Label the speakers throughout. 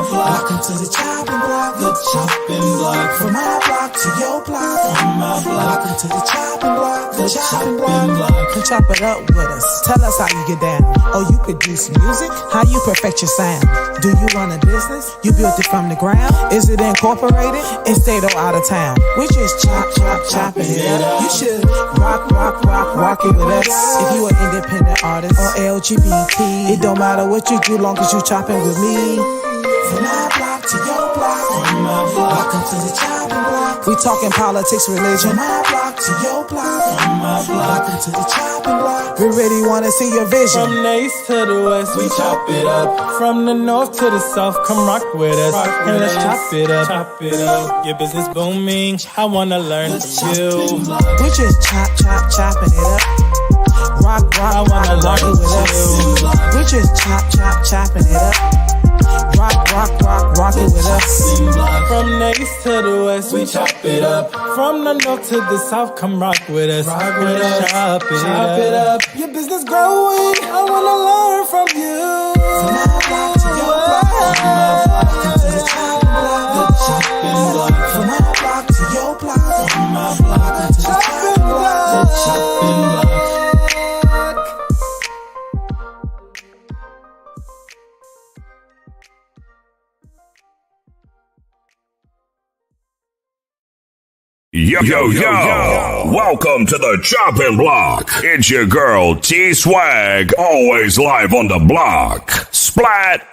Speaker 1: Welcome to the chopping block. The chopping block. From my block to your block. From my block. Welcome to the chopping block. The chopping block. Come chop it up with us. Tell us how you get down. Oh, you produce music? How you perfect your sound? Do you run a business? You built it from the ground? Is it incorporated? In state or out of town? We just chopping it up. You should rock it with us. If you an independent artist or LGBT, it don't matter what you do, long as you chopping with me. From my block to your block. From my block. Welcome to the chopping block. We talking politics, religion. From my block to your block. From my block. Welcome to the chopping block. We really wanna see your vision.
Speaker 2: From the east to the west, we chop it up. From the north to the south, come rock with us. And let's chop it up. Chop it up. Your business booming. I wanna learn from you.
Speaker 1: We just chopping it up. Rock, I wanna rock it with us. We just chopping it up. Rock it with us.
Speaker 2: From the east to the west, we chop it up. From the north to the south, come rock with us. Rock with us. Chop it up. Your business growing, I wanna learn from you.
Speaker 1: From my block to your block. From my block to the chopping block. The chopping block. From my block to your block. From my block to the chopping block. The chopping block.
Speaker 3: Yo, welcome to the Choppin' Block. It's your girl, T-Swag, always live on the block. Splat.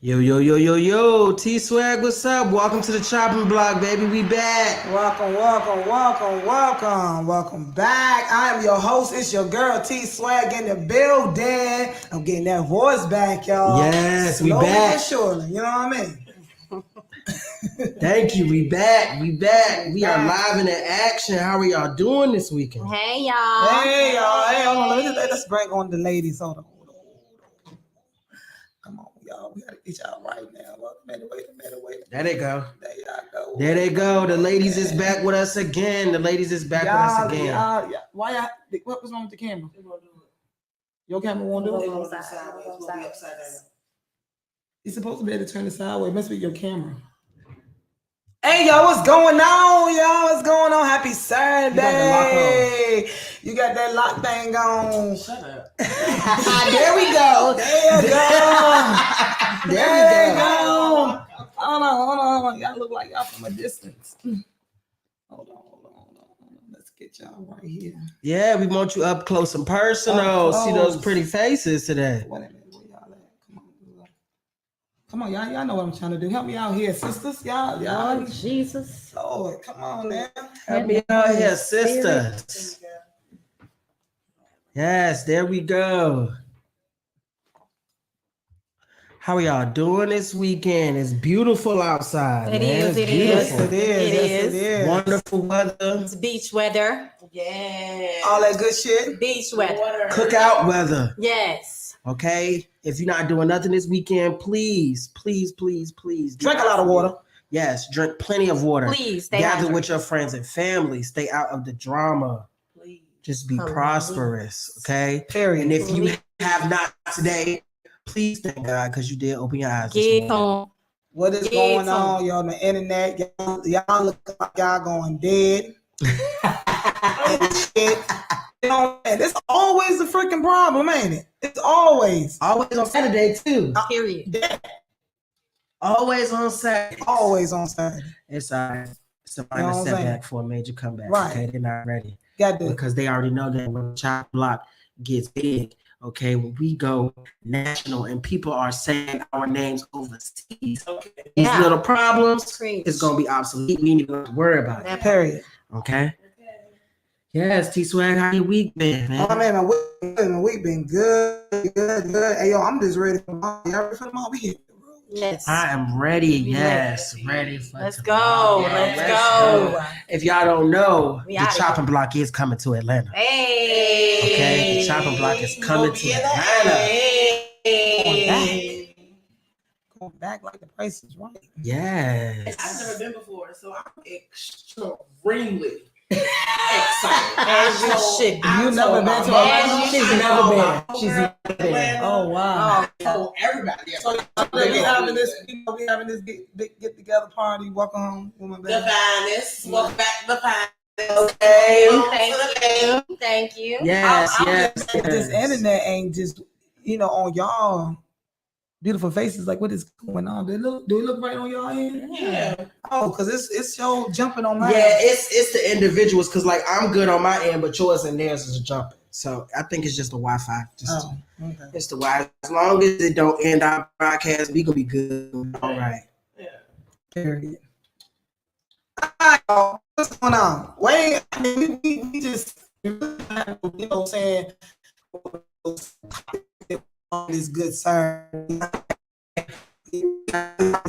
Speaker 4: Yo, T-Swag, what's up? Welcome to the Choppin' Block, baby. We back.
Speaker 5: Welcome back. I am your host. It's your girl T-Swag in the building. I'm getting that voice back, y'all.
Speaker 4: Yes, we
Speaker 5: Slowly
Speaker 4: back.
Speaker 5: but surely, you know what I mean?
Speaker 4: Thank you. We back. We are live in action. How are y'all doing this weekend?
Speaker 6: Hey, y'all.
Speaker 5: Hey, hold on. Let's bring on the ladies. Hold on. Come on, y'all. We gotta get y'all right now. Wait a minute.
Speaker 4: There they go.
Speaker 5: There y'all go.
Speaker 4: There they go. The ladies is back with us again.
Speaker 5: Y'all, why y'all? What's wrong with the camera? Your camera won't do it? You're supposed to be able to turn it sideways. Must be your camera. Hey, y'all, what's going on, y'all? What's going on? Happy Saturday. You got that lock thing on. Shut up.
Speaker 4: There we go.
Speaker 5: There we go. Hold on. Y'all look like y'all from a distance. Hold on. Let's get y'all right here.
Speaker 4: Yeah, we want you up close and personal. See those pretty faces today.
Speaker 5: Wait a minute. Where y'all at? Come on, y'all know what I'm trying to do. Help me out here, sisters. Y'all.
Speaker 6: Oh, Jesus.
Speaker 5: Lord, come on, man.
Speaker 4: Help me out here, sisters. Yes, there we go. How are y'all doing this weekend? It's beautiful outside.
Speaker 6: It is.
Speaker 4: Wonderful weather.
Speaker 6: It's beach weather.
Speaker 5: Yeah. All that good shit.
Speaker 6: Beach weather.
Speaker 4: Cookout weather.
Speaker 6: Yes.
Speaker 4: Okay. If you're not doing nothing this weekend, please. Drink
Speaker 5: a lot of water.
Speaker 4: Yes, drink plenty of water.
Speaker 6: Please stay
Speaker 4: Gather
Speaker 6: hydrated
Speaker 4: with your friends and family. Stay out of the drama. Please. Just be prosperous. Okay.
Speaker 5: Period.
Speaker 4: And if you have not today, please thank God because you did open your eyes.
Speaker 6: Get on.
Speaker 5: What is going on, y'all, on the internet? Y'all look like y'all going dead. And shit. You know, man, it's always a freaking problem, ain't it? It's always
Speaker 4: on Saturday too.
Speaker 6: Period.
Speaker 5: Yeah.
Speaker 4: Always on Saturday. It's It's a minor setback for a major comeback.
Speaker 5: Right.
Speaker 4: Okay, they're not ready.
Speaker 5: Got to.
Speaker 4: Because they already know that when the Choppin' Block gets big, okay, when we go national and people are saying our names overseas, these little problems is going to be obsolete. We need to worry about it.
Speaker 5: Period.
Speaker 4: Okay? Yes, T-Swag, how your week been, man?
Speaker 5: Oh, man, my week been good. Hey, yo, I'm just ready for y'all ready for the weekend.
Speaker 6: Yes.
Speaker 4: I am ready. Yes, ready for
Speaker 6: Let's
Speaker 4: tomorrow.
Speaker 6: go. Let's go.
Speaker 4: If y'all don't know, the Choppin' Block is coming to Atlanta.
Speaker 6: Hey.
Speaker 4: Okay, the Choppin' Block is coming to Atlanta.
Speaker 5: Going back like the price is right.
Speaker 4: Yes.
Speaker 7: I've never been before, so I'm extremely
Speaker 6: As you should be.
Speaker 5: You never been to Orlando?
Speaker 6: She's
Speaker 5: never been. She's never been. Oh wow.
Speaker 6: Oh,
Speaker 5: Everybody. So we having this, we having this big get together party. Welcome home, woman.
Speaker 6: the finest. Welcome back to the finest.
Speaker 5: Okay.
Speaker 6: Thank you.
Speaker 4: Yes, yes.
Speaker 5: This internet ain't just on y'all beautiful faces. Like what is going on? Do it look right on y'all end?
Speaker 6: Yeah.
Speaker 5: Oh, because it's your jumping on my
Speaker 4: Yeah, it's the individuals because like I'm good on my end, but yours and theirs is jumping. So I think it's just the Wi-Fi.
Speaker 5: Okay.
Speaker 4: It's the Wi. As long as it don't end our broadcast, we gonna be good. All right.
Speaker 5: Yeah. Period. All right, y'all. What's going on? Wait, I mean, we just saying on this good sir.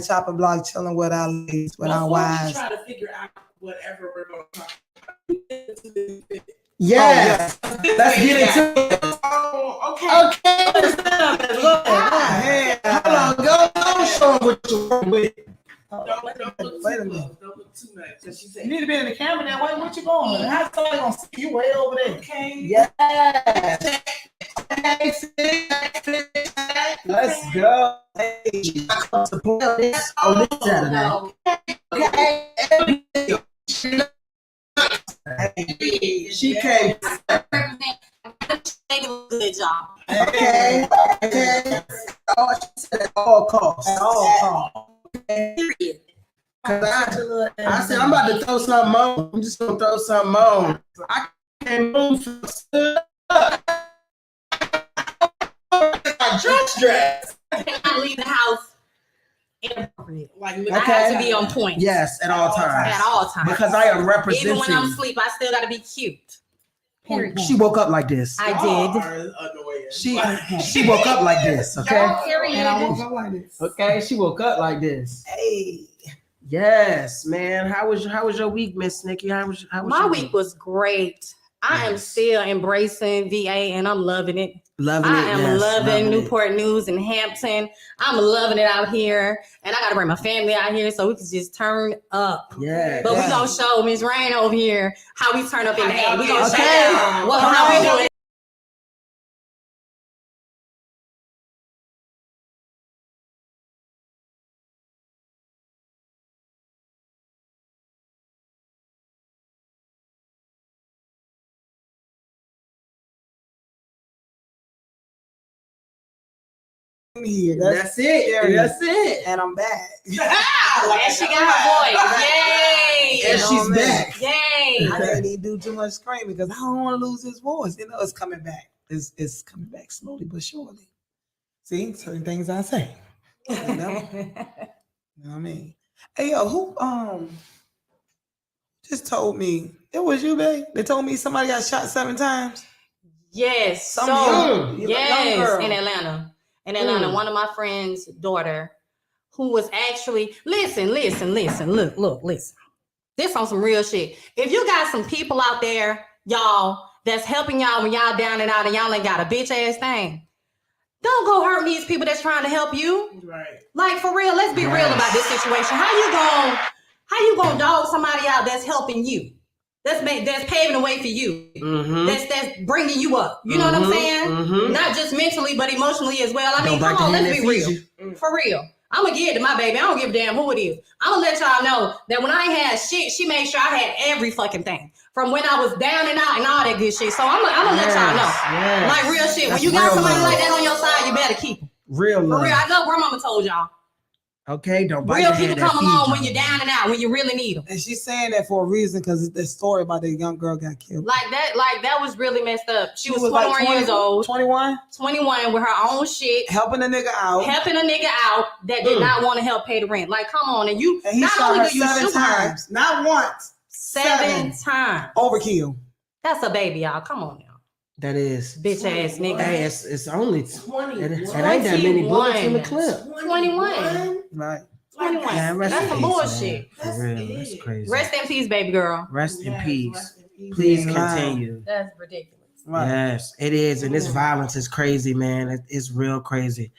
Speaker 5: Chopping block, chilling with our ladies, with our wives.
Speaker 6: Try to figure out whatever we're going to talk about.
Speaker 4: Yes. Let's get into it.
Speaker 6: Oh, okay.
Speaker 4: Hey, hold on. Go show them what you're working with.
Speaker 5: Wait a minute.
Speaker 6: Don't look too much.
Speaker 5: You need to be in the camera now. What you going? How's somebody gonna see you way over there?
Speaker 6: Okay.
Speaker 4: Yes.
Speaker 5: Let's go.
Speaker 4: Hey, support this on this Saturday. Hey, she came.
Speaker 6: Good job.
Speaker 4: Okay. Oh, she said at all costs.
Speaker 5: At all costs.
Speaker 6: Period.
Speaker 4: I said I'm about to throw something on. I'm just gonna throw something on. I can't move. My dress.
Speaker 6: I cannot leave the house inappropriate. Like I
Speaker 4: Okay.
Speaker 6: have to be on point.
Speaker 4: Yes, at all times.
Speaker 6: At all times.
Speaker 4: Because I am representing.
Speaker 6: Even when I'm asleep, I still gotta be cute. Period.
Speaker 4: She woke up like this.
Speaker 6: I did.
Speaker 4: She woke up like this. Okay.
Speaker 6: Period.
Speaker 5: And I woke up like this.
Speaker 4: Okay. She woke up like this.
Speaker 5: Hey.
Speaker 4: Yes, man. How was your week, Miss Nikki? How was
Speaker 6: My
Speaker 4: your
Speaker 6: week was great. I am still embracing VA and I'm loving it.
Speaker 4: Loving it.
Speaker 6: I am
Speaker 4: yes,
Speaker 6: loving
Speaker 4: it.
Speaker 6: Newport News and Hampton. I'm loving it out here. And I got to bring my family out here so we can just turn up.
Speaker 4: Yeah.
Speaker 6: But we going to show Miss Rain over here how we turn up in the A. We going to show y'all how we do it.
Speaker 5: Here.
Speaker 4: That's it. That's it.
Speaker 5: And I'm back.
Speaker 6: And she got her voice. Yay.
Speaker 4: And she's back.
Speaker 6: Yay.
Speaker 5: I didn't even do too much screaming because I don't want to lose his voice. It's coming back. It's coming back slowly but surely. See, certain things I say. You know? You know what I mean? Hey yo, who just told me it was you, babe? They told me somebody got shot 7 times.
Speaker 6: Yes.
Speaker 5: Some
Speaker 6: So,
Speaker 5: young
Speaker 6: yes,
Speaker 5: girl.
Speaker 6: in Atlanta. In Atlanta, one of my friend's daughter, who was actually listen. Look, listen. This on some real shit. If you got some people out there, y'all, that's helping y'all when y'all down and out and y'all ain't got a bitch ass thing, don't go hurt these people that's trying to help you.
Speaker 5: Right.
Speaker 6: Like for real, let's be real about this situation. How you gonna dog somebody out that's helping you? That's paving the way for you.
Speaker 4: Mm-hmm.
Speaker 6: That's bringing you up. You know what I'm saying?
Speaker 4: Mm-hmm.
Speaker 6: Not just mentally, but emotionally as well. I mean,
Speaker 4: Don't
Speaker 6: come
Speaker 4: bite the
Speaker 6: on,
Speaker 4: hand
Speaker 6: let's
Speaker 4: that
Speaker 6: be
Speaker 4: feeds
Speaker 6: real. For real. I'm gonna give it to my baby. I don't give a damn who it is. I'm gonna let y'all know that when I ain't had shit, she made sure I had every fucking thing. From when I was down and out and all that good shit. So I'm gonna let y'all know.
Speaker 4: Yes.
Speaker 6: Like real shit.
Speaker 4: That's
Speaker 6: When you got
Speaker 4: real
Speaker 6: somebody
Speaker 4: love.
Speaker 6: like that on your side, you better keep them.
Speaker 4: Real
Speaker 6: For
Speaker 4: love.
Speaker 6: real. I know grandmama told y'all.
Speaker 4: Okay, don't bite
Speaker 6: Real
Speaker 4: the
Speaker 6: people
Speaker 4: hand that
Speaker 6: come
Speaker 4: feeds
Speaker 6: along
Speaker 4: you.
Speaker 6: when you're down and out, when you really need them.
Speaker 5: And she's saying that for a reason because the story about the young girl got killed.
Speaker 6: Like that was really messed up. She was 21
Speaker 5: like
Speaker 6: years old,
Speaker 5: 21,
Speaker 6: 21 with her own shit,
Speaker 5: helping a nigga out.
Speaker 6: helping a nigga out that did not want to help pay the rent. Like, come on, and you
Speaker 5: And he
Speaker 6: not
Speaker 5: shot
Speaker 6: only
Speaker 5: her
Speaker 6: do you
Speaker 5: 7
Speaker 6: shoot her
Speaker 5: times, not once.
Speaker 6: 7 times.
Speaker 5: Overkill.
Speaker 6: That's a baby, y'all. Come on now,
Speaker 4: That is.
Speaker 6: bitch ass nigga.
Speaker 4: Hey, it's only
Speaker 6: 20.
Speaker 4: It ain't that many bullets in the
Speaker 6: 21.
Speaker 4: clip.
Speaker 6: 21.
Speaker 5: Right.
Speaker 6: 21.
Speaker 4: Yeah, rest
Speaker 6: That's
Speaker 4: in
Speaker 6: some
Speaker 4: peace,
Speaker 6: bullshit.
Speaker 4: man. For real, that's crazy.
Speaker 6: Rest in peace, baby girl.
Speaker 4: Rest in peace. Please continue.
Speaker 6: That's ridiculous.
Speaker 5: Right.
Speaker 4: Yes, it is, and this violence is crazy, man. It's real crazy.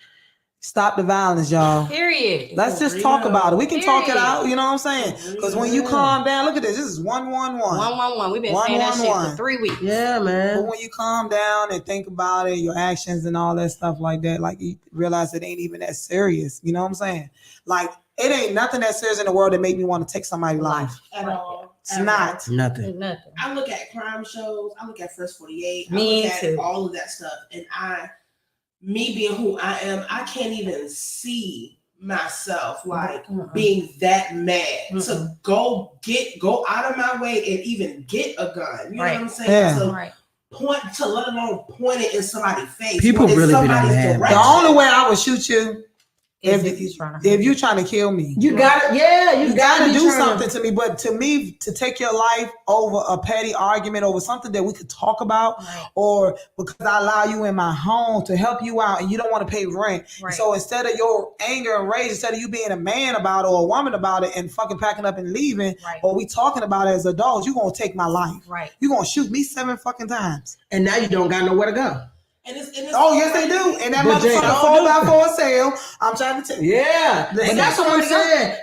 Speaker 5: Stop the violence, y'all.
Speaker 6: Period.
Speaker 5: Let's just talk about it. We can talk it out. You know what I'm saying? Because when you calm down, look at this. This is 111.
Speaker 6: 111. We've been saying that shit for 3 weeks.
Speaker 4: Yeah, man.
Speaker 5: But when you calm down and think about it, your actions and all that stuff like that, like you realize it ain't even that serious. You know what I'm saying? Like it ain't nothing that serious in the world that make me want to take somebody's life
Speaker 7: at all.
Speaker 5: It's not
Speaker 4: nothing.
Speaker 7: I look at crime shows. I look at First 48.
Speaker 6: Me
Speaker 7: I look
Speaker 6: too.
Speaker 7: at all of that stuff, and me being who I am, I can't even see myself like being that mad to go out of my way and even get a gun. You know what I'm saying?
Speaker 5: Yeah.
Speaker 7: To let alone point it in somebody's face.
Speaker 4: People really be that mad.
Speaker 5: The only way I would shoot you
Speaker 6: If
Speaker 5: you're trying to kill me.
Speaker 4: You got it. Yeah, you got
Speaker 5: to do something to me. But to me, to take your life over a petty argument over something that we could talk about, or because I allow you in my home to help you out and you don't want to pay rent. So instead of your anger and rage, instead of you being a man about it or a woman about it and fucking packing up and leaving, or we talking about it as adults, you're going to take my life. You're going to shoot me 7 fucking times.
Speaker 4: And now you don't got nowhere to go.
Speaker 7: And it's
Speaker 5: yes, they do. And that motherfucker 4x4 sale. I'm trying to tell you.
Speaker 4: Yeah, but that's what I'm saying.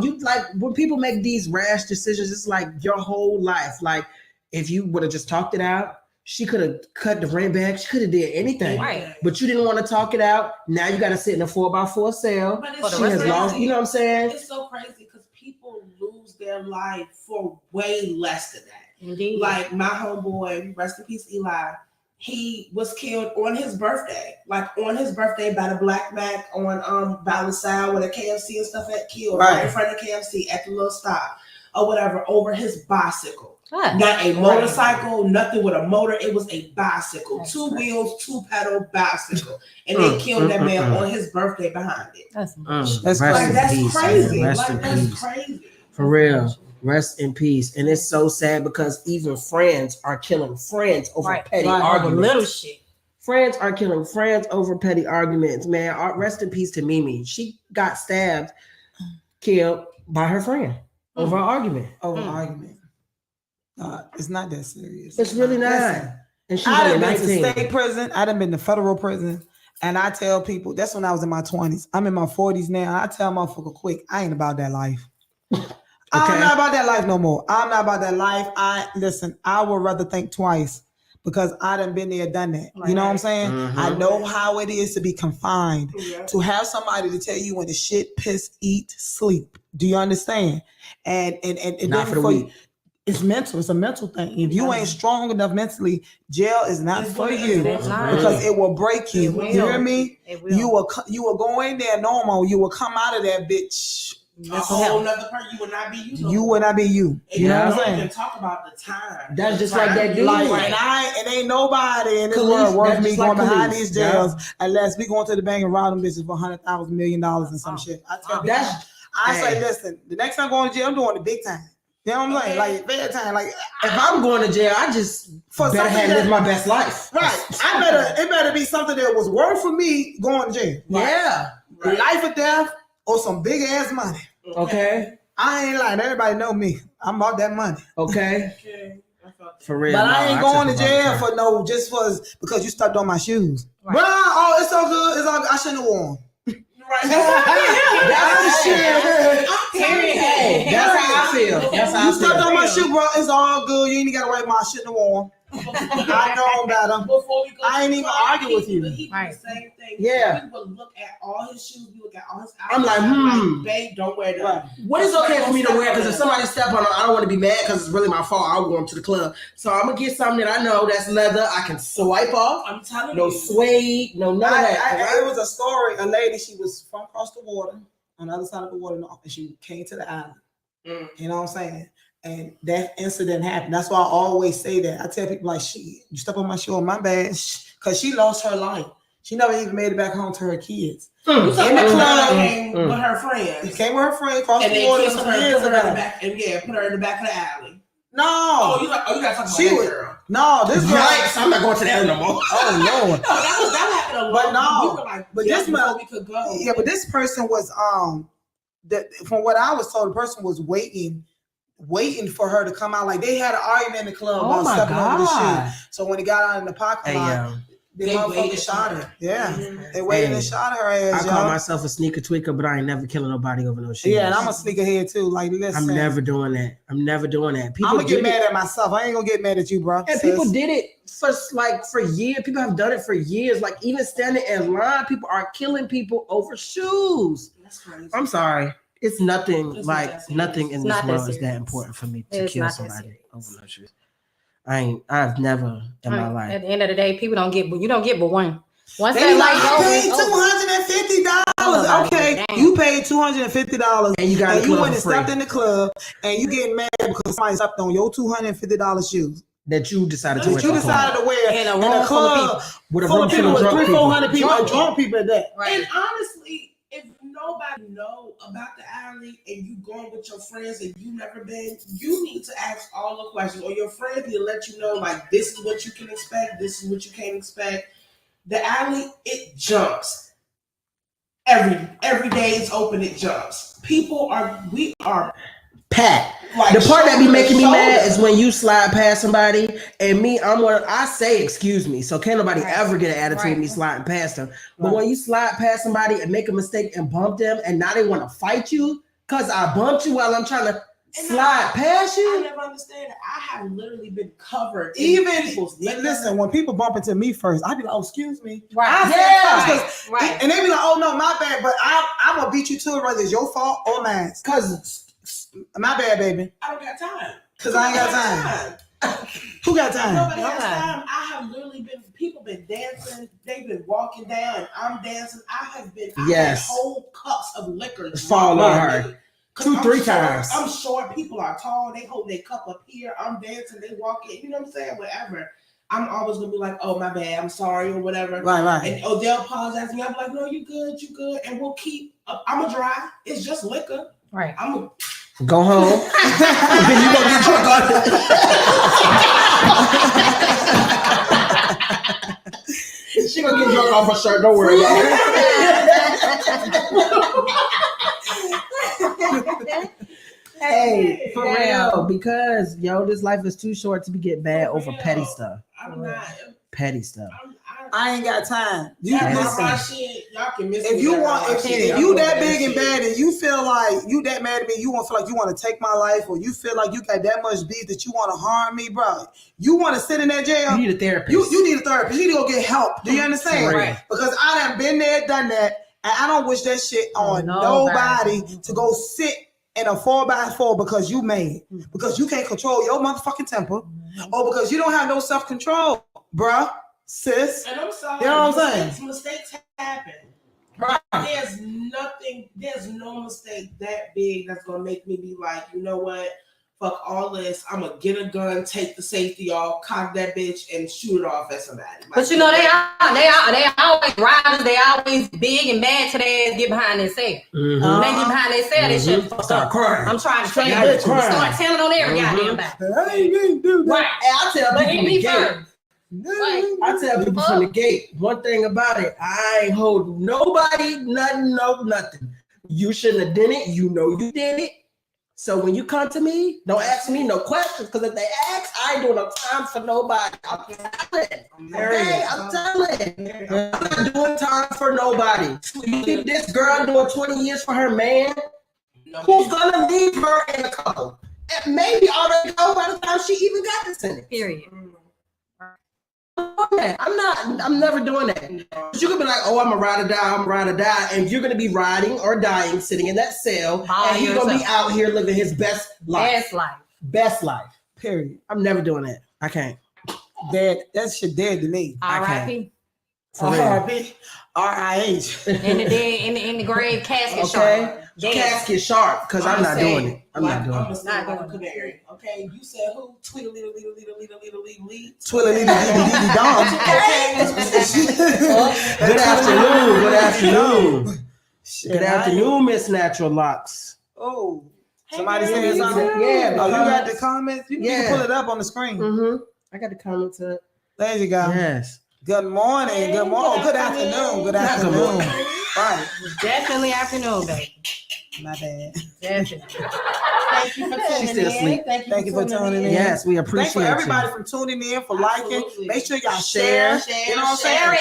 Speaker 4: You like when people make these rash decisions, it's like your whole life. Like if you would have just talked it out, she could have cut the rent back. She could have did anything. But you didn't want to talk it out. Now you got to sit in a 4x4 sale. She has lost. You know what I'm saying?
Speaker 7: It's so crazy because people lose their life for way less than that.
Speaker 6: Indeed.
Speaker 7: Like my homeboy, rest in peace, Eli. He was killed on his birthday, by the Black Mac on by LaSalle where the KFC and stuff had killed right in front of KFC at the little stop or whatever over his bicycle. Not a motorcycle, nothing with a motor. It was a bicycle, that's 2 wheels, 2 pedal bicycle, and they killed that man on his birthday behind it.
Speaker 5: That's
Speaker 7: crazy.
Speaker 5: That's
Speaker 7: crazy.
Speaker 4: For real. Rest in peace. And it's so sad because even friends are killing friends over petty arguments.
Speaker 6: Little shit.
Speaker 4: Friends are killing friends over petty arguments, man. Rest in peace to Mimi. She got stabbed, killed by her friend over an argument.
Speaker 5: It's not that serious.
Speaker 4: It's really not.
Speaker 5: Listen,
Speaker 4: and she's
Speaker 5: I done
Speaker 4: only
Speaker 5: been
Speaker 4: 19.
Speaker 5: to state prison. I done been to federal prison. And I tell people, that's when I was in my 20s. I'm in my 40s now. I tell motherfucker quick, I ain't about that life. I'm not about that life no more. I'm not about that life. I would rather think twice because I done been there, done that. You know what I'm saying? I know how it is to be confined, to have somebody to tell you when the shit, piss, eat, sleep. Do you understand? And
Speaker 4: not for the week.
Speaker 5: It's mental. It's a mental thing. If you ain't strong enough mentally, jail is not for you because it will break you. You hear me? You will go in there normal. You will come out of that bitch.
Speaker 7: A whole nother person. You will not be you.
Speaker 5: You will not be you. You know what I'm saying?
Speaker 7: Even talk about the time.
Speaker 4: That's just like that dude.
Speaker 5: And ain't nobody in this world worth me going behind these jails unless we going to the bank and rob them bitches for $100,000 million and some shit. I say, listen, the next time I'm going to jail, I'm doing the big time. You know what I'm saying? Like bad time. Like
Speaker 4: if I'm going to jail, I just better have lived my best life.
Speaker 5: Right. It better be something that was worth for me going to jail.
Speaker 4: Yeah.
Speaker 5: Life or death. Or some big ass money.
Speaker 4: Okay.
Speaker 5: I ain't lying. Everybody know me. I'm about that money.
Speaker 4: Okay. For real.
Speaker 5: But I ain't going to jail because you stepped on my shoes. Right. Bro, it's so good. It's all good. I shouldn't have worn. Right. That's how I feel. You stepped on my shoe, bro. It's all good. You ain't got to worry about I shouldn't have worn. I know better. I ain't even argue with you.
Speaker 7: He did the same thing.
Speaker 5: Yeah.
Speaker 7: We would look at all his shoes. We look at all his
Speaker 5: I'm
Speaker 7: outfits.
Speaker 5: like,
Speaker 7: babe, don't wear that.
Speaker 4: What is okay for me to wear? Because if somebody step on it, I don't want to be mad because it's really my fault. I'll go to the club. So I'm going to get something that I know that's leather. I can swipe off.
Speaker 7: I'm telling you.
Speaker 4: No suede, no none of that.
Speaker 5: It was a story. A lady, she was from across the water, on the other side of the water, and she came to the island. You know what I'm saying? And that incident happened. That's why I always say that. I tell people like, you step on my shoe, my bad, because she lost her life. She never even made it back home to her kids. In the club,
Speaker 7: came with her friends.
Speaker 5: She came with her friend across the water some years ago.
Speaker 7: Put her in the back of the alley.
Speaker 5: No.
Speaker 7: Oh, you got to talk about that girl.
Speaker 5: No, this girl.
Speaker 4: Right, I'm not going to the alley no more.
Speaker 5: Oh Lord.
Speaker 7: That happened a lot.
Speaker 5: But we could go. Yeah, but this person was from what I was told, the person was waiting for her to come out. Like they had an argument in the club about stepping over the shit. So when he got out in the parking lot, They motherfucking shot her. Yeah. They waited and shot her ass.
Speaker 4: I call myself a sneaker tweaker, but I ain't never killing nobody over no shoes.
Speaker 5: Yeah, and I'm a sneakerhead too. Like, listen.
Speaker 4: I'm never doing that. I'm never doing that. People
Speaker 5: I'm gonna get mad at myself. I ain't gonna get mad at you, bro.
Speaker 4: And people did it for years. People have done it for years. Like, even standing in line, people are killing people over shoes.
Speaker 7: That's crazy.
Speaker 4: I'm sorry. It's nothing nothing in this world is that important for me to kill somebody over no shoes. I've never in my life.
Speaker 6: At the end of the day, you don't get but one. Once
Speaker 5: they
Speaker 6: that
Speaker 5: paid $250. Okay, damn. You paid $250
Speaker 4: and you
Speaker 5: went and stepped in the club and you getting mad because somebody stepped on your $250 shoes
Speaker 4: that you decided to wear.
Speaker 5: In a room full of people with a room full of 300-400 people, drunk people at that.
Speaker 7: Right. And honestly, if nobody know about the alley and you going with your friends and you never been, you need to ask all the questions, or your friends need to let you know, like, this is what you can expect, this is what you can't expect. The alley, it jumps. Every day it's open, it jumps. We are
Speaker 4: packed. Like, the part that be making me mad is when you slide past somebody and me, I say excuse me, so can't nobody ever get an attitude of me sliding past them. But when you slide past somebody and make a mistake and bump them, and now they want to fight you because I bumped you while I'm trying to slide past you.
Speaker 7: I never understand it. I have literally been covered.
Speaker 5: Listen, when people bump into me first, I be like, "Oh, excuse me."
Speaker 6: Right.
Speaker 5: Right. And they be like, "Oh no, my bad," but I'm gonna beat you to it whether it's your fault or mine. Cause my bad, baby.
Speaker 7: I don't got time.
Speaker 5: Cause I ain't got time. Who got time?
Speaker 7: Nobody has time. I have literally people been dancing. They've been walking down. I'm dancing. I had whole cups of liquor
Speaker 4: fall on her 2-3 times.
Speaker 7: I'm short. People are tall. They hold their cup up here. I'm dancing. They walking. You know what I'm saying? Whatever. I'm always gonna be like, "Oh, my bad. I'm sorry," or whatever.
Speaker 5: Right.
Speaker 7: And they'll apologize to me. I'm like, "No, you good. You good." And we'll keep. I'm gonna dry. It's just liquor.
Speaker 6: Right.
Speaker 4: Go home. Then you gonna get drunk on it. She gonna get drunk off her shirt. Don't worry about it. Hey, for real, because this life is too short to be getting mad over petty stuff. Petty stuff.
Speaker 5: I ain't got time.
Speaker 7: You listen. Y'all can miss
Speaker 5: if you want, if you that big and bad, and you feel like you that mad at me, you want to feel like you want to take my life, or you feel like you got that much beef that you want to harm me, bro. You want to sit in that jail.
Speaker 4: You need a therapist.
Speaker 5: You need a therapist. You need to go get help. Do you understand?
Speaker 6: Right.
Speaker 5: Because I done been there, done that, and I don't wish that shit on nobody to go sit in a 4x4 because you made, because you can't control your motherfucking temper, or because you don't have no self-control, bruh. Sis,
Speaker 7: and I'm sorry.
Speaker 5: You know what I'm saying?
Speaker 7: Mistakes happen.
Speaker 5: Right.
Speaker 7: There's no mistake that big that's gonna make me be like, you know what? Fuck all this. I'm gonna get a gun, take the safety off, cock that bitch, and shoot it off at somebody.
Speaker 6: But they always riders. They always big and mad till they ass get behind their cell. When they get behind their cell, they shit
Speaker 4: start crying.
Speaker 6: I'm trying to tell you, start telling on every goddamn back.
Speaker 5: I ain't gonna do that.
Speaker 6: Right.
Speaker 4: I tell people from the gate.
Speaker 6: first.
Speaker 4: I tell people from the gate, one thing about it, I ain't hold nobody, nothing. You shouldn't have done it. You know you did it. So when you come to me, don't ask me no questions, because if they ask, I ain't doing no time for nobody. I'm telling. Okay, I'm telling. I'm not doing time for nobody. You think this girl doing 20 years for her man? Who's gonna leave her in a couple? And maybe already go by the time she even got this in it.
Speaker 6: Period.
Speaker 4: I'm never doing that. You could be like, "Oh, I'm a ride or die," and you're gonna be riding or dying, sitting in that cell, and he's gonna be out here living his best life. Best life. Period. I'm never doing that. I can't.
Speaker 5: Dead. That shit dead to me.
Speaker 6: R.I.P.
Speaker 5: R.I.P. R.I.H.
Speaker 6: In the grave casket sharp.
Speaker 4: Casket sharp, because I'm not doing it. I'm not doing it.
Speaker 7: Not doing canary. Okay, you said who? Tweedle
Speaker 5: dom.
Speaker 4: Good afternoon. Good afternoon, Miss Natural Locks.
Speaker 5: Oh, somebody saying something?
Speaker 4: Yeah.
Speaker 5: Oh, you got the comments? You can pull it up on the screen.
Speaker 4: Mm-hmm. I got the comments up.
Speaker 5: There you go.
Speaker 4: Yes.
Speaker 5: Good morning. Good morning. Good afternoon. Good afternoon. Right.
Speaker 6: Definitely afternoon, baby.
Speaker 5: My bad.
Speaker 6: Definitely.
Speaker 7: Thank you for tuning
Speaker 4: She's still
Speaker 7: in.
Speaker 4: asleep.
Speaker 5: Thank you for tuning in.
Speaker 4: Yes, we
Speaker 5: Thanks
Speaker 4: appreciate
Speaker 5: for everybody
Speaker 4: you.
Speaker 5: from tuning in, for liking.
Speaker 7: Absolutely.
Speaker 5: Make sure y'all share. You know what I'm saying?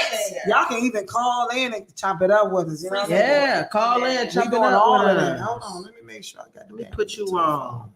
Speaker 5: Y'all can even call in and chop it up with us. You know what I'm saying?
Speaker 4: Yeah, call in,
Speaker 5: We
Speaker 4: chop it
Speaker 5: doing
Speaker 4: up
Speaker 5: all
Speaker 4: with
Speaker 5: of that.
Speaker 4: us.
Speaker 5: Hold on, let me make sure I got the
Speaker 4: Let me
Speaker 5: damn
Speaker 4: put you
Speaker 5: to the phone.
Speaker 4: on.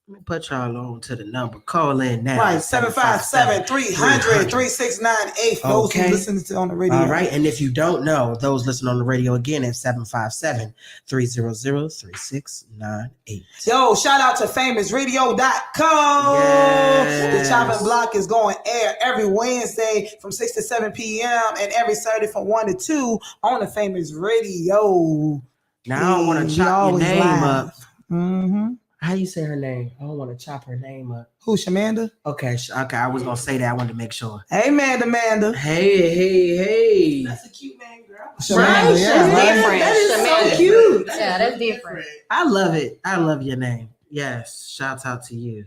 Speaker 4: Let me put y'all on to the number. Call in now.
Speaker 5: Right, 757-300-3698 for those who
Speaker 4: Okay.
Speaker 5: listen to on the radio.
Speaker 4: All right, and if you don't know, those listening on the radio again at 757-300-3698.
Speaker 5: Yo, shout out to famousradio.com.
Speaker 4: Yes.
Speaker 5: The Choppin' Block is going air every Wednesday from 6 to 7 p.m. and every Saturday from 1 to 2 on the Famous Radio.
Speaker 4: Now, I don't want to chop your
Speaker 5: always
Speaker 4: name
Speaker 5: live.
Speaker 4: up.
Speaker 5: Mm-hmm.
Speaker 4: How you say her name? I don't want to chop her name up.
Speaker 5: Who, Shamanda?
Speaker 4: Okay, okay. I was going to say that. I wanted to make sure.
Speaker 5: Hey, Amanda.
Speaker 4: Hey.
Speaker 7: That's a cute name, girl.
Speaker 5: Shamanda, yeah, right?
Speaker 6: Different.
Speaker 4: That is
Speaker 6: Shamanda.
Speaker 4: so cute.
Speaker 6: Yeah, that's different.
Speaker 4: I love it. I love your name. Yes. Shouts out to you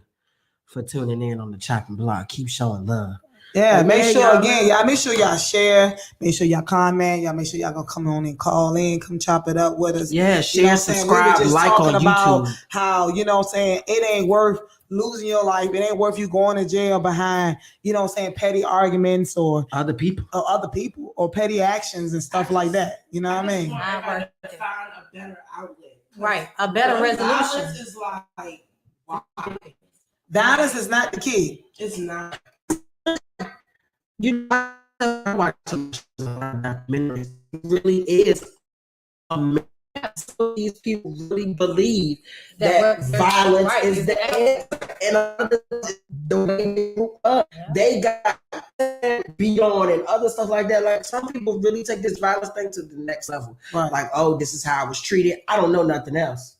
Speaker 4: for tuning in on the Choppin' Block. Keep showing love.
Speaker 5: Yeah, make sure
Speaker 4: y'all.
Speaker 5: again, y'all make sure y'all share, make sure y'all comment, y'all make sure y'all gonna come on and call in, come chop it up with us.
Speaker 4: Yeah,
Speaker 5: You know
Speaker 4: share,
Speaker 5: what I'm saying?
Speaker 4: subscribe,
Speaker 5: We were just
Speaker 4: like
Speaker 5: talking
Speaker 4: on
Speaker 5: about
Speaker 4: YouTube.
Speaker 5: how, you know what I'm saying, it ain't worth losing your life. It ain't worth you going to jail behind, you know what I'm saying, petty arguments or
Speaker 4: Other people
Speaker 5: or petty actions and stuff like that. You know what I mean?
Speaker 7: Everybody to find a better outlet.
Speaker 6: Right. A better resolution.
Speaker 7: Violence is like, why?
Speaker 5: Violence is not the key.
Speaker 7: It's not.
Speaker 4: You know, I watch some documentaries. It really is amazing. These people really believe that violence is the end. And the way they grew up, they got beat on and other stuff like that. Like some people really take this violence thing to the next level.
Speaker 5: Right.
Speaker 4: Like, oh, this is how I was treated. I don't know nothing else.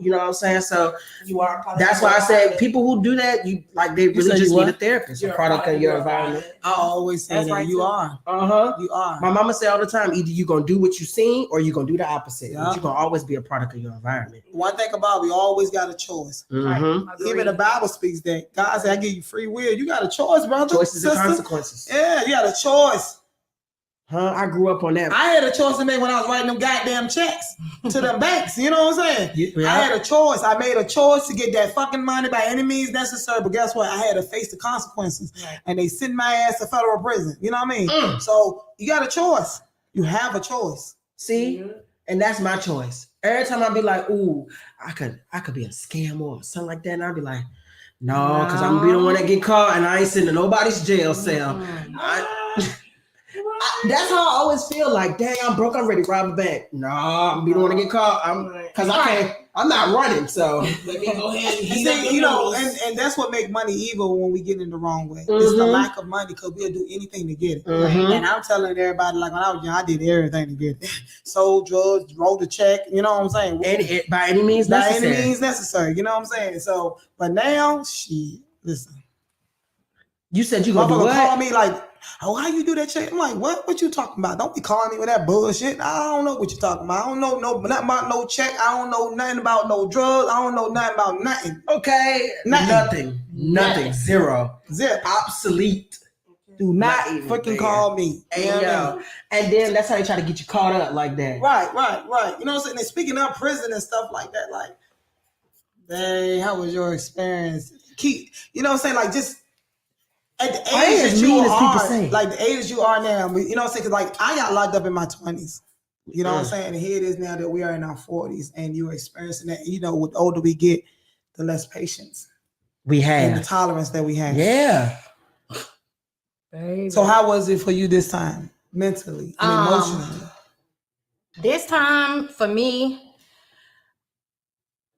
Speaker 4: You know what I'm saying? So
Speaker 7: You are.
Speaker 4: that's why I said people who do that, they really
Speaker 5: said
Speaker 4: just
Speaker 5: you
Speaker 4: need
Speaker 5: what?
Speaker 4: a therapist, a
Speaker 7: You're
Speaker 4: product of your environment.
Speaker 5: I always say
Speaker 6: That's
Speaker 5: that.
Speaker 6: right,
Speaker 5: You
Speaker 6: too.
Speaker 5: are.
Speaker 4: Uh-huh.
Speaker 5: You are.
Speaker 4: My mama say all the time, either you gonna do what you seen or you gonna do the opposite.
Speaker 5: Yeah.
Speaker 4: But you gonna always be a product of your environment.
Speaker 5: One thing about we always got a choice.
Speaker 4: Mm-hmm.
Speaker 5: Even the Bible speaks that. God said, I give you free will. You got a choice, brother.
Speaker 4: Choices and
Speaker 5: sister.
Speaker 4: consequences.
Speaker 5: Yeah, you got a choice.
Speaker 4: Huh? I grew up on that.
Speaker 5: I had a choice to make when I was writing them goddamn checks to them banks. You know what I'm saying?
Speaker 4: Yeah.
Speaker 5: I had a choice. I made a choice to get that fucking money by any means necessary. But guess what? I had to face the consequences.
Speaker 6: Right.
Speaker 5: And they sent my ass to federal prison. You know what I mean? So you got a choice. You have a choice.
Speaker 4: See? And that's my choice. Every time I be like, ooh, I could be a scammer or something like that. And I'll be like, no, because I'm gonna be the one that get caught and I ain't sitting in nobody's jail cell. That's how I always feel. Like, dang, I'm broke. I'm ready to rob a bank. No, I'm gonna be the one to get caught. Because I can't. I'm not running. So
Speaker 7: Let me go ahead and
Speaker 5: You know, and that's what make money evil when we get in the wrong way. It's the lack of money because we'll do anything to get it. And I'm telling everybody, like when I was young, I did everything to get it. Sold drugs, wrote a check. You know what I'm saying?
Speaker 4: and by any means necessary.
Speaker 5: By any means necessary. You know what I'm saying? So, but now, listen.
Speaker 4: You said you gonna do
Speaker 5: Motherfucker
Speaker 4: what?
Speaker 5: call me like, oh, how you do that shit? I'm like, what? What you talking about? Don't be calling me with that bullshit. I don't know what you talking about. I don't know nothing about no check. I don't know nothing about no drugs. I don't know nothing about nothing.
Speaker 4: Okay. Nothing. Zero. Obsolete.
Speaker 5: Do not
Speaker 4: even,
Speaker 5: freaking
Speaker 4: man.
Speaker 5: call me.
Speaker 4: And then that's how they try to get you caught up like that.
Speaker 5: Right. You know what I'm saying? And speaking of prison and stuff like that, like, dang, how was your experience? You know what I'm saying? Like, just at the age that you are, like the age you are now, you know what I'm saying? Because like I got locked up in my 20s. You know what I'm saying? And here it is now that we are in our 40s and you're experiencing that. You know, the older we get, the less patience
Speaker 4: we have
Speaker 5: and the tolerance that we have.
Speaker 4: Yeah.
Speaker 6: Baby.
Speaker 5: So how was it for you this time, mentally and emotionally?
Speaker 6: This time for me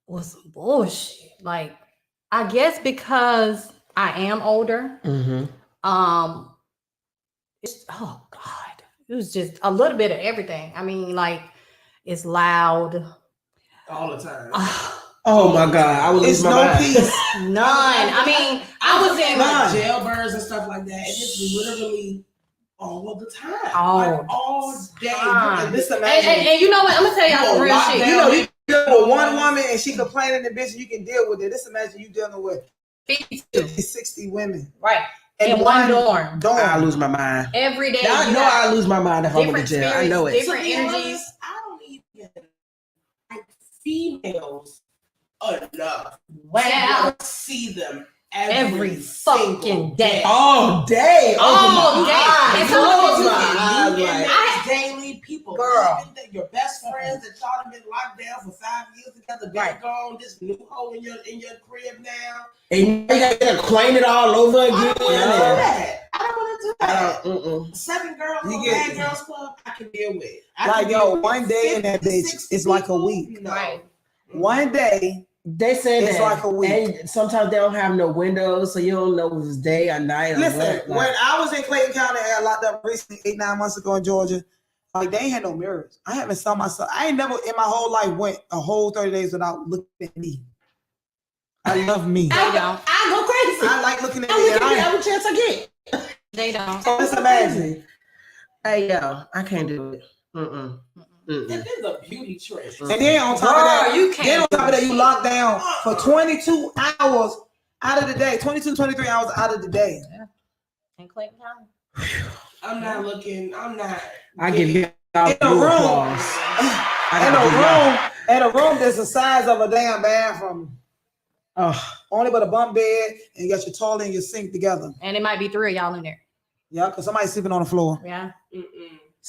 Speaker 6: was some bullshit. Like, I guess because I am older. Oh God, it was just a little bit of everything. I mean, like, it's loud
Speaker 7: all the time.
Speaker 4: Oh my God, I would lose my mind.
Speaker 5: peace.
Speaker 6: None. I mean, I was in
Speaker 7: like jailbirds and stuff like that. And it's literally all the time. All day.
Speaker 6: And
Speaker 5: this imagine.
Speaker 6: And you know what? I'm gonna tell y'all some real shit.
Speaker 5: You know, you deal with one woman and she complaining to bitch, you can deal with it. Just imagine you dealing with 50, 60 women.
Speaker 6: Right. In one dorm.
Speaker 4: I lose my mind.
Speaker 6: Every day.
Speaker 4: I know I lose my mind if I'm in the jail. I know it.
Speaker 6: Different energies.
Speaker 7: I don't even like females enough.
Speaker 6: Well,
Speaker 7: To see them
Speaker 6: every fucking day.
Speaker 5: All day.
Speaker 6: All day.
Speaker 5: And
Speaker 7: it's daily people.
Speaker 5: Girl.
Speaker 7: Your best friends that y'all have been locked down for 5 years together, been gone, this new hole in your crib now.
Speaker 5: And you gotta clean it all over again.
Speaker 7: I don't want to do that. 7 girls on Bad Girls Club, I can deal with.
Speaker 5: One day in that bitch is like a week.
Speaker 7: No.
Speaker 6: Right.
Speaker 5: One day. They said it's like a week.
Speaker 8: And sometimes they don't have no windows, so you don't know if it's day or night.
Speaker 5: Listen, when I was in Clayton County, I got locked up recently 8-9 months ago in Georgia. Like they ain't had no mirrors. I haven't saw myself. I ain't never in my whole life went a whole 30 days without looking at me. I love me.
Speaker 6: They don't.
Speaker 7: I go crazy.
Speaker 5: I like looking at me.
Speaker 8: Every chance I get.
Speaker 6: They don't.
Speaker 5: So it's amazing.
Speaker 8: Hey yo, I can't do it.
Speaker 7: It is a beauty trick.
Speaker 5: And then on top of that, you locked down for 22 hours out of the day. 22, 23 hours out of the day.
Speaker 6: Yeah. In Clayton County.
Speaker 7: I'm not looking.
Speaker 8: I give you
Speaker 5: in a room. In a room that's the size of a damn bathroom. Only but a bunk bed, and you got your toilet and your sink together.
Speaker 6: And it might be 3 of y'all in there.
Speaker 5: Yeah, because somebody's sleeping on the floor.
Speaker 6: Yeah.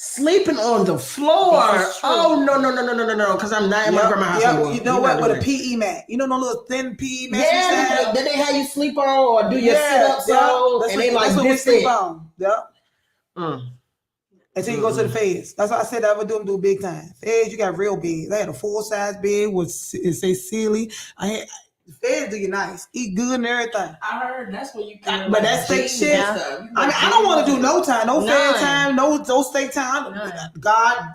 Speaker 8: Sleeping on the floor. Oh no! Because I'm not in my grandma's house anymore.
Speaker 5: You know what? With a PE mat. You know the little thin PE mat.
Speaker 8: Yeah, then they have you sleep on or do your sit-ups on, and they like this it.
Speaker 5: Yeah. Until you go to the feds. That's why I said I would do big time. Feds, you got real big. They had a full-size bed with it say Sealy. The feds do you nice, eat good and everything.
Speaker 7: I heard that's when you can.
Speaker 5: But that's fake shit. I don't want to do no time, no fed time, no state time. God,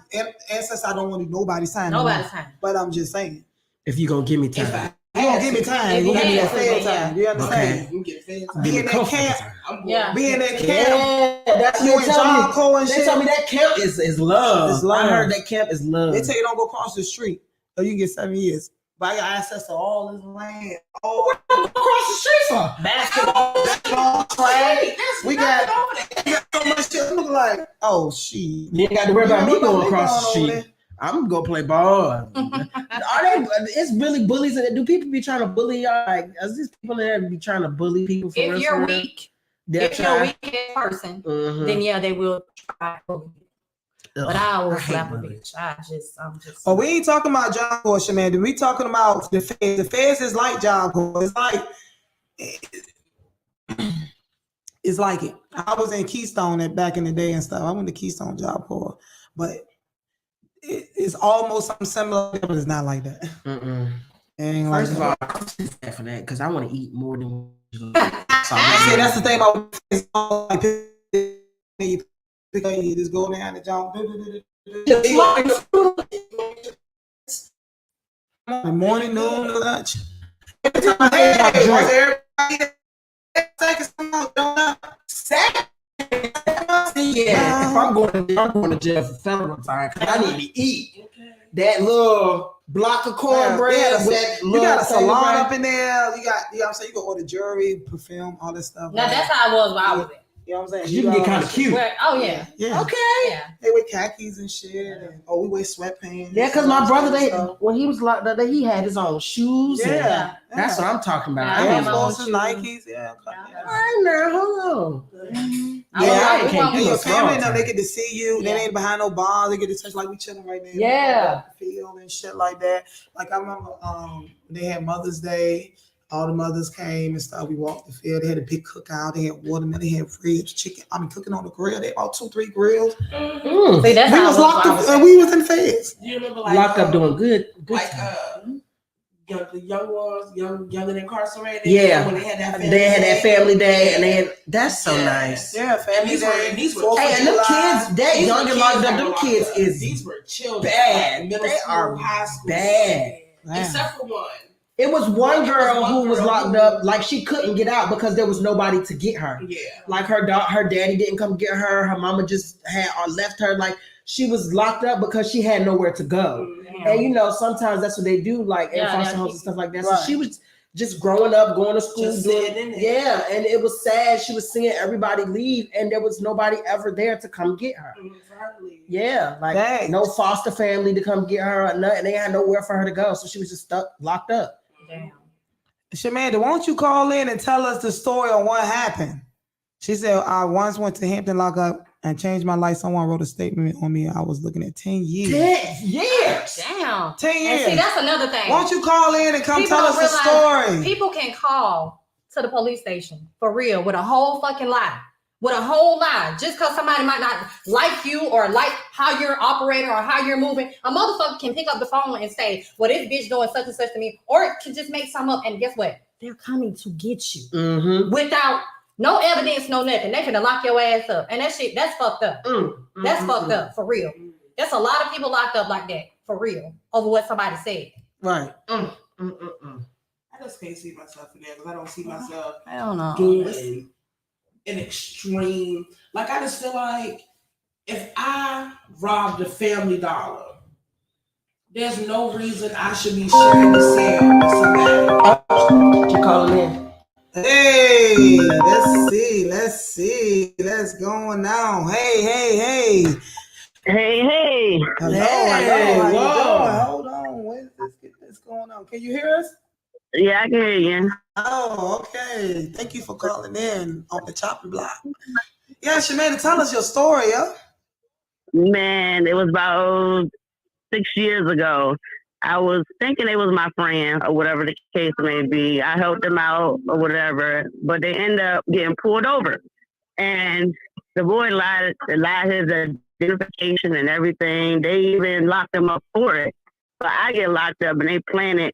Speaker 5: ancestors, I don't want to do nobody's time.
Speaker 6: Nobody's time.
Speaker 5: But I'm just saying,
Speaker 8: if you gonna give me time.
Speaker 5: You gonna give me time. You gonna give me a fed time. You understand?
Speaker 7: You get fed time.
Speaker 5: Be in that camp. Be in that camp.
Speaker 8: Yeah, that's what
Speaker 5: they tell me.
Speaker 8: They tell me that camp is love.
Speaker 5: It's love.
Speaker 8: I heard that camp is love.
Speaker 5: They tell you don't go across the street, or you can get 7 years. But I got access to all this land.
Speaker 8: What across the street for?
Speaker 5: Basketball, track. We got so much shit. Look like, oh shit.
Speaker 8: You ain't got to worry about me going across the street. I'm gonna go play ball. It's really bullies in it. Do people be trying to bully y'all? Like, is these people in there be trying to bully people for real?
Speaker 6: If you're weak, if you're a weak person, then yeah, they will try. But I always slap a bitch. I'm just.
Speaker 5: Oh, we ain't talking about job portion, man. We talking about the feds. The feds is like job portion. It's like it. I was in Keystone back in the day and stuff. I went to Keystone Job Corps, but it's almost something similar, but it's not like that.
Speaker 8: First of all, I'm for that because I want to eat more than.
Speaker 5: That's the thing about you just go down and jump. Morning, noon, lunch.
Speaker 8: If I'm going to jail for federal time, I need to eat that little block of cornbread.
Speaker 5: You got a salon up in there. You got, you know what I'm saying? You can order jewelry, perfume, all this stuff.
Speaker 6: Now that's how I was when I was there.
Speaker 5: You know what I'm saying?
Speaker 8: You can get kind of cute.
Speaker 6: Oh yeah.
Speaker 8: Okay.
Speaker 6: Yeah.
Speaker 5: They wear khakis and shit. And, we wear sweatpants.
Speaker 8: Yeah, because my brother, when he was locked up, he had his own shoes.
Speaker 5: Yeah.
Speaker 8: That's what I'm talking about.
Speaker 6: I had my own shoes.
Speaker 5: Nikes. Yeah.
Speaker 8: I know. Hold on.
Speaker 5: I can't do your family now. They get to see you. They ain't behind no bars. They get to touch like we chilling right now.
Speaker 8: Yeah.
Speaker 5: Field and shit like that. Like I remember, they had Mother's Day. All the mothers came and stuff. We walked the field. They had a big cookout. They had watermelon. They had ribs, chicken. Cooking on the grill. They had about 2-3 grills.
Speaker 6: See, that's
Speaker 5: we was locked up, and we was in feds.
Speaker 7: You remember,
Speaker 8: locked up doing good
Speaker 7: like the young ones, young and incarcerated.
Speaker 8: Yeah,
Speaker 7: when they had
Speaker 8: that family day, and they had that's so nice.
Speaker 5: Yeah, family day.
Speaker 7: These were
Speaker 8: hey, and them kids, that young and locked up, them kids is
Speaker 7: these were children.
Speaker 8: Bad.
Speaker 7: Middle
Speaker 8: they
Speaker 7: school,
Speaker 8: are
Speaker 7: high school,
Speaker 8: bad.
Speaker 7: Except for one.
Speaker 8: It was one girl who was locked up, like she couldn't get out because there was nobody to get her.
Speaker 7: Yeah,
Speaker 8: like her daddy didn't come get her. Her mama just had left her. Like she was locked up because she had nowhere to go. And sometimes that's what they do, like in foster homes and stuff like that. So she was just growing up, going to school, and it was sad. She was seeing everybody leave, and there was nobody ever there to come get her.
Speaker 7: Exactly.
Speaker 8: Yeah, like no foster family to come get her or nothing. They had nowhere for her to go, so she was just stuck, locked up.
Speaker 6: Damn.
Speaker 5: Shamanda, won't you call in and tell us the story on what happened? She said, I once went to Hampton lockup and changed my life. Someone wrote a statement on me. I was looking at 10 years.
Speaker 8: 10 years.
Speaker 6: Damn.
Speaker 5: 10 years.
Speaker 6: And see, that's another thing.
Speaker 5: Won't you call in and come
Speaker 6: People
Speaker 5: tell us the story?
Speaker 6: People can call to the police station for real with a whole fucking lie. With a whole lie. Just because somebody might not like you or like how you're operating or how you're moving. A motherfucker can pick up the phone and say, well, this bitch doing such and such to me. Or it can just make something up. And guess what? They're coming to get you. Without no evidence, no nothing. They finna lock your ass up. And that shit, that's fucked up. That's fucked up, for real. There's a lot of people locked up like that, for real, over what somebody said.
Speaker 5: Right.
Speaker 7: I just can't see myself in there because I don't see myself
Speaker 6: I don't know.
Speaker 7: doing an extreme. Like, I just feel like if I robbed a Family Dollar, there's no reason I should be sharing the sale with somebody.
Speaker 8: You calling in?
Speaker 5: Hey, let's see. Let's going on. Hey.
Speaker 9: Hey.
Speaker 5: Hello. Whoa. Hold on. Let's get this going on. Can you hear us?
Speaker 9: Yeah, I can hear you.
Speaker 5: Oh, okay. Thank you for calling in on the Choppin block. Yeah, Shamanda, tell us your story, yo.
Speaker 9: Man, it was about 6 years ago. I was thinking they was my friend or whatever the case may be. I helped them out or whatever, but they end up getting pulled over. And the boy lied his identification and everything. They even locked him up for it. But I get locked up and they planted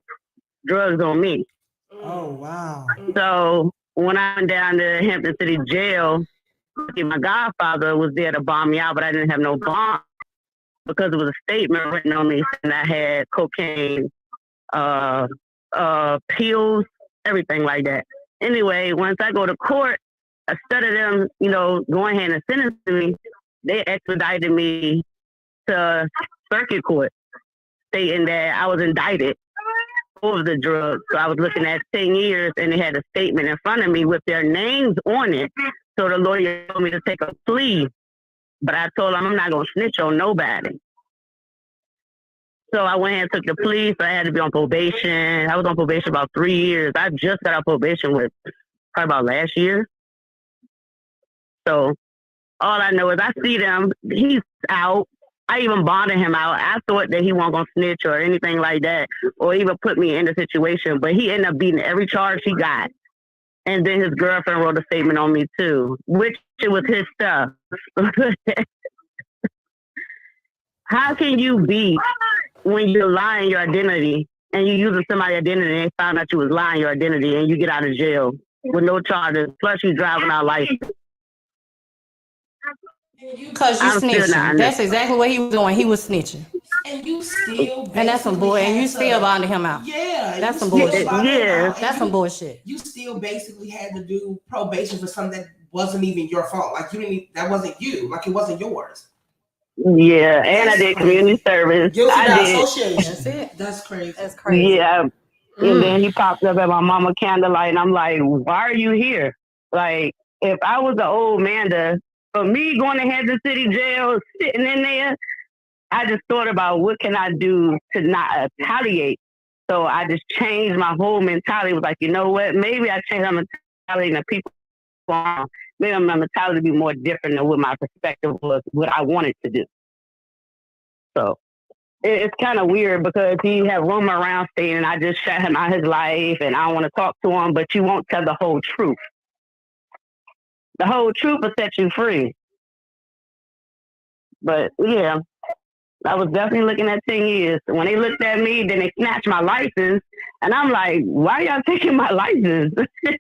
Speaker 9: drugs on me.
Speaker 5: Oh, wow.
Speaker 9: So when I went down to Hampton City Jail, my godfather was there to bomb me out, but I didn't have no bond because it was a statement written on me and I had cocaine, pills, everything like that. Anyway, once I go to court, instead of them, going ahead and sentencing me, they extradited me to circuit court, stating that I was indicted for the drugs. So I was looking at 10 years and they had a statement in front of me with their names on it. So the lawyer told me to take a plea, but I told him I'm not going to snitch on nobody. So I went ahead and took the plea, so I had to be on probation. I was on probation about 3 years. I just got out probation with probably about last year. So all I know is I see them, he's out. I even bonded him out. I thought that he wasn't going to snitch or anything like that, or even put me in the situation, but he ended up beating every charge he got. And then his girlfriend wrote a statement on me too, which it was his stuff. How can you be when you're lying your identity and you're using somebody's identity and they found out you was lying your identity and you get out of jail with no charges, plus you driving out license?
Speaker 6: Because you snitching. That's exactly what he was doing. He was snitching.
Speaker 7: And you still
Speaker 6: and that's some bullshit. And you still bonded him out.
Speaker 7: Yeah.
Speaker 6: That's some bullshit.
Speaker 9: Yeah.
Speaker 6: That's some bullshit.
Speaker 7: You still basically had to do probation for something that wasn't even your fault. Like that wasn't you. Like it wasn't yours.
Speaker 9: Yeah, and I did community service.
Speaker 5: Association.
Speaker 6: That's it.
Speaker 7: That's crazy.
Speaker 6: That's crazy.
Speaker 9: Yeah. And then he popped up at my mama candlelight and I'm like, why are you here? Like, if I was an old man for me going to Hampton City Jail, sitting in there, I just thought about what can I do to not retaliate. So I just changed my whole mentality. It was like, you know what? Maybe I changed my mentality and people, maybe my mentality be more different than what my perspective was, what I wanted to do. So it's kind of weird because he had rumor around saying I just shut him out of his life and I don't want to talk to him, but you won't tell the whole truth. The whole truth will set you free. But yeah, I was definitely looking at 10 years. When they looked at me, then they snatched my license. And I'm like, why y'all taking my license? I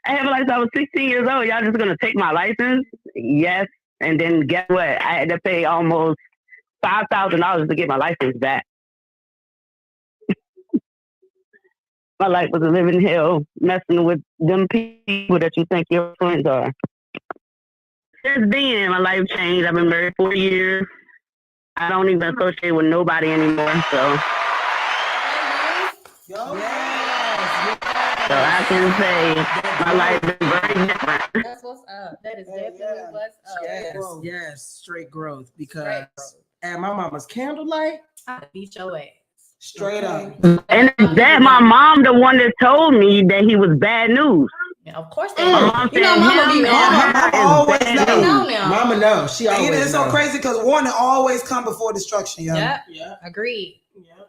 Speaker 9: had my license, I was 16 years old. Y'all just going to take my license? Yes. And then guess what? I had to pay almost $5,000 to get my license back. My life was a living hell, messing with them people that you think your friends are. Since then, my life changed. I've been married 4 years. I don't even associate with nobody anymore. So, so I can say my life is very different.
Speaker 6: That's what's up. That is definitely what's up.
Speaker 8: Yes, straight growth. Because at my mama's candlelight,
Speaker 6: I beat your ass.
Speaker 5: Straight up.
Speaker 9: And that my mom, the one that told me that he was bad news.
Speaker 6: Yeah, of course they
Speaker 9: My
Speaker 6: do.
Speaker 9: mom
Speaker 6: You know,
Speaker 9: said
Speaker 6: mama be
Speaker 9: him
Speaker 6: knowing.
Speaker 9: and her is
Speaker 5: always
Speaker 9: bad
Speaker 5: know.
Speaker 6: They know
Speaker 9: news.
Speaker 6: now.
Speaker 8: Mama knows. She
Speaker 5: And
Speaker 8: always
Speaker 5: it's so
Speaker 8: knows.
Speaker 5: crazy because warning always come before destruction, yo.
Speaker 6: Yeah, agreed.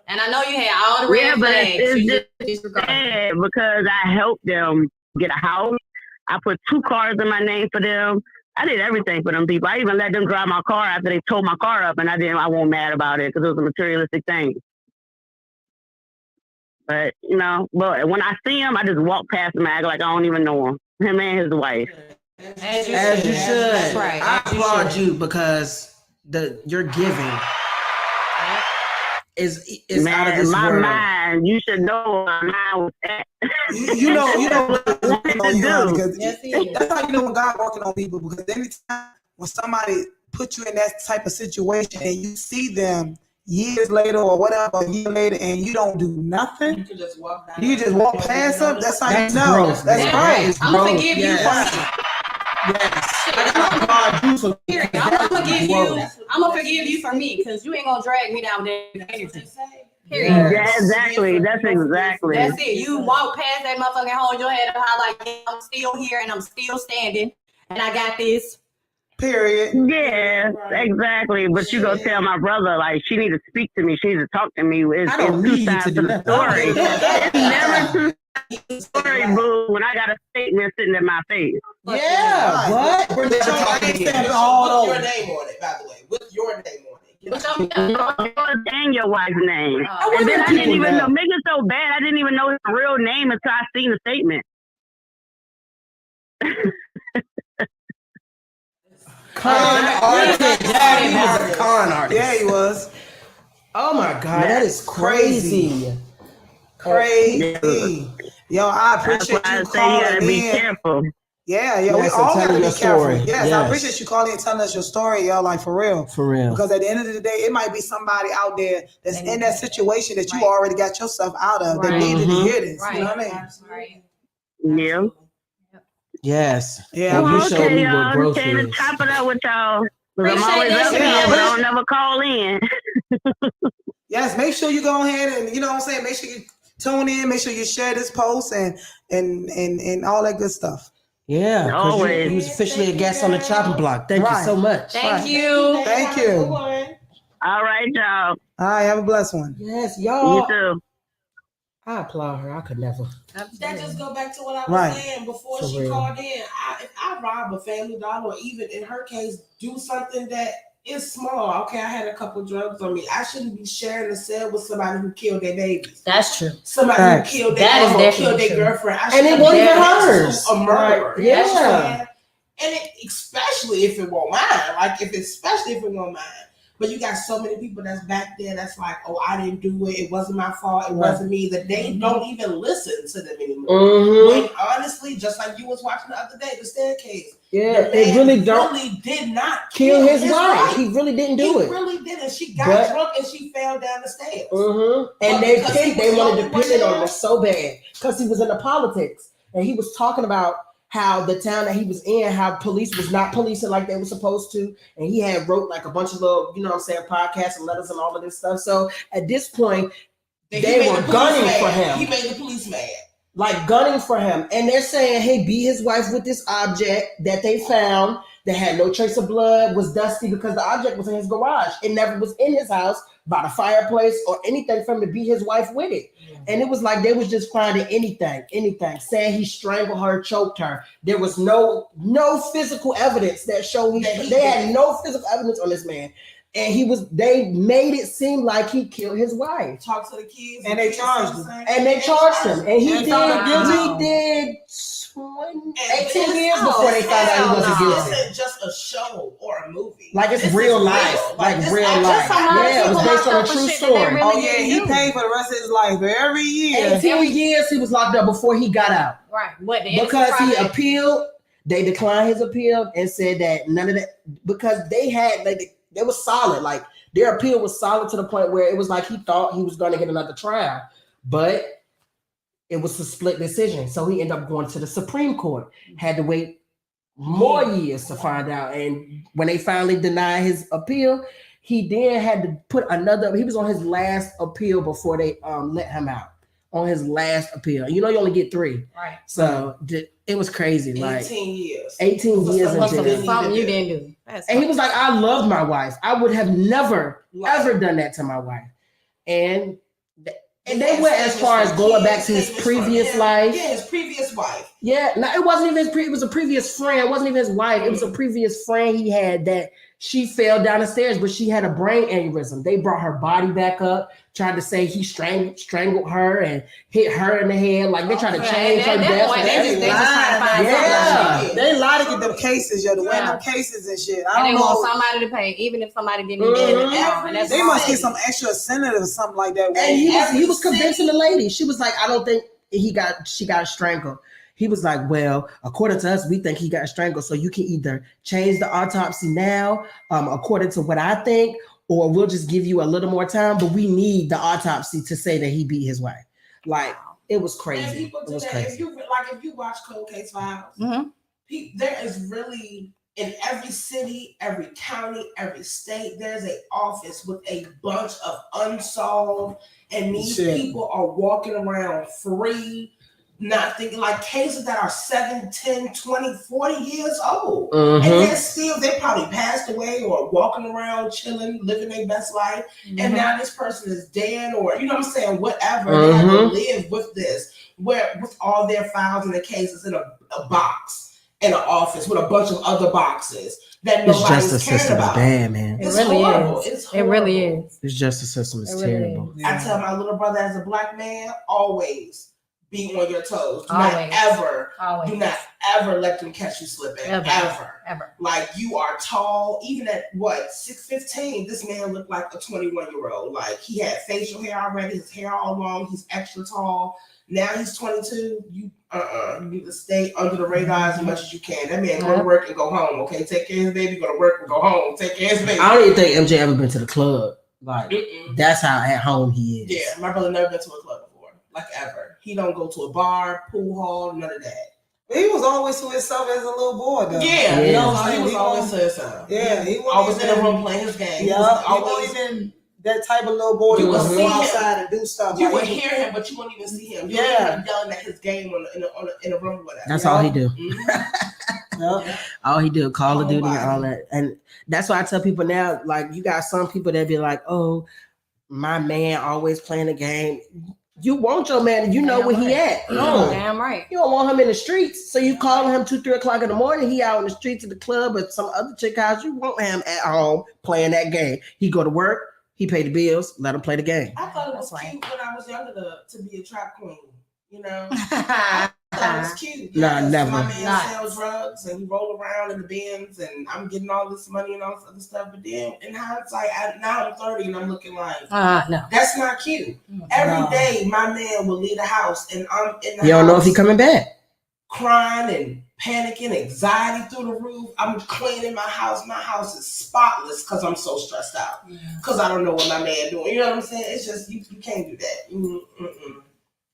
Speaker 6: And I know you had all the red
Speaker 9: Yeah, but
Speaker 6: flags.
Speaker 9: it's
Speaker 6: You
Speaker 9: just
Speaker 6: disregarded.
Speaker 9: sad because I helped them get a house. I put 2 cars in my name for them. I did everything for them people. I even let them drive my car after they towed my car up, and I wasn't mad about it because it was a materialistic thing. But but when I see him, I just walk past him and act like I don't even know him. Him and his wife.
Speaker 6: As you
Speaker 8: As
Speaker 6: should.
Speaker 8: you should.
Speaker 6: That's right.
Speaker 8: I
Speaker 6: As you
Speaker 8: applaud
Speaker 6: should.
Speaker 8: you because your giving is out of
Speaker 9: Man,
Speaker 8: this
Speaker 9: my
Speaker 8: world.
Speaker 9: mind, you should know where my mind was at.
Speaker 5: You know God's working on you, honey, because
Speaker 6: Yes, he is.
Speaker 5: that's how you know when God working on people. Because anytime when somebody put you in that type of situation and you see them years later or whatever, a year later, and you don't do nothing,
Speaker 7: You can just walk down.
Speaker 5: you just walk past them. That's how
Speaker 8: That's
Speaker 5: you know.
Speaker 8: growth,
Speaker 5: That's
Speaker 8: man.
Speaker 5: right.
Speaker 6: I'm gonna forgive you
Speaker 8: Yes.
Speaker 6: for me.
Speaker 8: Yes. I applaud you for
Speaker 6: Period.
Speaker 8: because
Speaker 6: I'm
Speaker 8: that
Speaker 6: gonna
Speaker 8: is
Speaker 6: forgive
Speaker 8: growth.
Speaker 6: you. I'm gonna forgive you for me because you ain't gonna drag me down there. Period.
Speaker 9: Yeah, exactly. That's exactly.
Speaker 6: That's it. You walk past that motherfucker, hold your head up high like I'm still here and I'm still standing and I got this.
Speaker 5: Period.
Speaker 9: Yeah, exactly. But you go tell my brother, like, she need to speak to me. She needs to talk to me. It's
Speaker 8: I don't
Speaker 9: two
Speaker 8: need you
Speaker 9: sides
Speaker 8: to
Speaker 9: to
Speaker 8: do
Speaker 9: the
Speaker 8: that.
Speaker 9: story. It's never two sides to the story, boo, when I got a statement sitting in my face.
Speaker 8: Yeah, what? We're never talking again.
Speaker 7: With your name on it, by the way. With your name on it.
Speaker 9: Yours and your wife's name.
Speaker 6: Oh,
Speaker 9: And then I
Speaker 8: people
Speaker 9: didn't even
Speaker 8: know.
Speaker 9: know, make it so bad, I didn't even know his real name until I seen the statement.
Speaker 8: Con artist. Yeah, he was a con artist.
Speaker 5: Yeah, he was.
Speaker 8: Oh my God, that is crazy.
Speaker 5: Crazy. Yo, I
Speaker 9: That's
Speaker 5: appreciate
Speaker 9: why I
Speaker 5: you
Speaker 9: say you gotta
Speaker 5: calling
Speaker 9: be
Speaker 5: in.
Speaker 9: careful.
Speaker 5: Yeah, we
Speaker 8: Yes, and
Speaker 5: all got to
Speaker 8: telling
Speaker 5: be
Speaker 8: your
Speaker 5: careful.
Speaker 8: story.
Speaker 5: Yes, I
Speaker 8: Yes.
Speaker 5: appreciate you calling and telling us your story, yo, like for real.
Speaker 8: For real.
Speaker 5: Because at the end of the day, it might be somebody out there that's in that situation that you already got yourself out of that
Speaker 6: Right.
Speaker 5: needed to hear this.
Speaker 6: Right.
Speaker 5: You know what I mean?
Speaker 6: Right.
Speaker 9: Yeah.
Speaker 8: Yes.
Speaker 5: Yeah,
Speaker 8: And
Speaker 5: I
Speaker 8: you
Speaker 9: Well,
Speaker 8: showed
Speaker 9: okay,
Speaker 8: me what
Speaker 9: y'all.
Speaker 8: growth
Speaker 9: Came to
Speaker 8: is.
Speaker 9: chop it up with y'all. 'Cause I'm
Speaker 6: Appreciate
Speaker 9: always
Speaker 6: that,
Speaker 9: up
Speaker 6: Chanel.
Speaker 9: here, but I
Speaker 5: Yeah.
Speaker 9: don't never call in.
Speaker 5: Yes, make sure you go ahead and you know what I'm saying. Make sure you tune in. Make sure you share this post and all that good stuff.
Speaker 8: Yeah, because
Speaker 9: Always.
Speaker 8: you was officially a guest on the chopping block. Thank you so much.
Speaker 6: Thank you.
Speaker 5: Thank you.
Speaker 9: All right, y'all.
Speaker 5: All right, have a blessed one.
Speaker 8: Yes,
Speaker 9: You
Speaker 8: y'all.
Speaker 9: too.
Speaker 8: I applaud her. I could never.
Speaker 7: That just go back to what I was
Speaker 5: Right.
Speaker 7: saying before
Speaker 8: For
Speaker 7: she
Speaker 8: real.
Speaker 7: called in. If I rob a Family Dollar or even in her case, do something that is small. Okay, I had a couple drugs on me. I shouldn't be sharing a cell with somebody who killed their babies.
Speaker 6: That's true.
Speaker 7: Somebody
Speaker 5: Facts.
Speaker 7: who killed
Speaker 6: That
Speaker 7: their
Speaker 6: is
Speaker 7: mom or
Speaker 6: definitely
Speaker 7: killed their
Speaker 6: true.
Speaker 7: girlfriend. I
Speaker 8: And
Speaker 7: shouldn't
Speaker 8: it
Speaker 7: be
Speaker 8: wasn't even
Speaker 7: sharing that
Speaker 8: hers.
Speaker 7: to a murderer.
Speaker 8: Right.
Speaker 7: You know what I'm
Speaker 8: Yeah.
Speaker 7: saying? And especially if it won't mine. Like especially if it won't mine. But you got so many people that's back there that's like, oh, I didn't do it. It wasn't my fault. It wasn't me. That they don't even listen to them anymore.
Speaker 8: Mm-hmm.
Speaker 7: When honestly, just like you was watching the other day, the staircase.
Speaker 8: Yeah,
Speaker 7: the
Speaker 8: it
Speaker 7: man
Speaker 8: really don't
Speaker 7: really did not
Speaker 8: kill his wife.
Speaker 7: wife.
Speaker 8: He really didn't do
Speaker 7: He
Speaker 8: it.
Speaker 7: really didn't. She got
Speaker 8: But-
Speaker 7: drunk and she fell down the stairs.
Speaker 8: Mm-hmm.
Speaker 7: But
Speaker 8: And
Speaker 7: because he
Speaker 8: they
Speaker 7: was
Speaker 8: wanted
Speaker 7: the
Speaker 8: to
Speaker 7: only
Speaker 8: pin it
Speaker 7: one
Speaker 8: on
Speaker 7: there?
Speaker 8: him so bad because he was in the politics and he was talking about how the town that he was in, how police was not policing like they were supposed to, and he had wrote like a bunch of little, you know what I'm saying, podcasts and letters and all of this stuff. So at this point,
Speaker 7: He
Speaker 8: they
Speaker 7: made
Speaker 8: were
Speaker 7: the police
Speaker 8: gunning
Speaker 7: mad.
Speaker 8: for him.
Speaker 7: He made the police mad.
Speaker 8: Like gunning for him, and they're saying, "Hey, beat his wife with this object that they found that had no trace of blood, was dusty because the object was in his garage. It never was in his house by the fireplace or anything for him to beat his wife with it. And it was like they was just finding anything, saying he strangled her, choked her. There was no physical evidence that showed they had no physical evidence on this man." And they made it seem like he killed his wife.
Speaker 7: Talk to the kids.
Speaker 5: And they charged him.
Speaker 8: And they charged him. And he
Speaker 5: And found him
Speaker 8: did 18 years before they found out he wasn't
Speaker 7: This
Speaker 8: guilty.
Speaker 7: isn't just a show or a movie.
Speaker 8: Like it's
Speaker 7: This
Speaker 8: real
Speaker 7: is
Speaker 8: life. Like
Speaker 7: this
Speaker 8: real
Speaker 7: actually
Speaker 8: life.
Speaker 7: happened.
Speaker 8: Yeah, it was based on a true story.
Speaker 5: Oh yeah, he paid for the rest of his life every year.
Speaker 8: 18 years he was locked up before he got out.
Speaker 6: Right. What?
Speaker 8: Because he appealed, they declined his appeal and said that none of that, because they was solid. Like their appeal was solid to the point where it was like he thought he was going to get another trial, but it was a split decision. So he ended up going to the Supreme Court, had to wait more years to find out. And when they finally denied his appeal, He then had to put another. He was on his last appeal before they let him out. On his last appeal, you only get 3.
Speaker 6: Right.
Speaker 8: So it was crazy.
Speaker 7: 18 years.
Speaker 8: 18 years in jail.
Speaker 6: Something you didn't do.
Speaker 8: And he was like, I love my wife. I would have never ever done that to my wife. And they went as far as going back to his previous life.
Speaker 7: Yeah, his previous wife.
Speaker 8: Yeah, no, it wasn't even it was a previous friend. It wasn't even his wife. It was a previous friend he had that she fell down the stairs, but she had a brain aneurysm. They brought her body back up, tried to say he strangled her and hit her in the head. Like they tried to change her death.
Speaker 5: They lie to get them cases, yo. To win them cases and shit.
Speaker 6: I don't know. Want somebody to pay, even if somebody didn't do it.
Speaker 5: They must get some extra incentive or something like that.
Speaker 8: And he was convincing the lady. She was like, I don't think she got strangled. He was like, well, according to us, we think he got strangled. So you can either change the autopsy now, according to what I think, or we'll just give you a little more time. But we need the autopsy to say that he beat his wife. Like, it was crazy. It was crazy.
Speaker 7: If you watch Cold Case Files, there is really, in every city, every county, every state, there's an office with a bunch of unsolved, and these people are walking around free, not thinking, like cases that are 7, 10, 20, 40 years old. And they probably passed away or walking around, chilling, living their best life. And now this person is dead, or, you know what I'm saying, whatever. They have to live with this, with all their files and the cases in a box, in an office with a bunch of other boxes that nobody's caring about.
Speaker 8: Bad, man.
Speaker 7: It's horrible. It's horrible.
Speaker 6: It really is.
Speaker 8: This justice system is terrible.
Speaker 7: I tell my little brother, as a black man, always be on your toes. Do not ever let them catch you slipping. Ever. Like, you are tall. Even at 6'15", this man looked like a 21-year-old. Like, he had facial hair already, his hair all long, he's extra tall. Now he's 22. You need to stay under the radar as much as you can. That man go to work and go home. Okay, take care of his baby. Go to work and go home. Take care of his baby.
Speaker 8: I don't even think MJ ever been to the club. Like, that's how at home he is.
Speaker 7: Yeah, my brother never been to a club before, like ever. He don't go to a bar, pool hall, none of that.
Speaker 5: But he was always to himself as a little boy, though.
Speaker 7: Yeah, you know what I'm saying? He was always to himself.
Speaker 5: Yeah, he was
Speaker 7: always in the room playing his game.
Speaker 5: Yeah, he wasn't even that type of little boy that would go outside and do stuff.
Speaker 7: You would hear him, but you wouldn't even see him. You would hear him yelling at his game in a room with us.
Speaker 8: That's all he do. All he do, Call of Duty and all that. And that's why I tell people now, like, you got some people that be like, oh, my man always playing the game. You want your man, you know where he at. No,
Speaker 6: damn right.
Speaker 8: You don't want him in the streets. So you calling him 2, 3 o'clock in the morning. He out in the streets of the club or some other chick house. You want him at home playing that game. He go to work. He pay the bills. Let him play the game.
Speaker 7: I thought it was cute when I was younger to be a trap queen. You know, I thought it was cute.
Speaker 8: Nah, never.
Speaker 7: My man sells drugs and he roll around in the bins, and I'm getting all this money and all this other stuff. But then, in hindsight, now I'm 30 and I'm looking like,
Speaker 6: no,
Speaker 7: that's not cute. Every day, my man will leave the house, and I'm in the house.
Speaker 8: You don't know if he coming back.
Speaker 7: Crying and panicking, anxiety through the roof. I'm cleaning my house. My house is spotless because I'm so stressed out. Because I don't know what my man doing. You know what I'm saying? It's just you can't do that.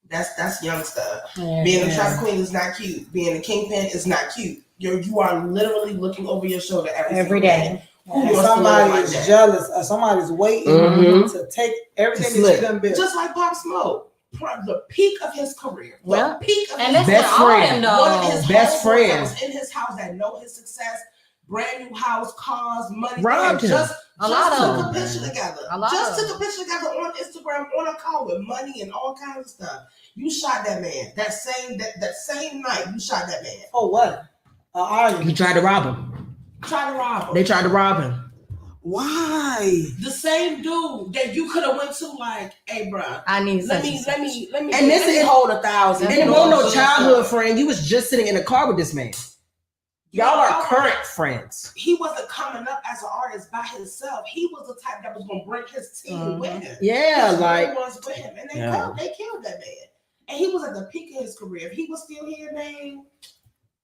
Speaker 7: That's young stuff. Being a trap queen is not cute. Being a kingpin is not cute. You are literally looking over your shoulder every day.
Speaker 5: Somebody is jealous or somebody's waiting to take everything that you done built.
Speaker 7: Just like Pop Smoke. The peak of his career.
Speaker 6: Well,
Speaker 7: the peak of
Speaker 6: and
Speaker 7: his
Speaker 6: best friend.
Speaker 7: One of his
Speaker 8: best friends
Speaker 7: was in his house that know his success. Brand new house, cars, money.
Speaker 8: Robbed him.
Speaker 7: Just
Speaker 6: took
Speaker 7: a picture together. Took a picture together on Instagram on a car with money and all kinds of stuff. You shot that man. That same night, you shot that man.
Speaker 5: Oh, what?
Speaker 8: He tried to rob him. They tried to rob him.
Speaker 5: Why?
Speaker 7: The same dude that you could have went to, like, hey, bro,
Speaker 6: I need
Speaker 7: let me
Speaker 8: and this is
Speaker 7: hold 1,000.
Speaker 8: And it wasn't no childhood friend. You was just sitting in the car with this man. Y'all are current friends.
Speaker 7: He wasn't coming up as an artist by himself. He was the type that was going to bring his team with him.
Speaker 8: Yeah,
Speaker 7: like was with him, and they killed that man. And he was at the peak of his career. If he was still here, man.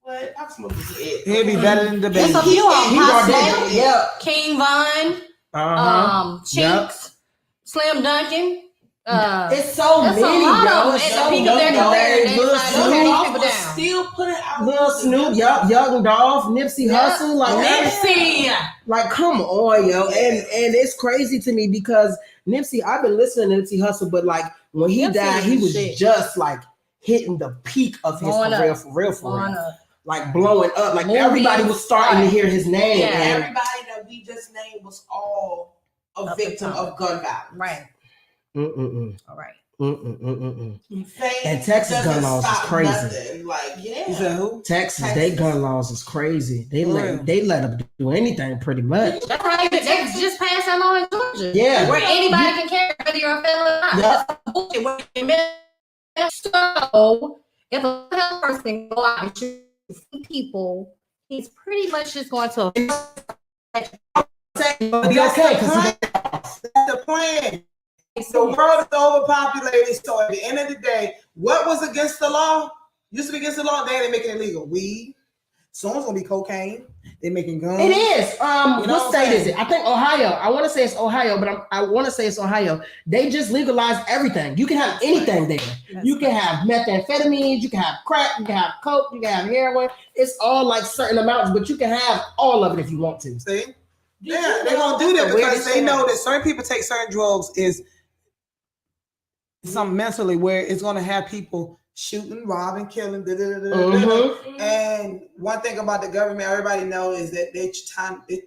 Speaker 7: What? Pop Smoke is it.
Speaker 5: He'll be better than the baby.
Speaker 6: It's a few of them.
Speaker 7: Pop Smoke,
Speaker 6: King Von, Chinks, Slim Duncan.
Speaker 8: It's so many, yo. It's so many.
Speaker 7: Lil Snoop was still putting out
Speaker 8: Lil Snoop, Young Dolph, Nipsey Hussle, like
Speaker 7: Nipsey.
Speaker 8: Like, come on, yo. And it's crazy to me because Nipsey, I've been listening to Nipsey Hussle, but like when he died, he was just like hitting the peak of his career for real. Like blowing up. Like everybody was starting to hear his name.
Speaker 7: Yeah, everybody that we just named was all a victim of gun violence.
Speaker 6: Right.
Speaker 7: All right.
Speaker 8: And Texas gun laws is crazy.
Speaker 7: Nothing. Like,
Speaker 5: You said who?
Speaker 8: Texas, they gun laws is crazy. They let them do anything pretty much.
Speaker 6: That's right. They just passed that law in Georgia.
Speaker 8: Yeah.
Speaker 6: Where anybody can carry whether you're a felon or not. That's bullshit. So if a health person go out and shoot people, he's pretty much just going to
Speaker 5: be okay. That's the plan. The world is overpopulated, so at the end of the day, what was against the law? Used to be against the law, now they're making it legal. Weed. Soon it's gonna be cocaine. They're making guns.
Speaker 8: It is. What state is it? I think Ohio. I want to say it's Ohio, but I want to say it's Ohio. They just legalized everything. You can have anything there. You can have methamphetamines, you can have crack, you can have coke, you can have heroin. It's all like certain amounts, but you can have all of it if you want to.
Speaker 5: See? Yeah, they're gonna do that because they know that certain people take certain drugs is something mentally where it's gonna have people shooting, robbing, killing, and one thing about the government, everybody knows is that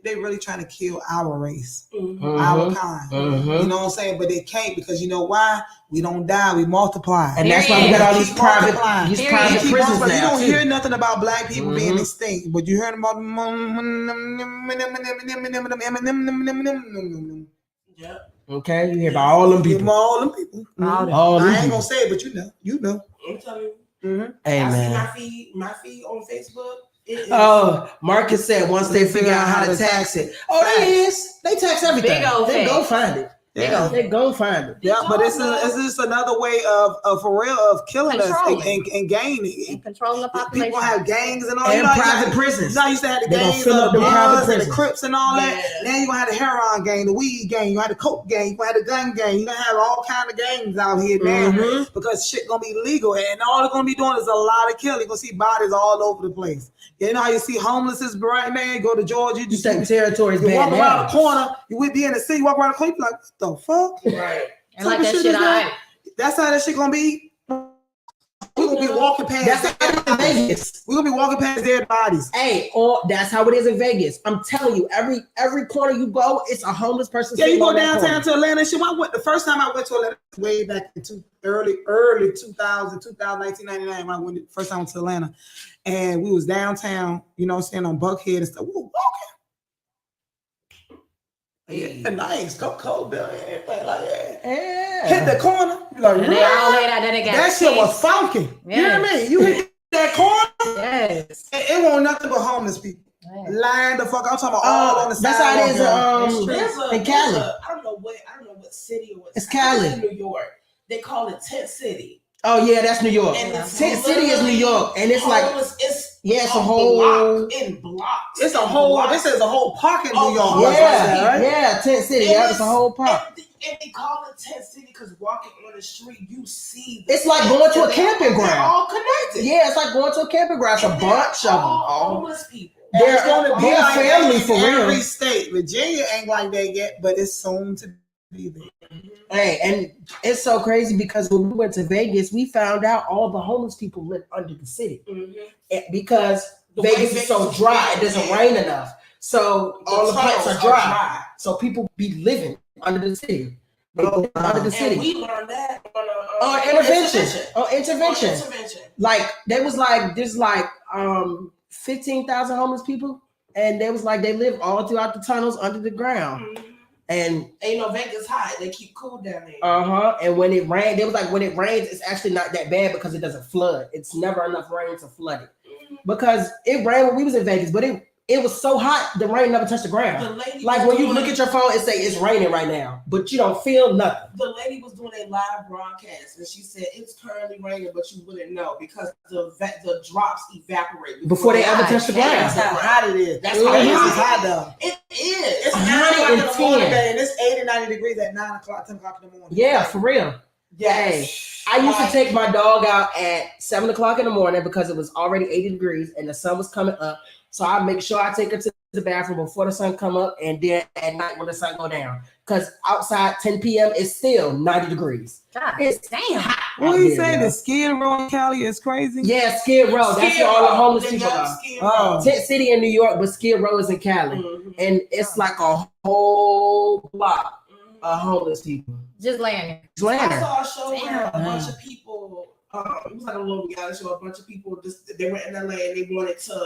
Speaker 5: they really trying to kill our race, our kind. You know what I'm saying? But they can't because you know why? We don't die, we multiply,
Speaker 8: and that's why we got all these private prisons now.
Speaker 5: You don't hear nothing about black people being extinct, but you heard about
Speaker 8: Okay, you hear about all them people.
Speaker 5: I ain't gonna say it, but you know.
Speaker 7: I'm telling you.
Speaker 8: Hey, man.
Speaker 7: My feed on Facebook.
Speaker 8: Marcus said once they figure out how to tax it. They tax everything. They go find it. They go find it.
Speaker 5: Yeah, but it's just another way of for real of killing us and gaining
Speaker 6: and controlling the population.
Speaker 5: People have gangs and all
Speaker 8: and private prisons.
Speaker 5: You used to have the gangs, the Crips and all that. Now you gonna have the heroin gang, the weed gang, you have the coke gang, you gonna have the gun gang. You gonna have all kind of gangs out here now because shit gonna be legal, and all they're gonna be doing is a lot of killing. You're gonna see bodies all over the place. You know how you see homelessness right now? You go to Georgia, you
Speaker 8: take territories.
Speaker 5: You walk around the corner, you would be in the city, walk around the corner, you be like, what the fuck?
Speaker 7: Right.
Speaker 6: And like that shit,
Speaker 5: that's how that shit gonna be. We're gonna be walking past
Speaker 8: Vegas.
Speaker 5: We're gonna be walking past dead bodies.
Speaker 8: Hey, that's how it is in Vegas. I'm telling you, every corner you go, it's a homeless person.
Speaker 5: Yeah, you go downtown to Atlanta. Shit, the first time I went to Atlanta way back in early 1999. When I went first time to Atlanta, and we was downtown, you know, standing on Buckhead and stuff. We were walking. Yeah, nice. Go cold down here. Hit the corner. Like, that shit was funky. Yes. You know what I mean? You hit that corner.
Speaker 6: Yes.
Speaker 5: It wasn't nothing but homeless people. Yes. Lying the fuck. I'm talking about all on the side.
Speaker 8: That's how it is in Cali.
Speaker 7: I don't know what city or what.
Speaker 8: It's Cali.
Speaker 7: In New York. They call it Tent City.
Speaker 8: Oh yeah, that's New York. Tent City is New York, and it's like it's a whole
Speaker 7: block in blocks.
Speaker 5: It's a whole. This is a whole park in New York.
Speaker 8: Yeah, Tent City. It's a whole park.
Speaker 7: And they call it Tent City because walking on the street, you see.
Speaker 8: It's like going to a camping ground.
Speaker 7: They're all connected.
Speaker 8: Yeah, it's like going to a camping ground. It's a bunch of them.
Speaker 7: Homeless people.
Speaker 5: They're going to be
Speaker 8: like family for real.
Speaker 5: Every state. Virginia ain't like that yet, but it's soon to be there.
Speaker 8: Hey, and it's so crazy because when we went to Vegas, we found out all the homeless people live under the city because Vegas is so dry, it doesn't rain enough. So all the plants are dry. So people be living under the city. Under the city.
Speaker 7: And we learned that
Speaker 8: on intervention. Like there's 15,000 homeless people, and they was like they live all throughout the tunnels under the ground. And
Speaker 7: Vegas hot. They keep cool down there.
Speaker 8: And when it rained, they was like when it rains, it's actually not that bad because it doesn't flood. It's never enough rain to flood it. Because it rained when we was in Vegas, but it was so hot, the rain never touched the ground. Like when you look at your phone, it say it's raining right now, but you don't feel nothing.
Speaker 7: The lady was doing a live broadcast, and she said it's currently raining, but you wouldn't know because the drops evaporate
Speaker 8: before they ever touch the ground.
Speaker 5: That's how hot it is.
Speaker 7: That's how
Speaker 5: hot though.
Speaker 7: It is.
Speaker 5: It's 9 o'clock in the morning, and it's 80, 90 degrees at 9 o'clock, 10 o'clock in the morning.
Speaker 8: Yeah, for real. Yes. Hey, I used to take my dog out at 7 o'clock in the morning because it was already 80 degrees and the sun was coming up. So I make sure I take her to the bathroom before the sun come up and then at night when the sun go down. Because outside 10 p.m. it's still 90 degrees.
Speaker 6: God,
Speaker 8: it's
Speaker 6: damn.
Speaker 5: What do you say? The Skid Row in Cali is crazy?
Speaker 8: Yeah, Skid Row. That's where all the homeless people are. Tent City in New York, but Skid Row is in Cali. And it's like a whole block of homeless people.
Speaker 6: Just laying
Speaker 7: there. I saw a show where a bunch of people, it was like a little reality show, a bunch of people they were in LA and they wanted to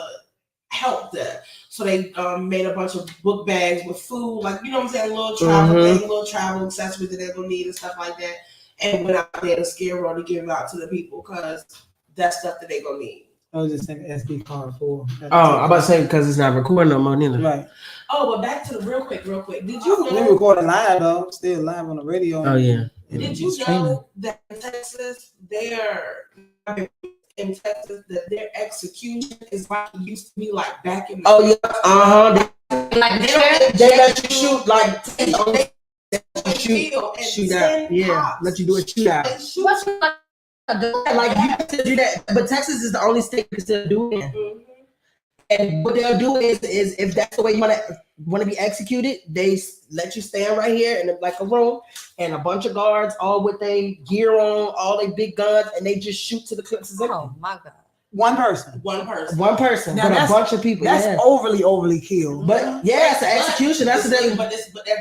Speaker 7: help them. So they made a bunch of book bags with food, like, you know what I'm saying, little travel thing, little travel accessories that they're gonna need and stuff like that. And went out there to Skid Row to give it out to the people because that's stuff that they're gonna need.
Speaker 5: I was just saying SD card for.
Speaker 8: Oh, I'm about to say because it's not recording no more, neither.
Speaker 5: Right.
Speaker 7: Oh, but back to the real quick. Did you know?
Speaker 5: We recorded live though, still live on the radio.
Speaker 8: Oh yeah.
Speaker 7: Did you know that in Texas, that their execution is like it used to be like back in the
Speaker 8: Like they let you shoot like shoot out. Yeah, let you do a shootout. Like you can do that, but Texas is the only state you can still do it. And what they'll do is if that's the way you want to be executed, they let you stand right here in like a room and a bunch of guards, all with their gear on, all their big guns, and they just shoot to the clips.
Speaker 6: Oh my God!
Speaker 5: One person,
Speaker 8: now but a bunch of people.
Speaker 5: That's overly killed.
Speaker 8: But yeah, it's an execution. That's what they.
Speaker 7: But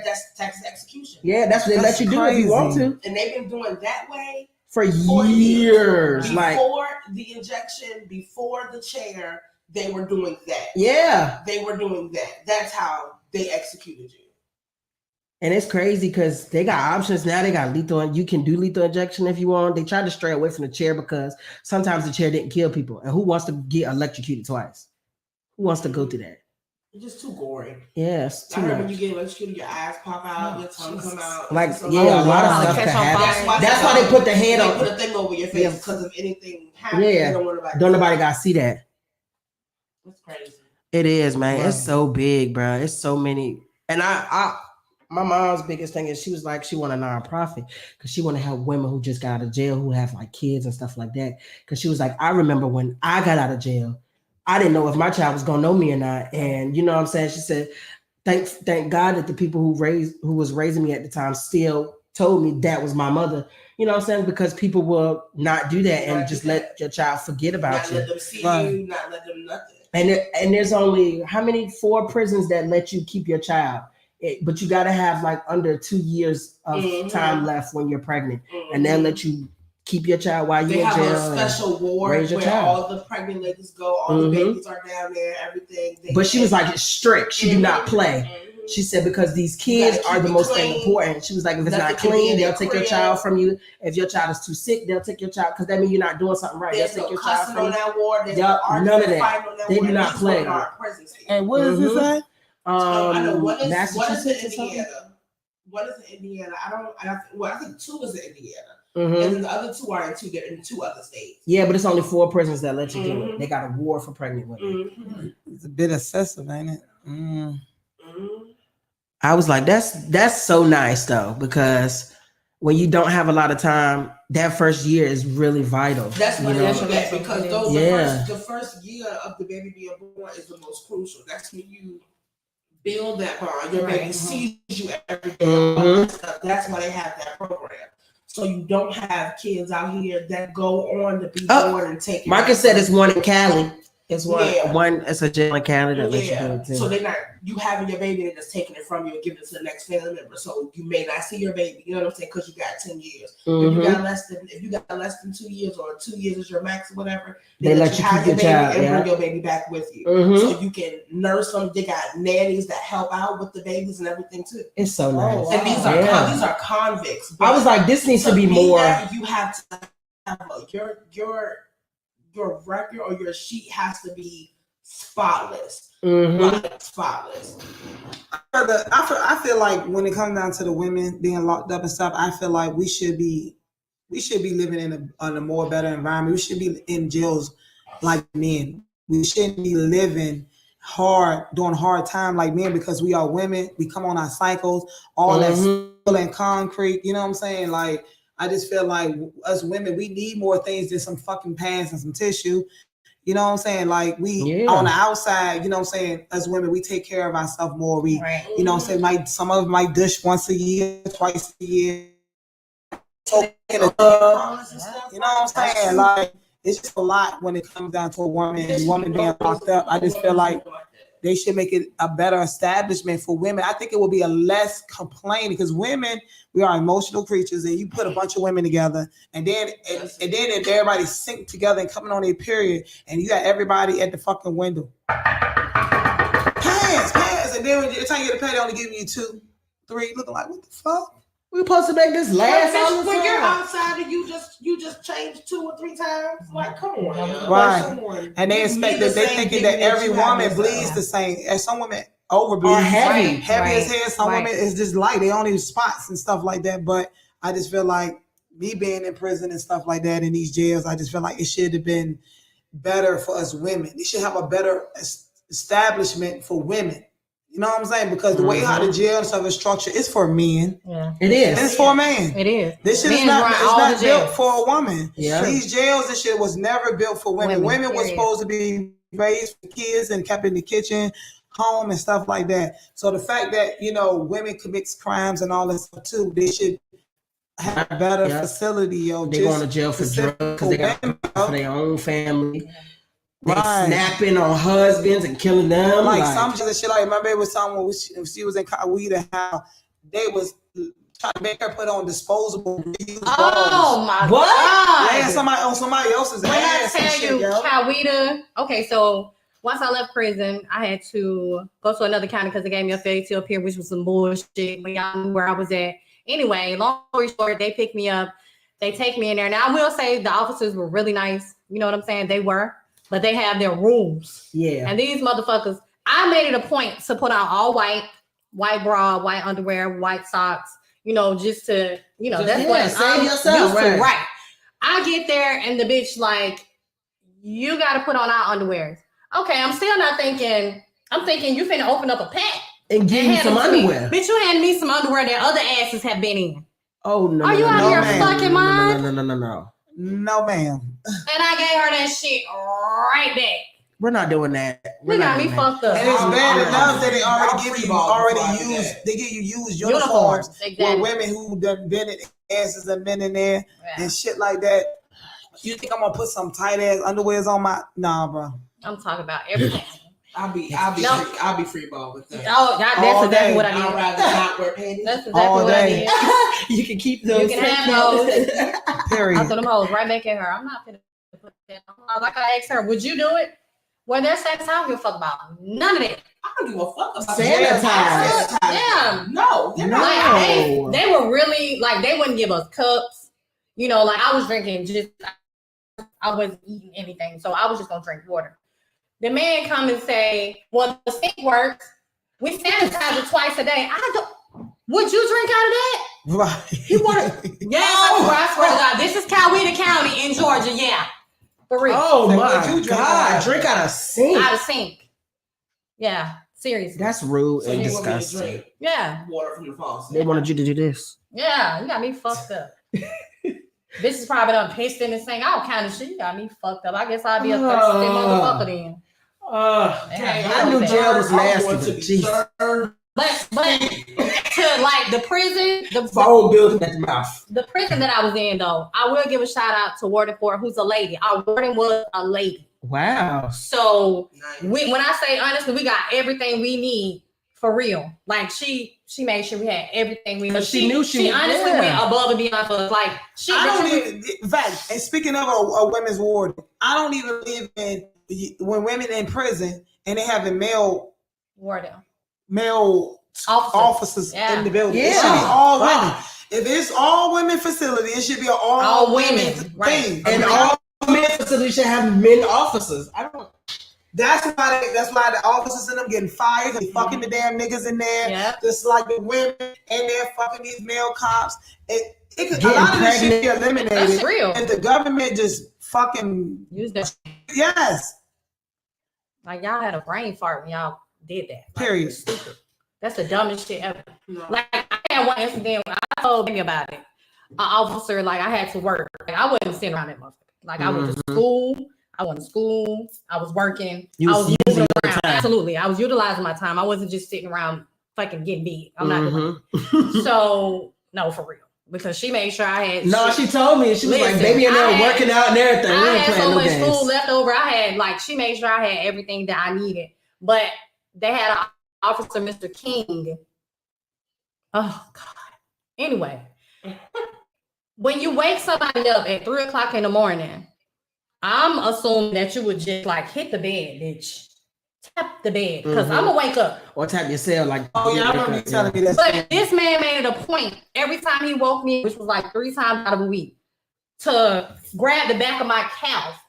Speaker 7: that's Texas execution.
Speaker 8: Yeah, that's what they let you do if you want to.
Speaker 7: And they've been doing that way
Speaker 8: for years.
Speaker 7: Before the injection, before the chair, they were doing that.
Speaker 8: Yeah,
Speaker 7: they were doing that. That's how they executed you.
Speaker 8: And it's crazy because they got options now. They got lethal. You can do lethal injection if you want. They tried to stray away from the chair because sometimes the chair didn't kill people. And who wants to get electrocuted twice? Who wants to go through that?
Speaker 7: It's just too gory.
Speaker 8: Yes.
Speaker 7: I heard when you get electrocuted, your eyes pop out, your tongue come out.
Speaker 8: Like, a lot of stuff can happen. That's why they put the hand on.
Speaker 7: They put a thing over your face because if anything happens,
Speaker 8: yeah. Don't nobody got to see that.
Speaker 7: That's crazy.
Speaker 8: It is, man. Right. It's so big, bro. It's so many. And my mom's biggest thing is she was like, she want a nonprofit because she want to help women who just got out of jail, who have like kids and stuff like that. Because she was like, I remember when I got out of jail, I didn't know if my child was gonna know me or not. And you know what I'm saying? She said, thank God that the people who was raising me at the time still told me that was my mother. You know what I'm saying? Because people will not do that and just let your child forget about you.
Speaker 7: Not let them see you, not let them nothing.
Speaker 8: And there's only 4 prisons that let you keep your child. But you got to have like under 2 years of time left when you're pregnant, and they'll let you keep your child while you're in jail. They have a special ward
Speaker 7: where all the pregnant ladies go, all the babies are down there, everything.
Speaker 8: But she was like, it's strict. She do not play. She said, because these kids are the most important. She was like, if it's not clean, they'll take your child from you. If your child is too sick, they'll take your child because that means you're not doing something right. They'll take your child from you. None of that. They do not play.
Speaker 5: And what is this at?
Speaker 7: I know one is in Indiana. One is in Indiana. I think 2 is in Indiana. And the other 2 are in 2 other states.
Speaker 8: Yeah, but it's only 4 prisons that let you do it. They got a war for pregnant women.
Speaker 5: It's a bit excessive, ain't it?
Speaker 8: I was like, that's so nice though, because when you don't have a lot of time, that first year is really vital.
Speaker 7: That's what it is, because the first year of the baby being born is the most crucial. That's when you build that bond. Your baby sees you every day. That's why they have that program. So you don't have kids out here that go on to be born and take.
Speaker 8: Marcus said it's one in Cali. It's one. It's a jail in Canada.
Speaker 7: So they're not you having your baby and just taking it from you and giving it to the next family member. So you may not see your baby. You know what I'm saying? Because you got 10 years. If you got less than 2 years, or 2 years is your max or whatever,
Speaker 8: they let you keep your child
Speaker 7: and bring your baby back with you, so you can nurse them. They got nannies that help out with the babies and everything too.
Speaker 8: It's so nice.
Speaker 7: And these are convicts.
Speaker 8: I was like, this needs to be more.
Speaker 7: You have to have your record or your sheet has to be spotless. Like, spotless.
Speaker 5: I feel like when it comes down to the women being locked up and stuff, I feel like we should be living in a more better environment. We should be in jails like men. We shouldn't be living hard, doing hard time like men, because we are women. We come on our cycles, all that steel and concrete. You know what I'm saying? Like, I just feel like us women, we need more things than some fucking pads and some tissue. You know what I'm saying? Like we on the outside, you know what I'm saying? As women, we take care of ourselves more. We, you know what I'm saying? Some of them might dish once a year, twice a year. You know what I'm saying? Like it's just a lot when it comes down to a woman being locked up. I just feel like they should make it a better establishment for women. I think it will be a less complaining because women, we are emotional creatures, and you put a bunch of women together, and then if everybody sync together and coming on their period, and you got everybody at the fucking window, pants, and then when you're trying to get a pay, they only giving you 2, 3, looking like what the fuck?
Speaker 8: We supposed to make this last
Speaker 7: all when you're outside and you just change 2 or 3 times. Like, come on,
Speaker 5: right? And they expect that they thinking that every woman bleeds the same. And some women overbleed, heavy as hell. Some women is just light. They only spots and stuff like that. But I just feel like me being in prison and stuff like that in these jails, I just feel like it should have been better for us women. They should have a better establishment for women. You know what I'm saying? Because the way how the jail and stuff is structured, it's for men.
Speaker 6: Yeah,
Speaker 8: it is.
Speaker 5: It's for a man.
Speaker 6: It is.
Speaker 5: This shit is not built for a woman.
Speaker 8: Yeah.
Speaker 5: These jails and shit was never built for women. Women were supposed to be raised for kids and kept in the kitchen, home and stuff like that. So the fact that, you know, women commit crimes and all that stuff too, they should have a better facility. Yo,
Speaker 8: they going to jail for drugs because they got for their own family. They snapping on husbands and killing them.
Speaker 5: Like some shit. Like my baby was talking when she was in Coweta, how they was trying to make her put on disposable.
Speaker 6: Oh my
Speaker 5: what?
Speaker 6: God!
Speaker 5: Yeah, somebody else's
Speaker 6: when
Speaker 5: ass.
Speaker 6: I tell you, Coweta. Okay, so once I left prison, I had to go to another county because they gave me a fairy tale pier, which was some bullshit. But y'all knew where I was at. Anyway, long story short, they picked me up. They take me in there. Now I will say the officers were really nice. You know what I'm saying? They were. But they have their rules. Yeah. And these motherfuckers, I made it a point to put on all white bra, white underwear, white socks, you know, just to, you know, that's what I'm used to. Right. I get there and the bitch like, you got to put on our underwear. Okay, I'm still not thinking, I'm thinking you finna open up a pack. And give me some underwear. Bitch, you handed me some underwear that other asses have been in.
Speaker 8: Oh, no.
Speaker 6: Are you out here fucking mine?
Speaker 8: No.
Speaker 5: No, ma'am.
Speaker 6: And I gave her that shit right back.
Speaker 8: We're not doing that.
Speaker 6: We got me fucked up.
Speaker 5: And it's bad enough that they already give you they give you used uniforms. Exactly. With women who done been in asses and been in there and shit like that. You think I'm gonna put some tight ass underwears on my bro.
Speaker 6: I'm talking about everything.
Speaker 7: I'll be free ball with that.
Speaker 6: Oh, that's exactly what I did.
Speaker 7: I'd rather not wear panties.
Speaker 6: That's exactly what I did.
Speaker 8: You can keep those.
Speaker 6: You can have those.
Speaker 5: Period.
Speaker 6: I threw them hoes right back at her. I'm not gonna put that on. Like I asked her, would you do it? When there's sex, I don't give a fuck about none of that.
Speaker 7: I don't give a fuck about
Speaker 6: sanitize. Yeah.
Speaker 7: No.
Speaker 6: Like they were really like they wouldn't give us cups. You know, like I was drinking I wasn't eating anything, so I was just gonna drink water. The man come and say, well, the sink works. We sanitize it twice a day. Would you drink out of that?
Speaker 5: Right.
Speaker 6: He wanted. Yes, I swear to God. This is Coweta County in Georgia. Yeah. For real.
Speaker 8: Oh my God. Drink out of sink.
Speaker 6: Out of sink. Yeah. Seriously.
Speaker 8: That's rude and disgusting.
Speaker 6: Yeah.
Speaker 7: Water from the faucet.
Speaker 8: They wanted you to do this.
Speaker 6: Yeah. You got me fucked up. This is probably done pissed in and saying all kind of shit. You got me fucked up. I guess I'll be a thirsty motherfucker then.
Speaker 8: I knew jail was nasty.
Speaker 6: But to like the prison, the
Speaker 8: phone building at the mouth.
Speaker 6: The prison that I was in, though, I will give a shout out to Warden Ford, who's a lady. Our warden was a lady.
Speaker 8: Wow.
Speaker 6: So when I say honestly, we got everything we need for real. Like she made sure we had everything we need.
Speaker 8: She knew she
Speaker 6: honestly went above and beyond for us. Like
Speaker 5: in fact, and speaking of a women's ward, I don't even live in when women in prison and they have a male officers in the building. Yeah. It should be all women. If it's all women facility, it should be an all women thing.
Speaker 8: Right. And all men facilities should have men officers.
Speaker 5: That's why the officers in them getting fired. They fucking the damn niggas in there. Yeah. Just like the women in there fucking these male cops. A lot of this shit be eliminated.
Speaker 6: That's real.
Speaker 5: And the government just fucking
Speaker 6: use that.
Speaker 5: Yes.
Speaker 6: Like y'all had a brain fart when y'all did that. Like,
Speaker 5: period.
Speaker 6: Stupid. That's the dumbest shit ever. No. Like I had one incident when I told me about it. officer, like I had to work. Like I wasn't sitting around that motherfucker. Like I went to school. I went to school. I was working. I was moving around. Absolutely. I was utilizing my time. I wasn't just sitting around fucking getting beat. I'm not doing it. So no, for real. Because she made sure I had.
Speaker 8: No, she told me. She was like, baby, in there working out and everything.
Speaker 6: I had so much food left over. I had, like, she made sure I had everything that I needed. But they had an officer, Mr. King. Oh, God. Anyway, when you wake somebody up at 3 o'clock in the morning, I'm assuming that you would just, like, hit the bed, bitch. Tap the bed, because I'm gonna wake up.
Speaker 8: Or tap your cell, like,
Speaker 5: oh yeah, I remember you telling me that.
Speaker 6: But this man made it a point every time he woke me, which was like 3 times out of a week, to grab the back of my calf.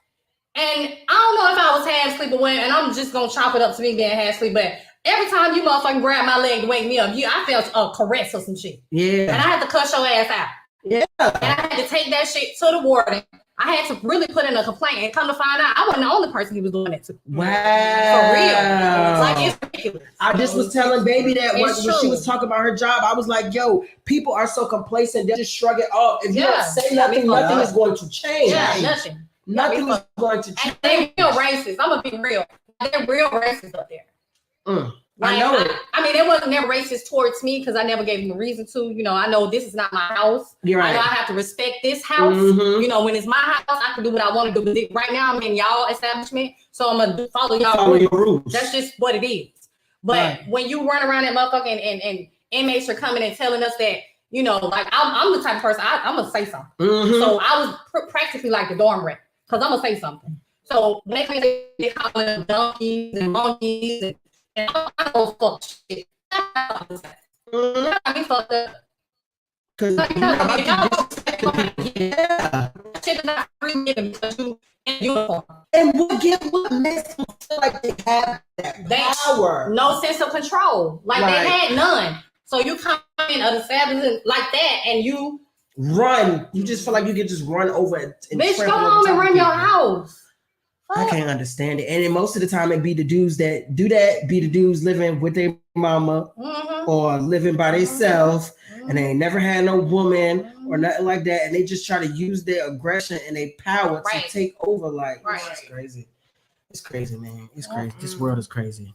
Speaker 6: And I don't know if I was half asleep or what, and I'm just gonna chop it up to me being half asleep, but every time you motherfucking grab my leg to wake me up, I felt a caress or some shit.
Speaker 8: Yeah.
Speaker 6: And I had to cuss your ass out.
Speaker 8: Yeah.
Speaker 6: And I had to take that shit to the warden. I had to really put in a complaint, and come to find out, I wasn't the only person he was doing it to.
Speaker 8: Wow.
Speaker 6: For real. Like, it's ridiculous.
Speaker 8: I just was telling baby that when she was talking about her job, I was like, yo, people are so complacent, they just shrug it off. If you don't say nothing, nothing is going to change.
Speaker 6: Yeah, nothing.
Speaker 8: Nothing is going to change.
Speaker 6: And they're real racist. I'm gonna be real. They're real racist up there. Like,
Speaker 8: I know it.
Speaker 6: I mean, they wasn't never racist towards me because I never gave them a reason to. You know, I know this is not my house.
Speaker 8: You're right.
Speaker 6: I know I have to respect this house. You know, when it's my house, I can do what I want to do. But right now, I'm in y'all establishment, so I'm gonna follow y'all rules. That's just what it is. But when you run around that motherfucker and inmates are coming and telling us that, you know, like I'm the type of person I'm gonna say something. So I was practically like the dorm rat because I'm gonna say something. So when they call them donkeys and monkeys and I don't fuck shit. I be fucked up. Because shit is not free because you in uniform.
Speaker 8: And what makes them feel like they have that power?
Speaker 6: No sense of control. Like they had none. So you come in an establishment like that and you
Speaker 8: run. You just feel like you can just run over it.
Speaker 6: Bitch, go home and run your house.
Speaker 8: I can't understand it. And then most of the time it be the dudes that do that, be the dudes living with their mama or living by themselves and they ain't never had no woman or nothing like that. And they just try to use their aggression and their power to take over. Like, it's crazy. It's crazy, man. It's crazy. This world is crazy.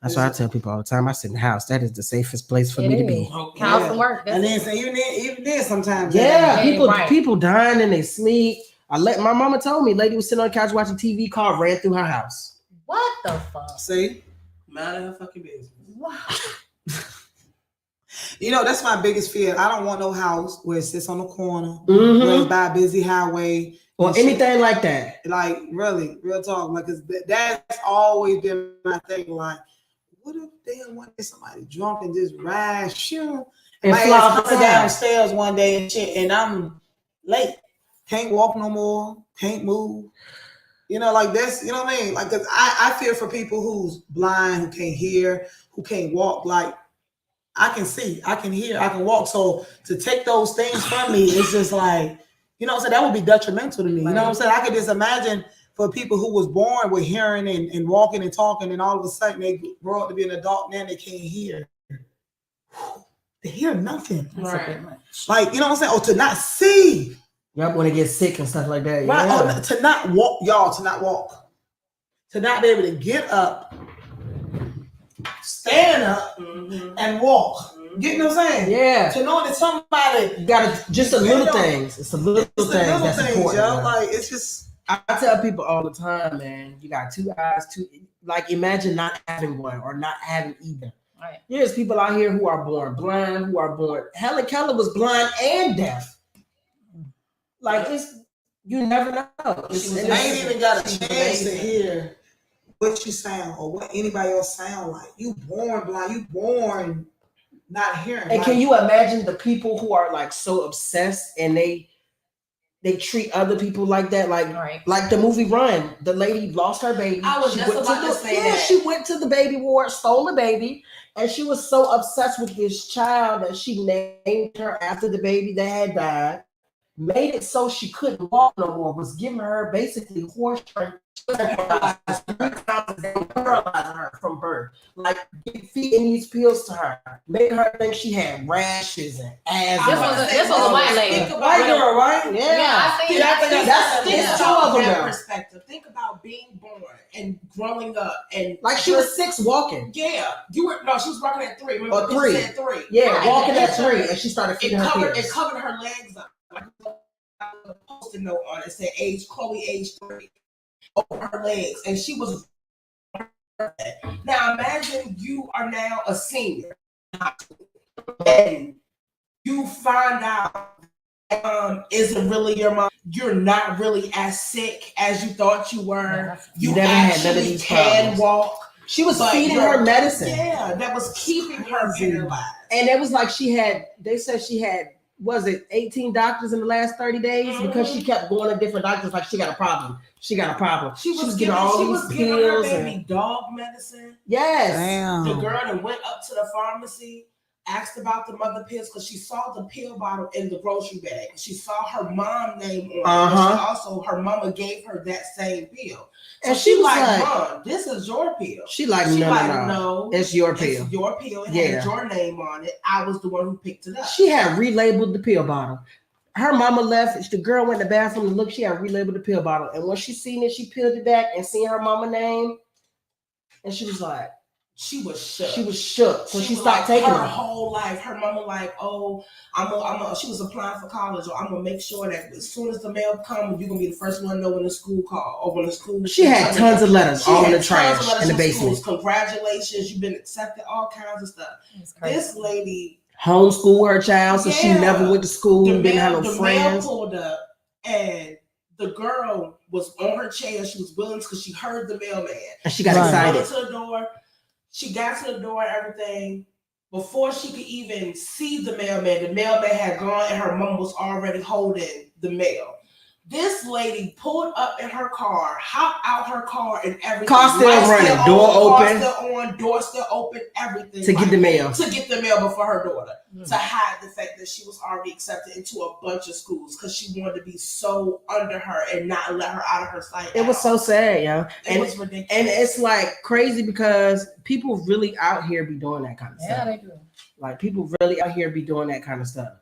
Speaker 8: That's why I tell people all the time. I sit in the house. That is the safest place for me to be.
Speaker 6: House and work.
Speaker 5: And then say even then sometimes.
Speaker 8: Yeah, people dying and they sleep. My mama told me, lady was sitting on the couch watching TV, car ran through her house.
Speaker 6: What the fuck?
Speaker 5: See? Mind her fucking business. Wow. You know, that's my biggest fear. I don't want no house where it sits on the corner, where it's by a busy highway.
Speaker 8: Or anything like that.
Speaker 5: Like, really, real talk. Like, that's always been my thing. Like, what if they want somebody drunk and just ride, shoot, and fly downstairs one day and shit, and I'm late. Can't walk no more, can't move. You know, like this, you know what I mean? Like, cause I fear for people who's blind, who can't hear, who can't walk. Like, I can see, I can hear, I can walk. So to take those things from me, it's just like, you know what I'm saying? That would be detrimental to me. You know what I'm saying? I could just imagine for people who was born with hearing and walking and talking, and all of a sudden they grow up to be an adult, now they can't hear. They hear nothing.
Speaker 6: Right.
Speaker 5: Like, you know what I'm saying? Or to not see.
Speaker 8: Yep, when they get sick and stuff like that.
Speaker 5: Right.
Speaker 8: Yeah.
Speaker 5: To not walk, y'all, to not walk. To not be able to get up, stand up, and walk. You know what I'm saying?
Speaker 8: Yeah.
Speaker 5: To know that somebody
Speaker 8: got just the little things. It's the little things that's important.
Speaker 5: Yo. Like, it's just.
Speaker 8: I tell people all the time, man, you got two eyes, like imagine not having one or not having either.
Speaker 6: Right.
Speaker 8: There's people out here who are born blind, who are born. Helen Keller was blind and deaf. Like, you never know.
Speaker 5: I ain't even got a chance to hear what you sound or what anybody else sound like. You born blind, you born not hearing.
Speaker 8: And can you imagine the people who are like so obsessed and they treat other people like that? Like the movie Run, the lady lost her baby.
Speaker 7: I was just about to say that.
Speaker 8: She went to the baby ward, stole the baby, and she was so obsessed with this child that she named her after the baby that had died. made it so she couldn't walk no more, was giving her basically horse training, paralyzing her from birth, like feeding these pills to her, making her think she had rashes and asthma.
Speaker 6: This was a white lady.
Speaker 5: White girl, right?
Speaker 6: Yeah, I seen
Speaker 8: that's two of them now.
Speaker 7: Perspective. Think about being born and growing up, and
Speaker 8: like she was 6 walking.
Speaker 7: Yeah, she was walking at 3. Remember,
Speaker 8: or 3.
Speaker 7: Said 3.
Speaker 8: Yeah,
Speaker 7: right.
Speaker 8: walking at 3, and she started feeding her pills.
Speaker 7: It covered her legs up. Like a post-it note on it said Chloe age 3 over her legs, and she was. Now imagine you are now a senior, and you find out isn't really your mom. You're not really as sick as you thought you were. You
Speaker 8: never had none of these
Speaker 7: can walk.
Speaker 8: She was feeding her medicine.
Speaker 7: Yeah, that was keeping her paralyzed.
Speaker 8: And it was like they said she had, was it 18 doctors in the last 30 days? Because she kept going to different doctors like she got a problem. She was getting all these pills.
Speaker 7: Her baby dog medicine.
Speaker 8: Yes.
Speaker 5: Damn.
Speaker 7: The girl that went up to the pharmacy, asked about the mother pills because she saw the pill bottle in the grocery bag. She saw her mom name on it. Her mama gave her that same pill. So
Speaker 8: and she was like,
Speaker 7: Mom, this is your pill.
Speaker 8: She no. It's your pill.
Speaker 7: It's your pill. It had your name on it. I was the one who picked it up.
Speaker 8: She had relabeled the pill bottle. Her mama left. The girl went in the bathroom to look. She had relabeled the pill bottle. And when she seen it, she peeled it back and seen her mama name. And she was like,
Speaker 7: she was shook.
Speaker 8: So she stopped taking
Speaker 7: her whole life. Her mama like, oh, she was applying for college, or I'm gonna make sure that as soon as the mail comes, you're gonna be the first one to know when the school call or when the school.
Speaker 8: She had tons of letters all in the trash in the basement.
Speaker 7: Schools. Congratulations, you've been accepted. All kinds of stuff. This lady
Speaker 8: homeschooled her child, so she never went to school. Didn't have no friends.
Speaker 7: Mail pulled up, and the girl was on her chair. She was willing because she heard the mailman,
Speaker 8: and she got excited.
Speaker 7: To the door. She got to the door and everything. Before she could even see the mailman had gone and her mom was already holding the mail. This lady pulled up in her car, hopped out her car and everything.
Speaker 8: Car still running, door open.
Speaker 7: Car still on, door still open, everything.
Speaker 8: To get the mail.
Speaker 7: To get the mail before her daughter. To hide the fact that she was already accepted into a bunch of schools because she wanted to be so under her and not let her out of her sight.
Speaker 8: It was so sad, yo.
Speaker 7: It was ridiculous.
Speaker 8: And it's like crazy because people really out here be doing that kind of stuff.
Speaker 6: Yeah, they do.
Speaker 8: Like people really out here be doing that kind of stuff.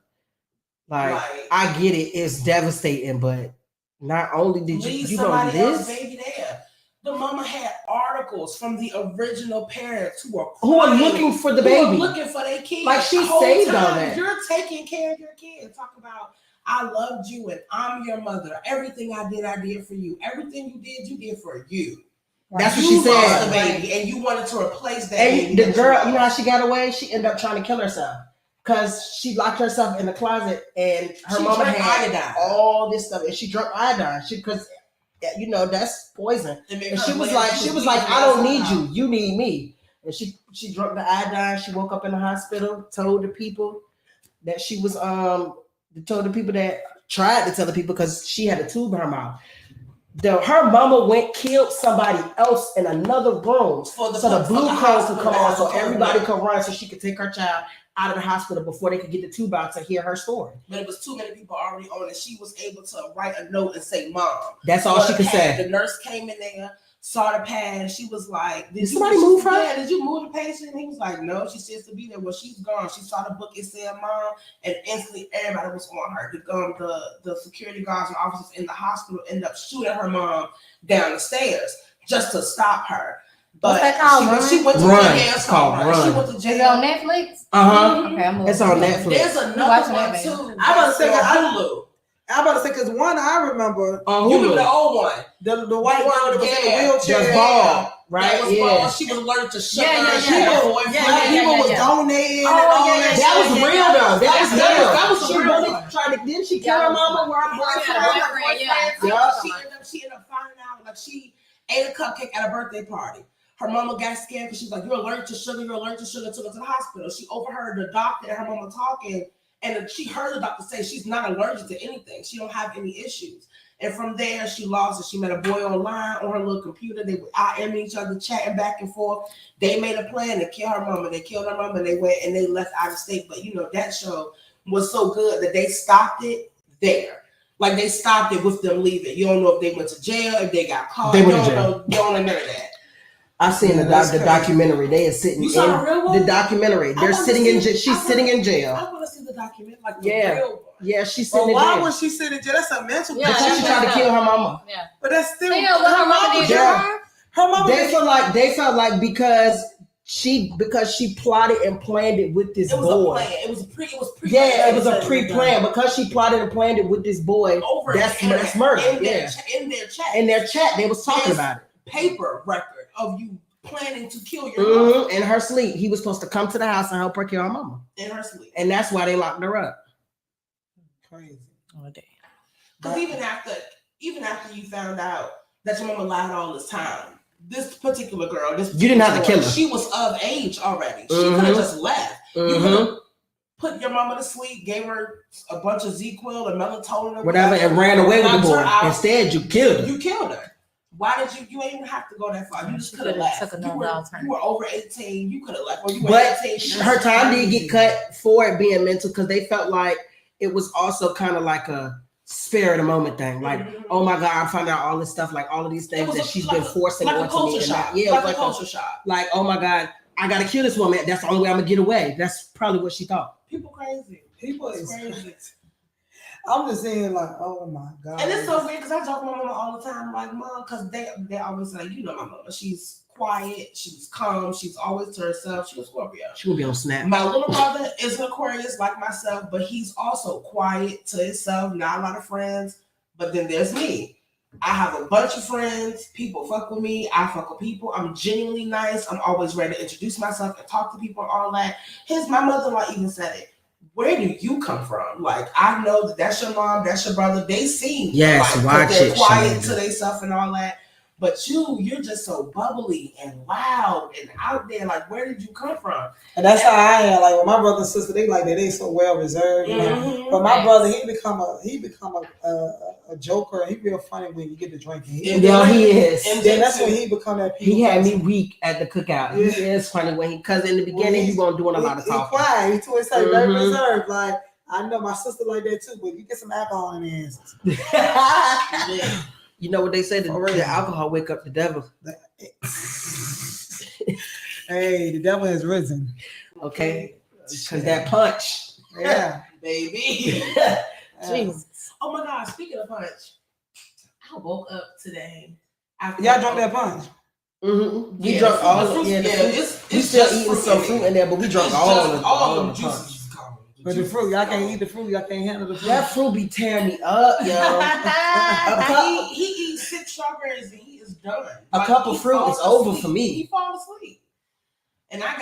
Speaker 8: Like I get it, it's devastating, but not only did you don't do this,
Speaker 7: baby there. The mama had articles from the original parents who are
Speaker 8: looking for the baby,
Speaker 7: looking for their kids.
Speaker 8: Like she saved all that.
Speaker 7: You're taking care of your kids. Talk about I loved you and I'm your mother. Everything I did for you. Everything you did for you.
Speaker 8: That's what she said.
Speaker 7: The baby, and you wanted to replace that.
Speaker 8: And the girl, you know how she got away? She ended up trying to kill herself. Because she locked herself in the closet and her mama had iodine. All this stuff. And she drank iodine. Because, you know, that's poison. And she was like, I don't need you. You need me. And she drank the iodine. She woke up in the hospital, told the people that she was, told the people that tried to tell the people because she had a tube in her mouth. Her mama killed somebody else in another room so the blue cones could come on so everybody could run so she could take her child out of the hospital before they could get the tube out to hear her story.
Speaker 7: But it was too many people already on it. She was able to write a note and say, Mom.
Speaker 8: That's all she could say.
Speaker 7: The nurse came in there, saw the pad. She was like,
Speaker 8: Did somebody move her?
Speaker 7: Yeah, did you move the patient? And he was like, no, she says to be there. Well, she's gone. She saw the book, it said Mom, and instantly everybody was on her. The security guards and officers in the hospital ended up shooting her mom down the stairs just to stop her. But she went to jail. It's called Run. She went to jail.
Speaker 6: Is it on Netflix?
Speaker 8: Okay, it's on Netflix.
Speaker 7: There's another one too.
Speaker 5: I'm about to say
Speaker 7: Hulu.
Speaker 5: I'm about to say because one I remember.
Speaker 7: You remember the old one,
Speaker 5: the white one that was in the wheelchair,
Speaker 8: just bald, right?
Speaker 7: She was allergic to sugar.
Speaker 5: People was donating.
Speaker 8: That was real though.
Speaker 7: That was
Speaker 8: she
Speaker 7: real.
Speaker 8: Really tried to. Didn't she kill her mama?
Speaker 7: She ended up finding out like she ate a cupcake at a birthday party. Her mama got scared because she's like, you're allergic to sugar, took her to the hospital. She overheard the doctor and her mama talking, and she heard the doctor say she's not allergic to anything. She don't have any issues. And from there, she lost it. She met a boy online on her little computer. They were IMing each other, chatting back and forth. They made a plan to kill her mama. They killed her mama, and they went and they left out of state. But, you know, that show was so good that they stopped it there. Like they stopped it with them leaving. You don't know if they went to jail, if they got caught.
Speaker 8: They went
Speaker 7: to
Speaker 8: jail.
Speaker 7: You don't know none of that.
Speaker 8: I seen the documentary. They are sitting
Speaker 7: in the
Speaker 8: documentary. They're sitting in jail. She's sitting in jail.
Speaker 7: I want to see the documentary, like the real one.
Speaker 8: Yeah, she's sitting in jail.
Speaker 5: Why was she sitting in jail? That's a mental.
Speaker 8: Because she tried to kill her mama.
Speaker 6: Yeah,
Speaker 5: but that's still
Speaker 6: her mama did.
Speaker 5: Her mama.
Speaker 8: They felt like because she plotted and planned it with this boy.
Speaker 7: It was a pre.
Speaker 8: It was a pre-plan because she plotted and planned it with this boy. That's murder. In their chat, they was talking about it.
Speaker 7: Paper record of you planning to kill your mom.
Speaker 8: In her sleep. He was supposed to come to the house and help her kill her mama.
Speaker 7: In her sleep.
Speaker 8: And that's why they locked her up.
Speaker 5: Crazy.
Speaker 6: Oh, damn.
Speaker 7: Because even after you found out that your mama lied all this time, this particular girl, you didn't have to kill her. She was of age already. She could have just left. You could have put your mama to sleep, gave her a bunch of ZQL and melatonin or
Speaker 8: whatever, and ran away with the boy. Instead, you killed her.
Speaker 7: You killed her. Why did you ain't even have to go that far? You just could have left. You were over 18. You could have left. Or you were 18.
Speaker 8: Her time did get cut for it being mental because they felt like it was also kind of like a spare of the moment thing. Like, oh my God, I found out all this stuff, like all of these things that she's been forcing onto me. Yeah, it was like a culture shock. Like, oh my God, I gotta kill this woman. That's the only way I'm gonna get away. That's probably what she thought.
Speaker 7: People crazy.
Speaker 5: People is crazy. I'm just saying, like, oh my God.
Speaker 7: And it's so weird because I talk to my mama all the time, like, Mom, because they always like, you know, my mama, she's quiet, she's calm, she's always to herself. She was Scorpio.
Speaker 8: She will be on Snap.
Speaker 7: My little brother is an Aquarius like myself, but he's also quiet to himself, not a lot of friends. But then there's me. I have a bunch of friends. People fuck with me. I fuck with people. I'm genuinely nice. I'm always ready to introduce myself and talk to people and all that. My mother-in-law even said it. Where do you come from? Like, I know that's your mom, that's your brother. They seem
Speaker 8: watch
Speaker 7: they're
Speaker 8: it,
Speaker 7: quiet to themselves and all that. But you're just so bubbly and loud and out there. Like, where did you come from?
Speaker 5: And that's how I am. Like, with my brother and sister, they like that. They so well reserved. You know? But my brother, he become a joker. He real funny when you get to drinking.
Speaker 8: He is.
Speaker 5: And then that's when he become that.
Speaker 8: He had me weak at the cookout. Yeah. He is funny because in the beginning he wasn't doing a lot of talking.
Speaker 5: He quiet. He to himself, very reserved. Like, I know my sister like that too. But you get some alcohol in the ass.
Speaker 8: You know what they say? The alcohol wake up the devil.
Speaker 5: Hey, the devil has risen.
Speaker 8: Okay, because that punch.
Speaker 5: Yeah,
Speaker 7: baby.
Speaker 6: Jesus.
Speaker 7: Oh my God! Speaking of punch, I woke up today.
Speaker 5: Y'all drunk that punch?
Speaker 8: Mm-hmm. We drunk all of it. We still eating some fruit in there, but we drunk all of the punch.
Speaker 5: But the fruit, y'all can't eat the fruit. Y'all can't handle the fruit.
Speaker 8: That fruit be tearing me up, yo.
Speaker 7: He eats 6 strawberries and he is done.
Speaker 8: A cup of fruit is over for me.
Speaker 7: He falls asleep. And I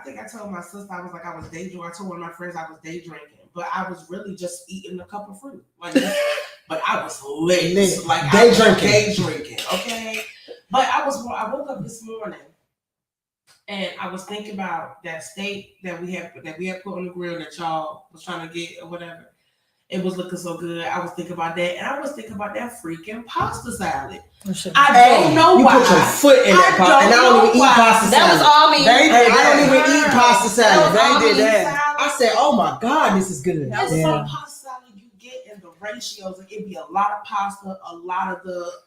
Speaker 7: think I told my sister, I was day drinking. I told one of my friends I was day drinking, but I was really just eating a cup of fruit. Like, but I was lit. Like, day drinking. Okay. But I woke up this morning. And I was thinking about that steak that we had put on the grill that y'all was trying to get or whatever. It was looking so good. I was thinking about that, and I was thinking about that freaking pasta salad. I don't know why.
Speaker 8: You put your foot in that pasta, and I don't even eat pasta salad.
Speaker 6: That was all me.
Speaker 8: I don't even eat pasta salad. They did that. I said, "Oh my God, this is good."
Speaker 7: That's some pasta salad you get in the ratios. Like, it'd be a lot of pasta, a lot of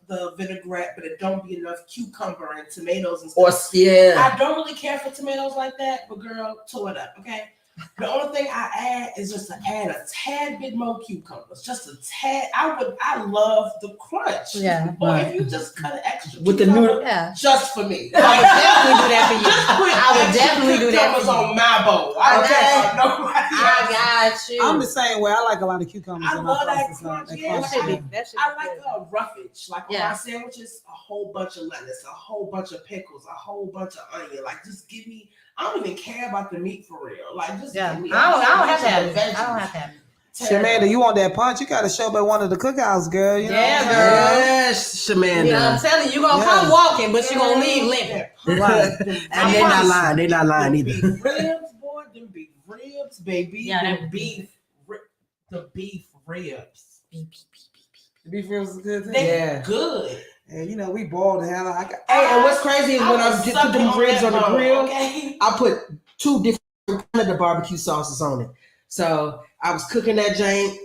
Speaker 7: the vinaigrette, but it don't be enough cucumber and tomatoes and stuff. I don't really care for tomatoes like that, but girl, toe it up, okay? The only thing I add is just to add a tad bit more cucumbers, just a tad. I love the crunch.
Speaker 6: Yeah.
Speaker 7: Boy, if you just cut an extra
Speaker 8: with the noodle,
Speaker 7: just for me,
Speaker 6: I would definitely do that for you.
Speaker 7: On my bowl. I got you.
Speaker 5: I'm the same way. I like a lot of cucumbers.
Speaker 7: I love that crunch.
Speaker 6: I
Speaker 7: like a roughage, like on my sandwiches, a whole bunch of lettuce, a whole bunch of pickles, a whole bunch of onion. Like, just give me. I don't even care about the meat for real. Like, just give me.
Speaker 6: I don't have to have it. I don't have to have it.
Speaker 5: Shamanda, you want that punch? You got to show up at one of the cookouts, girl. You know?
Speaker 6: Yeah, girl.
Speaker 8: Yes, Shamanda.
Speaker 6: You know, I'm telling you, you're going to come walking, but you're going to leave limping.
Speaker 8: Right. And they're not lying. They're not lying either.
Speaker 7: Ribs, boy, them beef ribs, baby.
Speaker 6: Yeah,
Speaker 7: the beef ribs.
Speaker 5: The beef ribs is good too?
Speaker 7: They're good.
Speaker 5: And you know, we boiled the hell out.
Speaker 8: And what's crazy is when I put them ribs on the grill, I put 2 different kind of the barbecue sauces on it. So I was cooking that jank,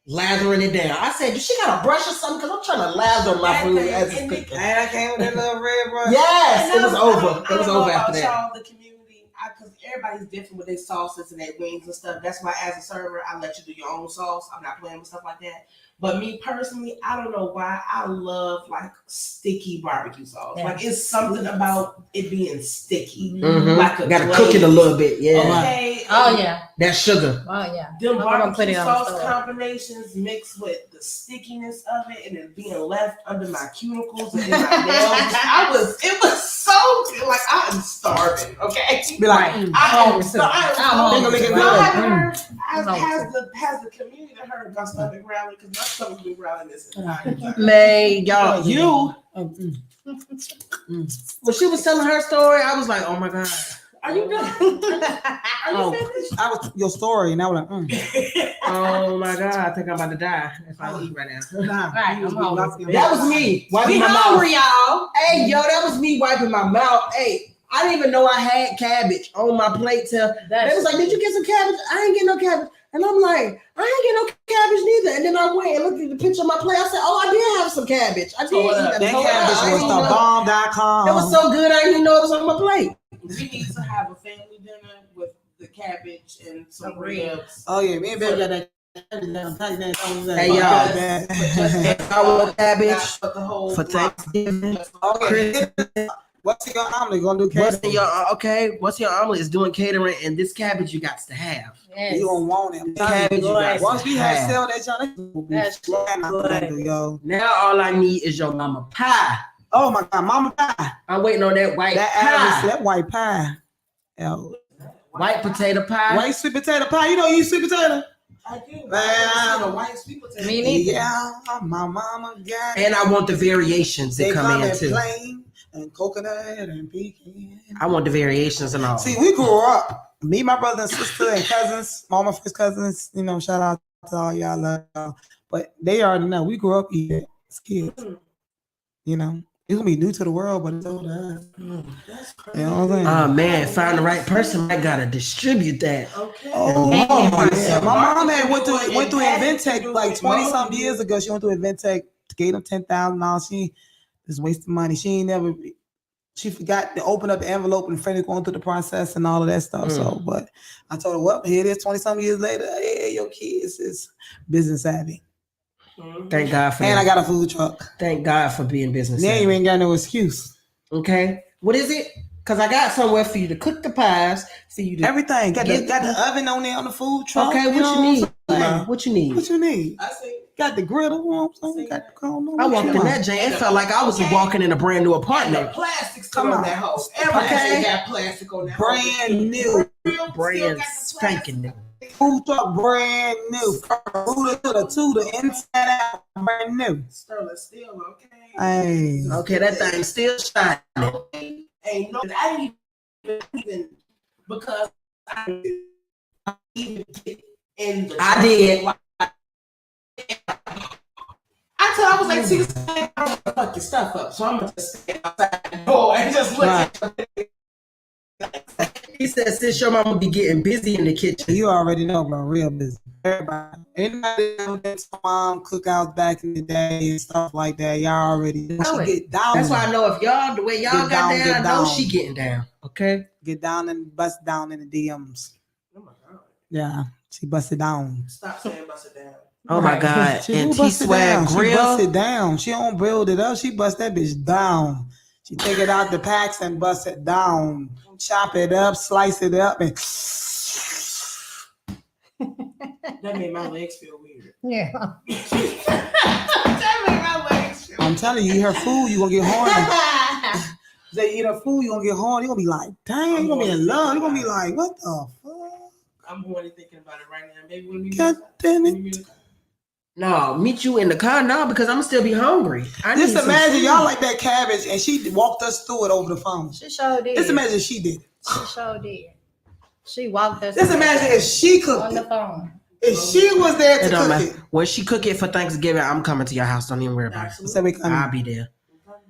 Speaker 8: lathering it down. I said, she got a brush or something? Because I'm trying to lather my food as it's cooking.
Speaker 5: And I came with that little red brush.
Speaker 8: Yes, it was over. It was over after that.
Speaker 7: Y'all, the community, because everybody's different with their sauces and their wings and stuff. That's why, as a server, I let you do your own sauce. I'm not playing with stuff like that. But me personally, I don't know why I love like sticky barbecue sauce. Yeah. Like it's something about it being sticky.
Speaker 8: Mm-hmm.
Speaker 7: Like
Speaker 8: gotta cook it a little bit. Yeah.
Speaker 7: Okay.
Speaker 6: Oh yeah.
Speaker 8: That sugar.
Speaker 6: Oh yeah.
Speaker 7: Them barbecue sauce combinations mixed with the stickiness of it and it being left under my cuticles and in my nails. It was so good. Like I am starving. Okay.
Speaker 5: Be like,
Speaker 7: I'm hungry. Has the community heard my stomach growling? Because my stomach's been growling this entire time.
Speaker 8: Man, y'all, you. When she was telling her story, I was like, oh my God.
Speaker 7: Are you done? Are you finished?
Speaker 5: I was your story, and I was like,
Speaker 8: oh my God, I think I'm about to die if I eat right now.
Speaker 5: Nah,
Speaker 8: that was me wiping my mouth. Y'all. Hey, yo, that was me wiping my mouth. Hey, I didn't even know I had cabbage on my plate till they was like, did you get some cabbage? I ain't get no cabbage. And I'm like, I ain't get no cabbage neither. And then I went and looked at the picture of my plate. I said, oh, I did have some cabbage. I did eat that.
Speaker 5: That cabbage was the bomb.com.
Speaker 8: It was so good, I didn't even know it was on my plate.
Speaker 7: We need to have a family dinner with the cabbage and some ribs.
Speaker 5: Oh yeah, me and baby got that.
Speaker 8: Hey y'all, cabbage for Thanksgiving.
Speaker 5: What's in your omelet? Gonna do catering?
Speaker 8: What's your omelet is doing catering, and this cabbage you got to have.
Speaker 6: Yes.
Speaker 5: You don't want it.
Speaker 8: Cabbage
Speaker 5: once we have sell that, y'all,
Speaker 6: that's good.
Speaker 8: Yo. Now all I need is your mama pie.
Speaker 5: Oh my God, mama pie.
Speaker 8: I'm waiting on that white pie.
Speaker 5: That white pie. Yo.
Speaker 8: White potato pie.
Speaker 5: White sweet potato pie. You don't eat sweet potato?
Speaker 7: I do.
Speaker 5: Man,
Speaker 7: a white sweet potato.
Speaker 6: Me neither.
Speaker 5: Yeah, my mama got
Speaker 8: it. And I want the variations that come in too.
Speaker 5: Plain and coconut and pecan.
Speaker 8: I want the variations and all.
Speaker 5: See, we grew up. Me, my brother and sister and cousins, all my first cousins. You know, shout out to all y'all. Love y'all. But they already know we grew up eating it as kids. You know. It's gonna be new to the world, but it's old to us. That's crazy. You know what I'm saying?
Speaker 8: Oh man, find the right person. I gotta distribute that.
Speaker 7: Okay.
Speaker 5: Oh, my mom had went through Inventec like 20-something years ago. She went through Inventec, gave them $10,000. She just wasted money. She forgot to open up the envelope and finished going through the process and all of that stuff. So, but I told her, well, here it is 20-something years later. Hey, your kids is business savvy.
Speaker 8: Thank God for
Speaker 5: and I got a food truck.
Speaker 8: Thank God for being business.
Speaker 5: Now you ain't got no excuse.
Speaker 8: Okay. What is it? Because I got somewhere for you to cook the pies, for you to
Speaker 5: everything. Got the oven on there on the food truck.
Speaker 8: Okay, what you need? What you need?
Speaker 5: What you need? I see. Got the griddle. You know what I'm saying? Got the
Speaker 8: I walked in that Jane. It felt like I was walking in a brand new apartment.
Speaker 7: The plastic's on that house. Everything got plastic on that
Speaker 5: brand new.
Speaker 8: Brand spanking new.
Speaker 5: Food truck brand new. The inside out brand new.
Speaker 7: Sterling steel, okay.
Speaker 5: Hey.
Speaker 8: Okay, that thing still shining.
Speaker 7: Ain't no, I didn't even because I didn't even get in the.
Speaker 8: I did.
Speaker 7: I was like, see, I'm gonna fuck your stuff up, so I'm gonna just stay outside the door and just look at you.
Speaker 8: He said, since your mama be getting busy in the kitchen.
Speaker 5: You already know, bro, real busy. Everybody. Anybody that's mom cookouts back in the day and stuff like that, y'all already know. She get down.
Speaker 8: That's why I know if y'all, the way y'all got down, I know she getting down. Okay?
Speaker 5: Get down and bust down in the DMs.
Speaker 7: Oh my God.
Speaker 5: Yeah, she busted down.
Speaker 7: Stop saying bust it down.
Speaker 8: Oh my God. And T-Swag grill.
Speaker 5: She bust it down. She don't build it up. She bust that bitch down. She take it out the packs and bust it down. Chop it up, slice it up, and
Speaker 7: that made my legs feel weird.
Speaker 6: Yeah.
Speaker 7: That made my legs feel weird.
Speaker 5: I'm telling you, eat her food, you gonna get horny. They eat her food, you gonna get horny. You gonna be like, dang, you gonna be in love. You gonna be like, what the fuck?
Speaker 7: I'm horny thinking about it right now. Maybe when we
Speaker 5: God damn it.
Speaker 8: No, meet you in the car now because I'm still be hungry.
Speaker 5: Just imagine y'all like that cabbage and she walked us through it over the phone.
Speaker 6: She sure did.
Speaker 5: Just imagine she did it.
Speaker 6: She sure did. She walked us.
Speaker 5: Just imagine if she cooked
Speaker 6: on the phone.
Speaker 5: If she was there to cook it.
Speaker 8: When she cook it for Thanksgiving, I'm coming to your house. Don't even worry about it.
Speaker 5: So
Speaker 8: I'll be there.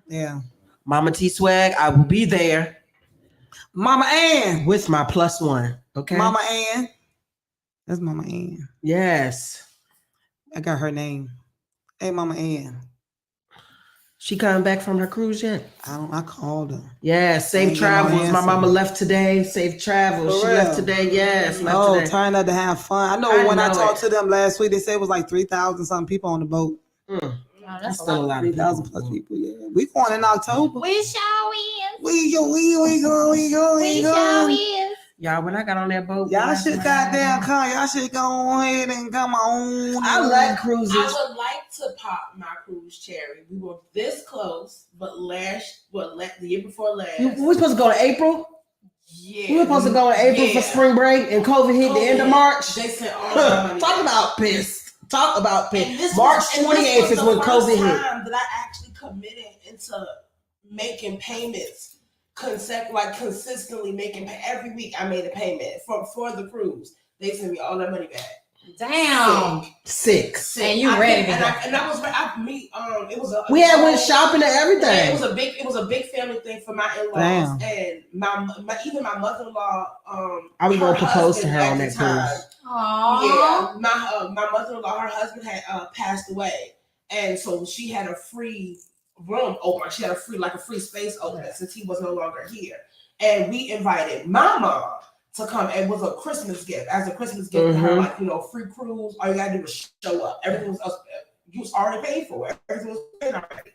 Speaker 5: Yeah.
Speaker 8: Mama T-Swag, I will be there.
Speaker 5: Mama Ann.
Speaker 8: With my +1. Okay.
Speaker 5: Mama Ann. That's Mama Ann.
Speaker 8: Yes.
Speaker 5: I got her name. Hey, Mama Ann.
Speaker 8: She coming back from her cruise yet?
Speaker 5: I called her.
Speaker 8: Yeah, safe travels. My mama left today. Safe travels. She left today. Yes, left today.
Speaker 5: Trying not to have fun. I know when I talked to them last week, they said it was like 3,000 something people on the boat.
Speaker 8: Oh, that's still a lot.
Speaker 5: 3,000 plus people. Yeah, we going in October.
Speaker 6: We sure is.
Speaker 5: We going.
Speaker 8: Y'all, when I got on that boat,
Speaker 5: y'all should goddamn come. Y'all should go ahead and come on.
Speaker 8: I like cruises.
Speaker 7: I would like to pop my cruise cherry. We were this close, but the year before last.
Speaker 8: We were supposed to go in April.
Speaker 7: Yeah,
Speaker 8: we were supposed to go in April for spring break, and COVID hit the end of March.
Speaker 7: They sent all the money.
Speaker 8: Talk about pissed. March 28th is when COVID hit.
Speaker 7: Time that I actually committed into making payments. Consistently making every week I made a payment for the cruise. They sent me all that money back.
Speaker 6: Damn.
Speaker 8: Sick.
Speaker 6: And you ready to go.
Speaker 7: And I was it was a
Speaker 8: we had went shopping and everything.
Speaker 7: Yeah, it was a big family thing for my in-laws. And even my mother-in-law
Speaker 8: I was gonna propose to her on that cruise.
Speaker 7: Yeah. My mother-in-law, her husband had passed away. And so she had a free room open. She had a free space open since he was no longer here. And we invited my mom to come. It was a Christmas gift. As a Christmas gift to her, free cruise. All you gotta do was show up. Everything was you was already paid for it. Everything was paid already.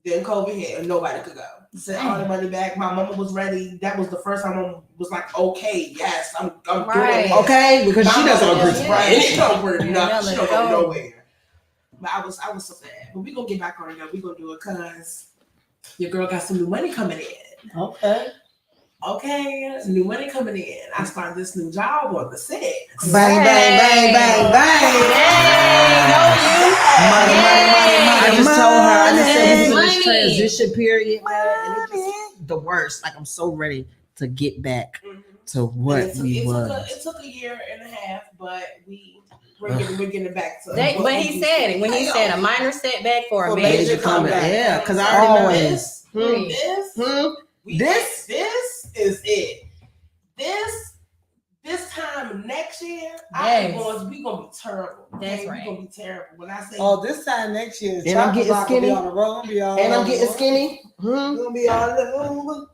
Speaker 7: Then COVID hit and nobody could go. Sent all the money back. My mama was ready. That was the first time mama was like, okay, yes, I'm doing it.
Speaker 8: Okay, because she doesn't agree to
Speaker 7: right. She don't agree nothing. She don't go nowhere. But I was so sad. But we're gonna get back on it though. We're gonna do it because your girl got some new money coming in. Okay, some new money coming in. I started this new job on the 6th.
Speaker 8: Bang, bang, bang, bang, bang. Money. I just told her, I just said we was in this transition period, man, and it's just the worst. Like I'm so ready to get back to what we was.
Speaker 7: It took a year and a half, but we're getting it back to.
Speaker 6: But he said it when he said a minor setback for a major comeback.
Speaker 8: Yeah, because I already know
Speaker 7: this is it. This time next year, we gonna be terrible.
Speaker 6: That's right.
Speaker 7: We gonna be terrible. When I say
Speaker 5: this time next year,
Speaker 8: and I'm getting skinny.
Speaker 5: On the road,
Speaker 8: and I'm getting skinny.
Speaker 5: Gonna be all over.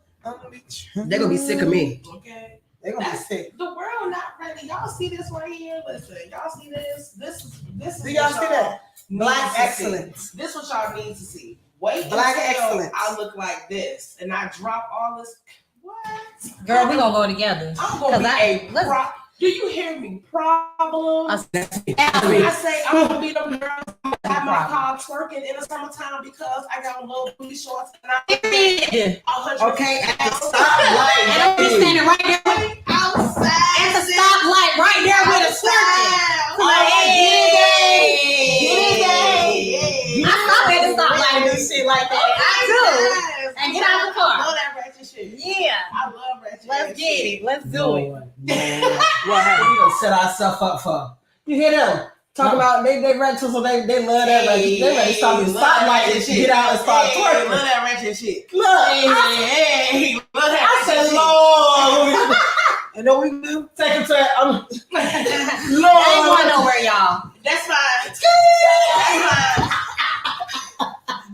Speaker 8: They're gonna be sick of me.
Speaker 7: Okay.
Speaker 5: They're gonna be sick.
Speaker 7: The world not ready. Y'all see this right here? Listen, y'all see this? This is.
Speaker 5: Do y'all see that? Black excellence.
Speaker 7: This is what y'all need to see. Wait
Speaker 5: Black
Speaker 7: until
Speaker 5: excellence.
Speaker 7: I look like this and I drop all this. What?
Speaker 6: Girl, we gonna go together.
Speaker 7: I'm gonna be do you hear me? Problem.
Speaker 6: I
Speaker 7: say I'm gonna be them girls at my car twerking in the summertime because I got a little booty shorts and I'm
Speaker 8: okay at the stoplight.
Speaker 6: And I'm just standing right there
Speaker 7: outside
Speaker 6: at the stoplight right there with a twerking. I stop at the stoplight and do shit like that. I do. And get out of the car.
Speaker 7: I love that ratchet shit.
Speaker 6: Yeah.
Speaker 7: I love ratchet.
Speaker 6: Let's get it. Let's do it.
Speaker 8: What happened? We gonna set ourselves up for? You hear them? Talk about they rental, so they love that ratchet. They ready to stop the spotlight and get out and start twerking.
Speaker 7: Love that ratchet shit.
Speaker 8: Look,
Speaker 7: love that.
Speaker 8: I said, Lord. And then we do take him to
Speaker 6: Lord. I ain't going nowhere, y'all.
Speaker 7: That's fine. That's fine.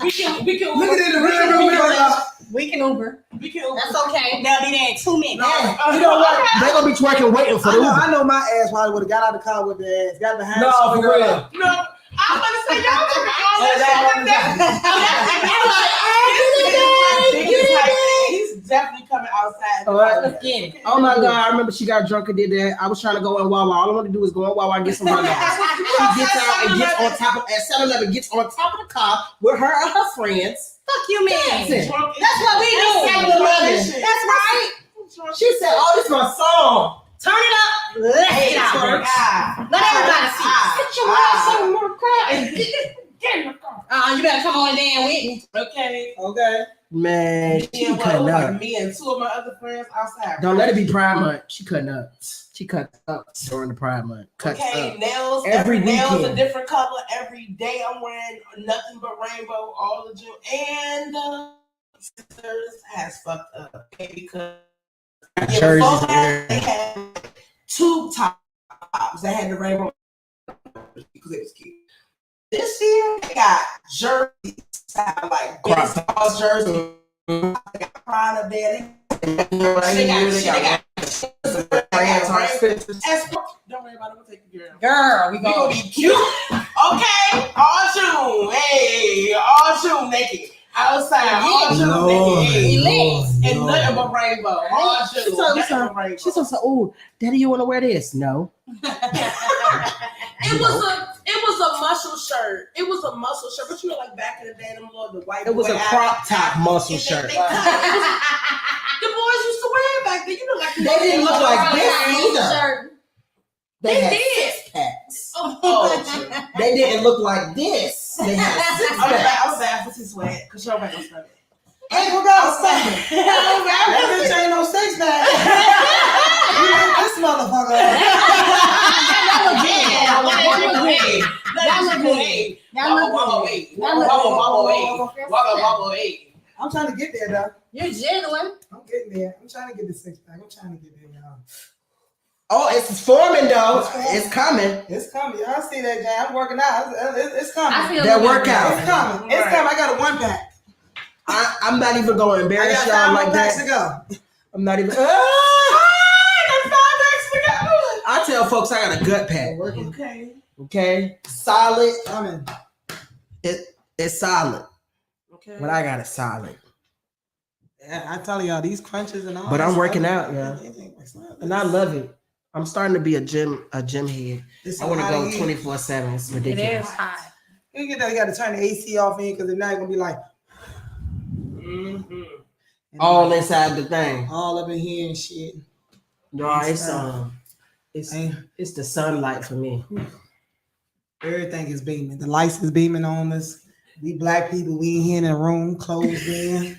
Speaker 7: We can
Speaker 8: look at it in the real y'all.
Speaker 6: We can Uber. That's okay. They'll be there in 2 minutes.
Speaker 8: You know what? They're gonna be twerking waiting for the Uber.
Speaker 5: I know my ass probably would have got out of the car with the ass, got behind.
Speaker 8: No, for real.
Speaker 7: No, I'm gonna say y'all took all that. He's definitely coming outside.
Speaker 8: All right,
Speaker 6: let's get it.
Speaker 8: Oh my God, I remember she got drunk and did that. I was trying to go in Wawa. All I want to do is go in Wawa and get some hot dogs. She gets out and gets on top of at 7-Eleven, gets on top of the car with her and her friends.
Speaker 6: Fuck you, man.
Speaker 8: That's
Speaker 6: what we do.
Speaker 8: 7-Eleven. That's right. She said, "Oh, this is my song.
Speaker 6: Turn it up. Let's get out. Let everybody see.
Speaker 8: Get your ass some more crap.
Speaker 7: Get in the car.
Speaker 6: You better come on down with me.
Speaker 7: Okay.
Speaker 8: Man, she cutting up.
Speaker 7: Like me and 2 of my other friends outside.
Speaker 8: Don't let it be Pride Month. She cutting up. She cuts up during the Pride Month. Cuts up.
Speaker 7: Nails.
Speaker 8: Every
Speaker 7: nails
Speaker 8: weekend.
Speaker 7: a different color. Every day I'm wearing nothing but rainbow. All the gym and sisters has fucked up because they had 2 tops that had the rainbow because it was cute. This year they got jerseys style, like baseball jersey. They got pride up there. They got don't worry about it. We'll take the girl.
Speaker 6: Girl, we gonna
Speaker 7: be cute. Okay, all June. Hey, all June naked. Outside, all June naked. And nothing but rainbow. All June.
Speaker 8: She told me, "Oh, Daddy, you want to wear this?" No.
Speaker 7: It was a muscle shirt. It was a muscle shirt, but you know, like back in the day, them little the white.
Speaker 8: It was a crop top muscle shirt.
Speaker 7: The boys used to wear it back then. You know, like
Speaker 8: they didn't look like this either. They did. Six packs. They didn't look like this. They had six packs.
Speaker 7: I was bad for his sweat because y'all ain't gonna
Speaker 8: Ain't gonna go something. That bitch ain't no six pack. You like this motherfucker. I'm trying to get there, though.
Speaker 6: You're genuine.
Speaker 8: I'm getting there. I'm trying to get the six pack. I'm trying to get there, y'all. Oh, it's forming, though. It's coming. It's coming. Y'all see that, Jay? I'm working out. It's coming. That workout. It's coming. It's coming. I got a 1-pack. I'm not even going to embarrass y'all like that. To go. I'm not even. I tell folks I got a gut pack. Okay. Solid. It's solid. Okay. But I got it solid. Yeah, I tell y'all these crunches and all. But I'm working out, yeah. And I love it. I'm starting to be a gym head. I want to go 24/7. It's ridiculous.
Speaker 6: It is hot.
Speaker 8: You got to turn the AC off in because they're not gonna be like. All inside the thing. All up in here and shit. No, it's the sunlight for me. Everything is beaming. The lights is beaming on us. We black people, we in here in a room, closed in.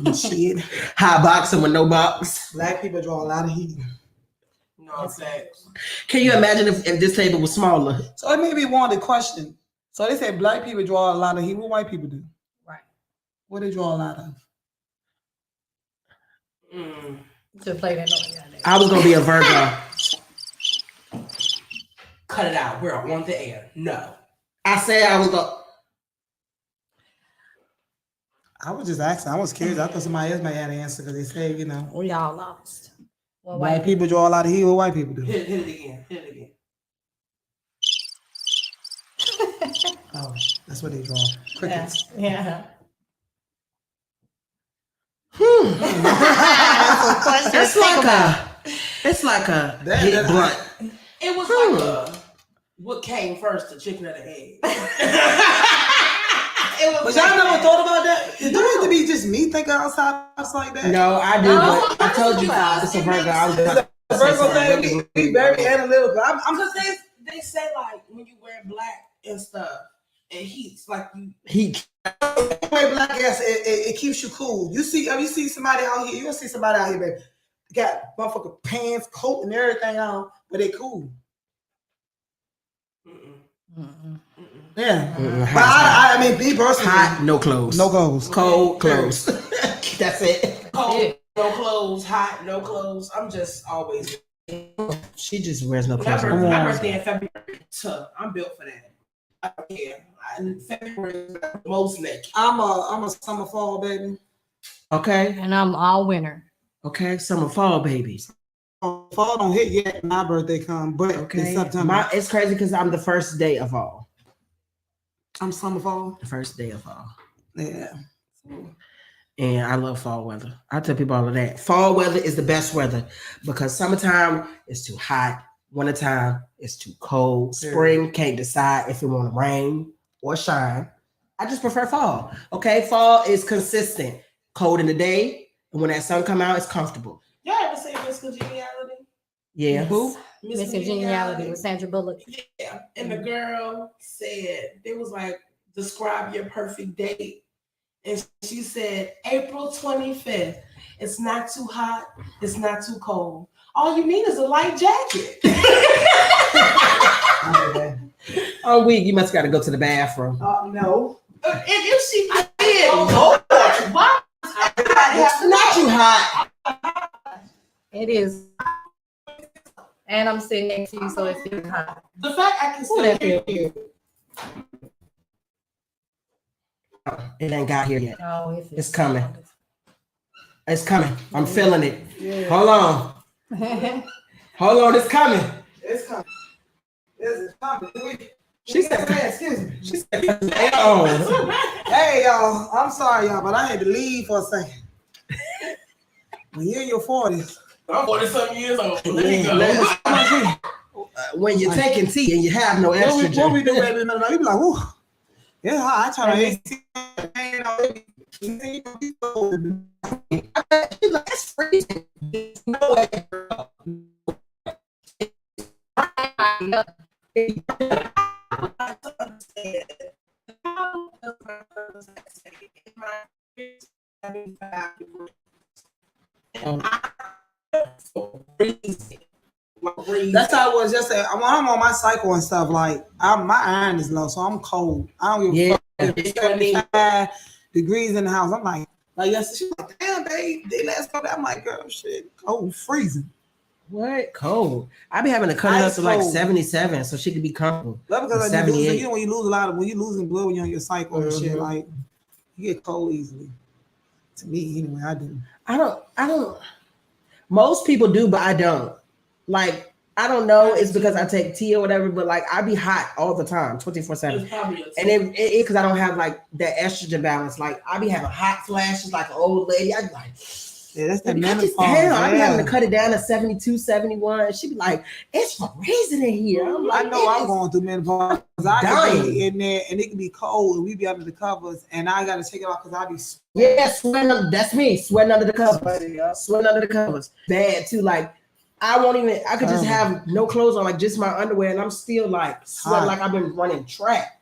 Speaker 8: And shit. High boxing with no box. Black people draw a lot of heat. No, facts. Can you imagine if this table was smaller? So it made me want to question. So they say black people draw a lot of heat. What white people do? Right. What they draw a lot of?
Speaker 6: To play that note.
Speaker 8: I was gonna be a Virgo. Cut it out. We're on the air. No. I said I was gonna. I was just asking. I was curious. I thought somebody else might have an answer because they said, you know.
Speaker 6: We all lost.
Speaker 8: Well, white people draw a lot of heat. What white people do? Hit it again. Oh, that's what they draw. Crickets.
Speaker 6: Yeah.
Speaker 8: It's like a hit blunt.
Speaker 7: It was like what came first, the chicken or the egg?
Speaker 8: But y'all never thought about that? Do it have to be just me thinking outside like that? No, I do. But I told you it's a Virgo. I was a Virgo thing. Be very analytical. I'm
Speaker 7: because they say like when you wear black and stuff, it heats like you
Speaker 8: heat. Wear black ass, it keeps you cool. You see somebody out here, you'll see somebody out here, baby. Got motherfucking pants, coat, and everything on, but they cool. Yeah. But I mean, be personally. Hot, no clothes. No clothes. Cold, clothes. That's it.
Speaker 7: Cold, no clothes. Hot, no clothes. I'm just always.
Speaker 8: She just wears no clothes.
Speaker 7: My birthday in February. I'm built for that. I don't care. In February, most naked.
Speaker 8: I'm a summer fall baby. Okay.
Speaker 6: And I'm all winter.
Speaker 8: Okay, summer fall babies. Fall don't hit yet. My birthday come, but okay. It's September. It's crazy because I'm the first day of fall. I'm summer fall. The first day of fall. Yeah. And I love fall weather. I tell people all of that. Fall weather is the best weather because summertime is too hot. Wintertime is too cold. Spring can't decide if it want to rain or shine. I just prefer fall. Okay, fall is consistent. Cold in the day, and when that sun come out, it's comfortable.
Speaker 7: Y'all ever say Miss Congeniality?
Speaker 8: Yeah.
Speaker 6: Yes. Who? Miss Congeniality with Sandra Bullock.
Speaker 7: Yeah. And the girl said, it was like, describe your perfect date. And she said, April 25th. It's not too hot. It's not too cold. All you need is a light jacket.
Speaker 8: Oh, week you must got to go to the bathroom.
Speaker 7: No. If she did, Lord, why?
Speaker 8: It's not too hot.
Speaker 6: It is. And I'm sitting next to you, so it feels hot.
Speaker 7: The fact I can still hear you.
Speaker 8: It ain't got here yet.
Speaker 6: Oh,
Speaker 8: it's coming. It's coming. I'm feeling it. Yeah. Hold on. Hold on. It's coming.
Speaker 5: It's coming. It's coming.
Speaker 8: She said,
Speaker 5: excuse me.
Speaker 8: She said, oh.
Speaker 5: Hey, y'all. I'm sorry, y'all, but I had to leave for a second. When you're in your 40s.
Speaker 10: I'm 40-something years old. Let me
Speaker 5: go.
Speaker 8: When you're taking tea and you have no estrogen.
Speaker 5: What we do, baby? No, you be like, whoo. Yeah, I try to
Speaker 8: That's freezing. No way, girl.
Speaker 5: That's how it was yesterday. When I'm on my cycle and stuff, like my iron is low, so I'm cold. I don't give a fuck if it's 75 degrees in the house. I'm like yesterday, she's like, damn, babe, they last couple. I'm like, girl, shit, cold, freezing.
Speaker 8: What? Cold. I be having to cut it up to like 77 so she could be comfortable.
Speaker 5: That's because like, when you lose a lot of, when you're losing blood when you're on your cycle and shit, like you get cold easily. To me, anyway, I do.
Speaker 8: I don't. Most people do, but I don't. Like, I don't know. It's because I take tea or whatever, but like I be hot all the time, 24/7. And it because I don't have like that estrogen balance. Like I be having hot flashes like an old lady. I be like,
Speaker 5: yeah, that's the menopause.
Speaker 8: I be having to cut it down to 72, 71. She be like, it's freezing in here. I'm like,
Speaker 5: I know I'm going through menopause. I can be in there and it can be cold and we be under the covers and I got to take it off because I be
Speaker 8: sweating. That's me, sweating under the covers. Sweating under the covers. Bad too. Like I could just have no clothes on, like just my underwear, and I'm still like sweating like I've been running track.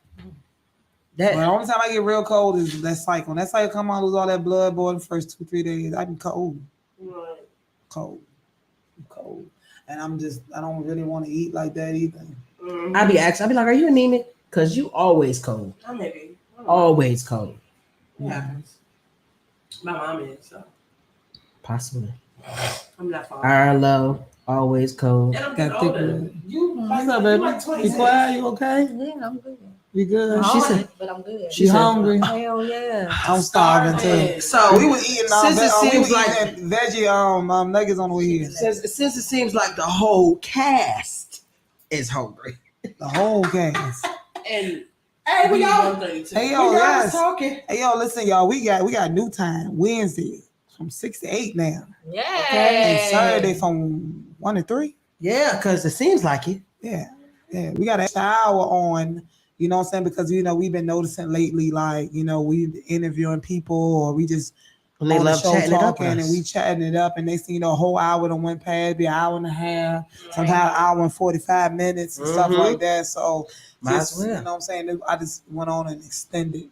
Speaker 5: The only time I get real cold is that cycle. When that cycle come on, lose all that blood, boy, the first 2-3 days, I be cold. Right. Cold. And I don't really want to eat like that either.
Speaker 8: Mm-hmm. I be like, are you anemic? Because you always cold.
Speaker 10: Maybe.
Speaker 8: Always cold.
Speaker 10: Yeah. My mom is, so.
Speaker 8: Possibly.
Speaker 10: I'm not far.
Speaker 8: Iron low, always cold.
Speaker 10: And I'm getting older.
Speaker 5: What's up, baby? You quiet? You okay?
Speaker 6: Yeah, I'm good.
Speaker 5: You good?
Speaker 6: She said, but I'm good.
Speaker 5: She hungry?
Speaker 6: Hell yeah.
Speaker 5: I'm starving too.
Speaker 8: So
Speaker 5: we were eating veggie nuggets on the way here.
Speaker 8: Since it seems like the whole cast is hungry.
Speaker 5: The whole cast.
Speaker 10: And
Speaker 8: hey, we y'all
Speaker 5: talking. Hey, yo, listen, y'all. We got new time Wednesday from 6 to 8 now.
Speaker 6: Yeah.
Speaker 5: Okay. And Saturday from 1 to 3.
Speaker 8: Yeah, because it seems like it.
Speaker 5: Yeah. We got an hour on. You know what I'm saying? Because, we've been noticing lately, like, we interviewing people or we just
Speaker 8: when they love chatting
Speaker 5: talking it up and we chatting it up. And they see, a whole hour done went past, be an hour and a half, sometimes an hour and 45 minutes and stuff like that. So, you know what I'm saying? I just went on and extended.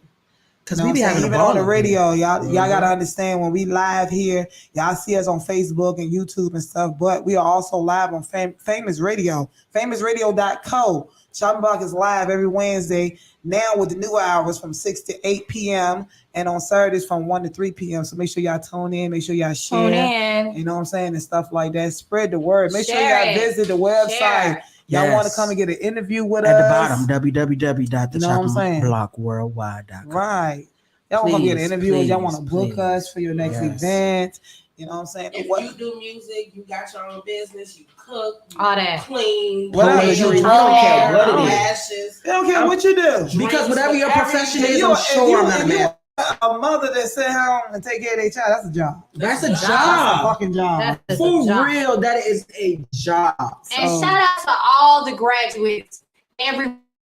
Speaker 5: Because we be having even on the radio, y'all got to understand when we live here, y'all see us on Facebook and YouTube and stuff, but we are also live on Famous Radio, famousradio.co. Choppin' Block is live every Wednesday now with the new hours from 6 to 8 p.m. and on Saturdays from 1 to 3 p.m. So make sure y'all tune in. Make sure y'all share.
Speaker 6: Tune in.
Speaker 5: You know what I'm saying? And stuff like that. Spread the word. Make sure y'all visit the website. Y'all want to come and get an interview with us.
Speaker 8: At the bottom, www.thechoppinblockworldwide.com.
Speaker 5: Right. Y'all want to come get an interview. Y'all want to book us for your next event. You know what I'm saying?
Speaker 10: If you do music, you got your own business, you cook,
Speaker 6: all that,
Speaker 10: clean,
Speaker 8: whatever you do, I don't care what it
Speaker 5: is. I don't care what you do.
Speaker 8: Because whatever your profession is, I'm sure I'm not a man.
Speaker 5: A mother that sit home and take care of their child, that's a job.
Speaker 8: That's a job.
Speaker 5: That's a fucking job.
Speaker 8: For real, that is a job.
Speaker 6: And shout out to all the graduates.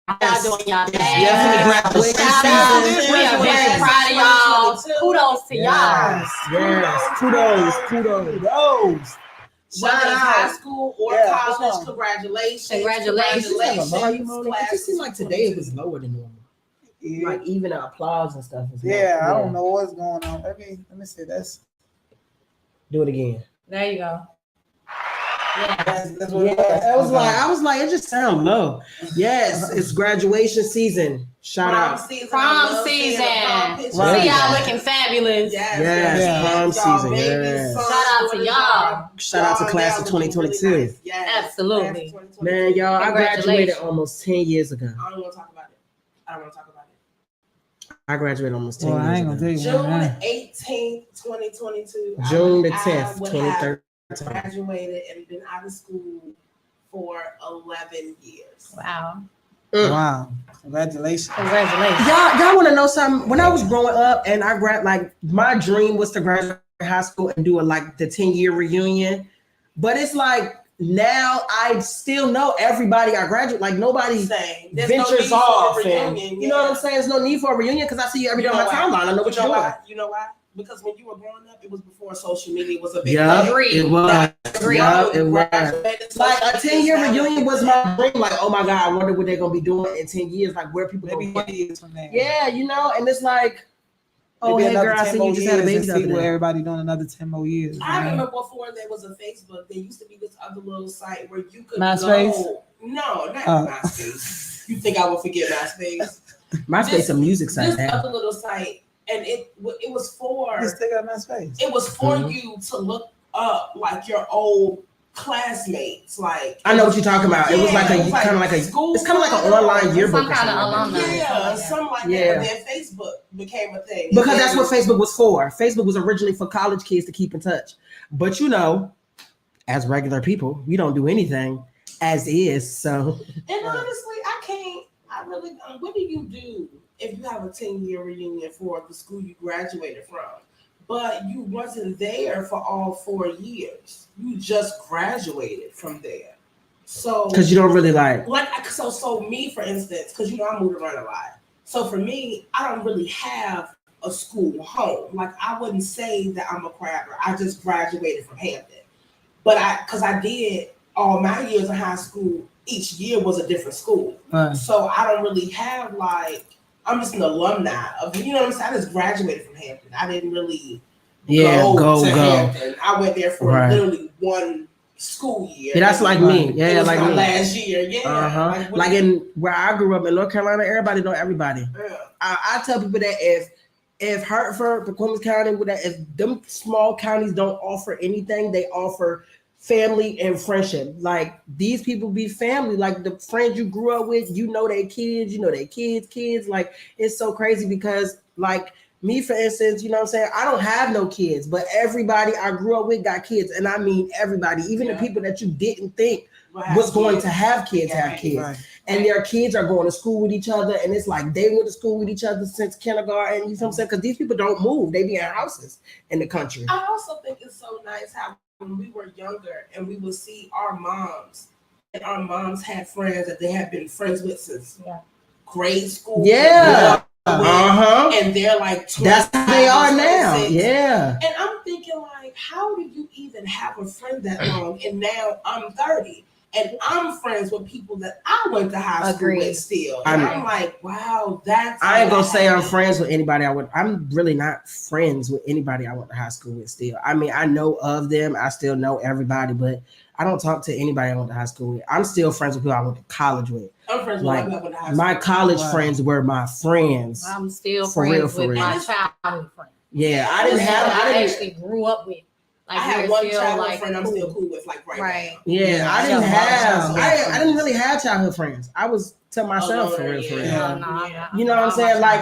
Speaker 6: Y'all doing y'all thing. Shout out. We are very proud of y'all. Kudos to y'all.
Speaker 5: Yes. Kudos.
Speaker 10: Whether it's high school or college, congratulations.
Speaker 8: It just seems like today it was lower than normal. Yeah. Like even the applause and stuff.
Speaker 5: I don't know what's going on. Let me see this.
Speaker 8: Do it again.
Speaker 6: There you go.
Speaker 5: That's what
Speaker 8: I was like, it just sounds low. Yes, it's graduation season. Shout out.
Speaker 6: Prom season. See y'all looking fabulous.
Speaker 8: Yes, prom season.
Speaker 6: Yes. Shout out to y'all.
Speaker 8: Shout out to class of 2022.
Speaker 6: Absolutely.
Speaker 8: Man, y'all, I graduated almost 10 years ago.
Speaker 10: I don't want to talk about it.
Speaker 8: I graduated almost 10
Speaker 5: Well, I ain't
Speaker 8: years
Speaker 5: gonna
Speaker 8: ago.
Speaker 5: tell you
Speaker 7: June
Speaker 5: when.
Speaker 7: 18th, 2022.
Speaker 8: June the
Speaker 7: I
Speaker 8: 10th,
Speaker 7: would have
Speaker 8: 2013.
Speaker 7: graduated and been out of school for 11 years.
Speaker 6: Wow.
Speaker 5: Wow. Congratulations.
Speaker 8: Y'all want to know something? When I was growing up and I my dream was to graduate high school and do the 10-year reunion. But it's like now I still know everybody I graduate. Like nobody ventures off. And, you know what I'm saying? There's no need for a reunion because I see you every day on my timeline. I know what you're doing.
Speaker 7: You know why? Because when you were growing up, it was before social media was a big
Speaker 8: thing. It was. It was. Like a 10-year reunion was my dream. Like, oh my God, I wonder what they're gonna be doing in 10 years. Like where people
Speaker 5: maybe
Speaker 8: going.
Speaker 5: 20 years from now.
Speaker 8: Yeah, and it's like, oh hey girl, I see you just had a baby.
Speaker 5: See where everybody doing another 10 more years.
Speaker 7: I remember before there was a Facebook, there used to be this other little site where you could
Speaker 5: MySpace?
Speaker 7: go. No, not MySpace. You think I would forget MySpace?
Speaker 8: MySpace, a music site.
Speaker 7: This other little site, and it was for.
Speaker 5: You still got MySpace.
Speaker 7: It was for you to look up like your old classmates. Like
Speaker 8: I know what you're talking about. It was like a kind of like a school. It's kind of like an online yearbook.
Speaker 6: Some kind of alumni.
Speaker 7: Yeah, something like that. And then Facebook became a thing
Speaker 8: because that's what Facebook was for. Facebook was originally for college kids to keep in touch. But as regular people, we don't do anything as is. So.
Speaker 7: And honestly, what do you do if you have a 10-year reunion for the school you graduated from, but you wasn't there for all 4 years? You just graduated from there. So
Speaker 8: because you don't really
Speaker 7: so me, for instance, because I moved around a lot. So for me, I don't really have a school home. Like I wouldn't say that I'm a crabber. I just graduated from Hampton. But because I did all my years in high school, each year was a different school. So I don't really have I'm just an alumni of, you know what I'm saying? I just graduated from Hampton. I didn't really go to Hampton. I went there for literally one school year.
Speaker 8: Yeah, that's like me. Yeah,
Speaker 7: it was
Speaker 8: like
Speaker 7: my
Speaker 8: me.
Speaker 7: last year. Yeah.
Speaker 8: Like in where I grew up in North Carolina, everybody know everybody.
Speaker 7: Yeah.
Speaker 8: I tell people that if Hartford, Columbus County, if them small counties don't offer anything, they offer family and friendship. Like these people be family. Like the friends you grew up with, their kids, their kids. Like it's so crazy because like me, for instance, you know what I'm saying? I don't have no kids, but everybody I grew up with got kids. And I mean everybody, even the people that you didn't think was going to have kids have kids. Right. And their kids are going to school with each other. And it's like they went to school with each other since kindergarten. You know what I'm saying? Because these people don't move. They be in houses in the country.
Speaker 7: I also think it's so nice how when we were younger and we would see our moms, and our moms had friends that they had been friends with since grade school.
Speaker 8: Yeah.
Speaker 7: And they're like,
Speaker 8: that's how they are now. Yeah.
Speaker 7: And I'm thinking like, how did you even have a friend that long? And now I'm 30 and I'm friends with people that I went to high school with still. And I'm like, wow, I
Speaker 8: ain't gonna say I'm friends with anybody I'm really not friends with anybody I went to high school with still. I mean, I know of them. I still know everybody, but I don't talk to anybody I went to high school with. I'm still friends with people I went to college with.
Speaker 7: I'm friends with people I went to high school.
Speaker 8: My college friends were my friends.
Speaker 6: I'm still friends with my childhood friends.
Speaker 8: Yeah, I
Speaker 6: actually grew up with. Like
Speaker 7: I had one childhood friend I'm still cool with, like right now.
Speaker 8: Yeah, I didn't really have childhood friends. I was to myself for real. You know what I'm saying? Like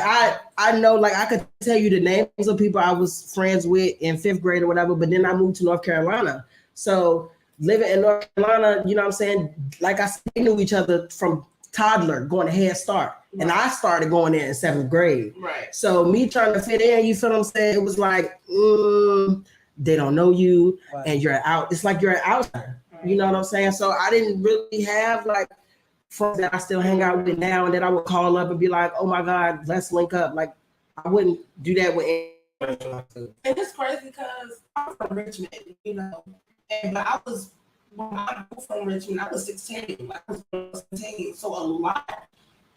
Speaker 8: I know, like I could tell you the names of people I was friends with in 5th grade or whatever, but then I moved to North Carolina. So living in North Carolina, you know what I'm saying? Like I said, they knew each other from toddler going to Head Start. And I started going in 7th grade.
Speaker 7: Right.
Speaker 8: So me trying to fit in, you feel what I'm saying? It was like, they don't know you and you're out. It's like you're an outsider. You know what I'm saying? So I didn't really have like friends that I still hang out with now and then I would call up and be like, oh my God, let's link up. Like I wouldn't do that with anyone.
Speaker 7: And it's crazy because I'm from Richmond, but I was when I moved from Richmond, I was 16. I was 17. So a lot.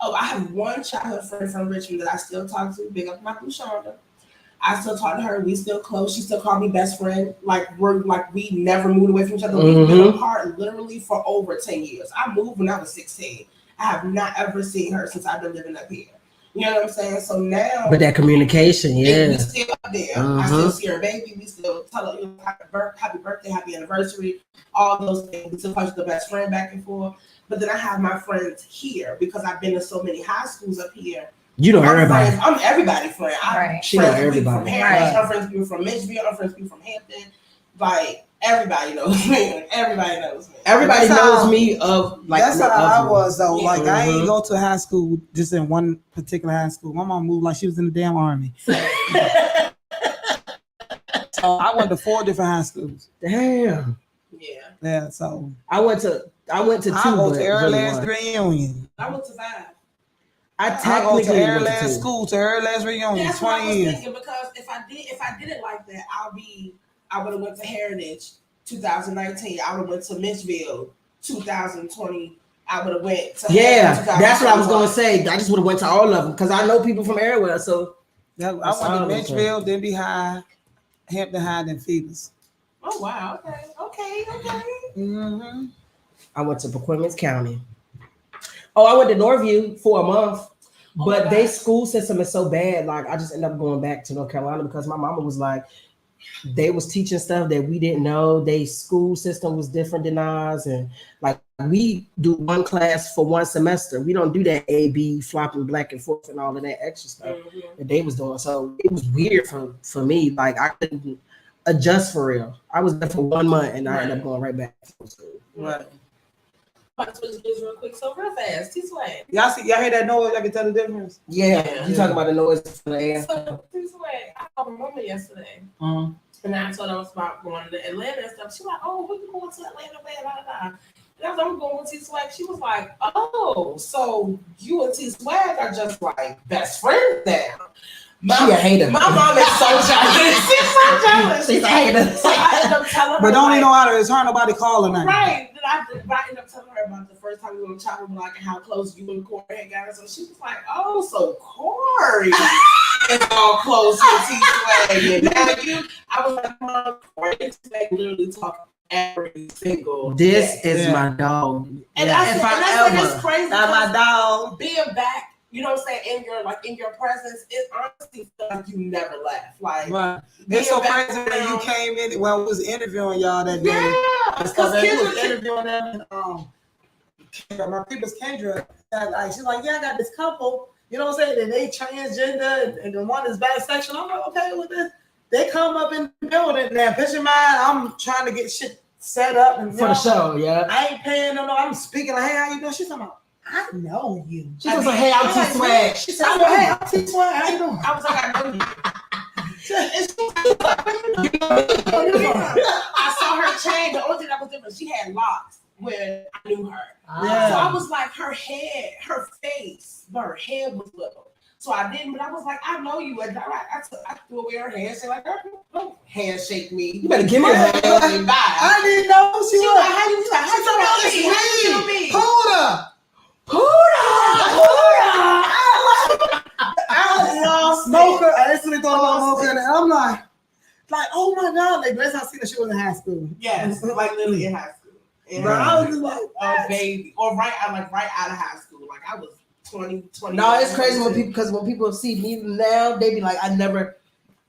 Speaker 7: I have one childhood friend from Richmond that I still talk to. Big up my Shonda. I still talk to her. We still close. She still called me best friend. We never moved away from each other. We've been apart literally for over 10 years. I moved when I was 16. I have not ever seen her since I've been living up here. You know what I'm saying? So now,
Speaker 8: but that communication,
Speaker 7: we still up there. I still see her baby. We still tell her happy birthday, happy anniversary, all those things. We still punch the best friend back and forth. But then I have my friends here because I've been to so many high schools up here.
Speaker 8: You know everybody.
Speaker 7: I'm everybody's friend.
Speaker 8: She know everybody.
Speaker 7: From Harris, her friends people from Mitchville, her friends people from Hampton. Like everybody knows me. Everybody knows me.
Speaker 8: Everybody knows me of like.
Speaker 5: That's how I was though.
Speaker 7: Yeah.
Speaker 5: Like I ain't go to high school just in one particular high school. My mom moved like she was in the damn army. So I went to 4 different high schools.
Speaker 8: Damn.
Speaker 7: Yeah.
Speaker 5: So
Speaker 8: I went to 2.
Speaker 5: I went to every last
Speaker 8: one.
Speaker 5: reunion.
Speaker 7: I went to 5.
Speaker 8: I
Speaker 5: go
Speaker 8: technically
Speaker 5: to every
Speaker 8: went to
Speaker 5: last
Speaker 8: 2.
Speaker 5: school, to every last reunion.
Speaker 7: That's what I
Speaker 5: 20
Speaker 7: was
Speaker 5: years.
Speaker 7: thinking, because if I did it like that, I would have went to Heritage 2019. I would have went to Mitchville 2020. I would have went to
Speaker 8: that's what I was gonna say. I just would have went to all of them because I know people from everywhere. So
Speaker 5: I went to Mitchville, then Be High, Hampton High, then Phoebus.
Speaker 7: Oh wow! Okay.
Speaker 5: Mm-hmm.
Speaker 8: I went to Paquimans County. Oh, I went to Northview for a month, but their school system is so bad. Like I just ended up going back to North Carolina because my mama was like, they was teaching stuff that we didn't know. Their school system was different than ours, and like we do one class for one semester. We don't do that A/B flopping back and forth and all of that extra stuff that they was doing. So it was weird for me. Like I couldn't adjust for real. I was there for 1 month and I ended up going right back to school.
Speaker 7: Right. I'm switch gears real quick, so real fast. T-Swag.
Speaker 5: Y'all hear that noise? I can tell the difference.
Speaker 8: Yeah. You talking about the noise for the air?
Speaker 7: So T-Swag, I called my mama yesterday. And I told her I was about going to Atlanta and stuff. She was like, oh, we can go to Atlanta, man, blah, blah, blah. And I was like, I'm going with T-Swag. She was like, oh, so you and T-Swag are just like best friends now.
Speaker 8: She a hater.
Speaker 7: My mom is so jealous. She's so jealous.
Speaker 8: She's a hater.
Speaker 7: So I ended up telling her.
Speaker 5: But don't even know how to, it's hard nobody calling her.
Speaker 7: Right. Then I ended up telling her about the first time we went to Choppin and how close you and Corey had gotten. So she was like, oh, so Corey is all close with T-Swag. And now I was like, Mom, Corey and T-Swag literally talk every single
Speaker 8: This
Speaker 7: day.
Speaker 8: is my dog.
Speaker 7: And I said, it's crazy.
Speaker 5: That's my dog.
Speaker 7: Being back, you know what I'm saying, in your presence, it honestly feels like you never left. Like,
Speaker 5: right. It's so crazy when you came in when I was interviewing y'all that day.
Speaker 7: Yeah,
Speaker 5: because I was interviewing them and my people's Kendra, like she's like, yeah, I got this couple, you know what I'm saying? And they transgender and the one is bisexual. I'm like, okay with this. They come up in the building now. Picture mine, I'm trying to get shit set up and
Speaker 8: For the show, yeah.
Speaker 5: I ain't paying them. No, I'm speaking like, hey, how you doing? She's talking about, I know you.
Speaker 8: She was like, hey, I'm T-Swag.
Speaker 5: She said, hey, I'm T-Swag. How you doing?
Speaker 7: I was like, I know you. I saw her change. The only thing that was different, she had locks when I knew her.
Speaker 5: Yeah.
Speaker 7: So I was like, her head, her face, but her head was little. So I didn't, but I was like, I know you. And I threw away her hand. She like, don't handshake me.
Speaker 8: You better give me a hand.
Speaker 5: I didn't know she was
Speaker 7: like, how you know me?
Speaker 5: Puda. I smoker. I instantly thought about smoker, and I'm like, oh my god, like that's how I seen that she was in high school.
Speaker 7: Yes, like literally in high school.
Speaker 5: Bro, I was just like,
Speaker 7: a baby, or right out of high school. Like I was 20.
Speaker 8: No, it's crazy when people see me now, they be like, I never,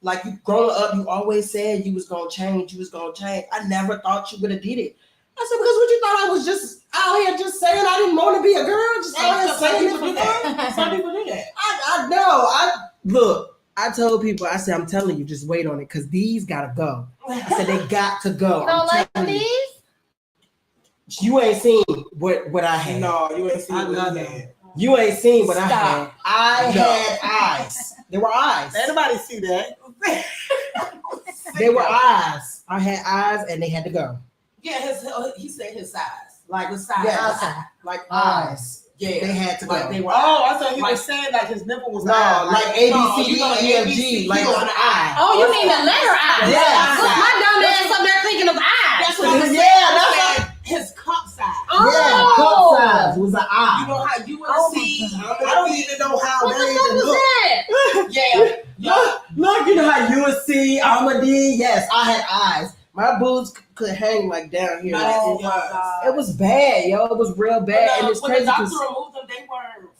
Speaker 8: like you growing up, you always said you was gonna change. I never thought you would have did it. I said, because what you thought I was just out here just saying I didn't want to be a girl? Just out here saying
Speaker 7: people do that. Some people do that.
Speaker 8: I know. I told people, I said, I'm telling you, just wait on it because these gotta go. I said they got to go.
Speaker 6: You don't like these?
Speaker 8: You ain't seen what I had.
Speaker 7: No, you ain't seen what I had.
Speaker 8: You ain't seen what I had. I had eyes. There were eyes.
Speaker 5: Anybody see that?
Speaker 8: There were eyes. I had eyes and they had to go.
Speaker 7: Yeah, he said his size. Like the size.
Speaker 8: Yeah, like eyes.
Speaker 7: Yeah.
Speaker 8: They had to go.
Speaker 7: Like they were
Speaker 5: I thought he was saying like his nipple was
Speaker 8: like A, B, C, D, E, F, G. Like on the eye.
Speaker 6: Oh, you mean the letter I?
Speaker 8: Yeah.
Speaker 6: Look, my dumb ass up there thinking of eyes.
Speaker 7: That's what he said.
Speaker 8: That's
Speaker 7: like his cup size.
Speaker 8: Yeah, cup size was an eye.
Speaker 7: You know how you and C.
Speaker 5: I don't even know how
Speaker 6: What
Speaker 5: they
Speaker 6: the fuck
Speaker 5: even
Speaker 6: was
Speaker 5: look.
Speaker 6: that?
Speaker 7: Yeah.
Speaker 8: Look, you know how USC, Alma D. Yes, I had eyes. My boobs could hang like down here.
Speaker 7: Oh my God.
Speaker 8: It was bad, yo. It was real bad. And it's
Speaker 7: when
Speaker 8: crazy
Speaker 7: the doctor
Speaker 8: because
Speaker 7: removed them, they were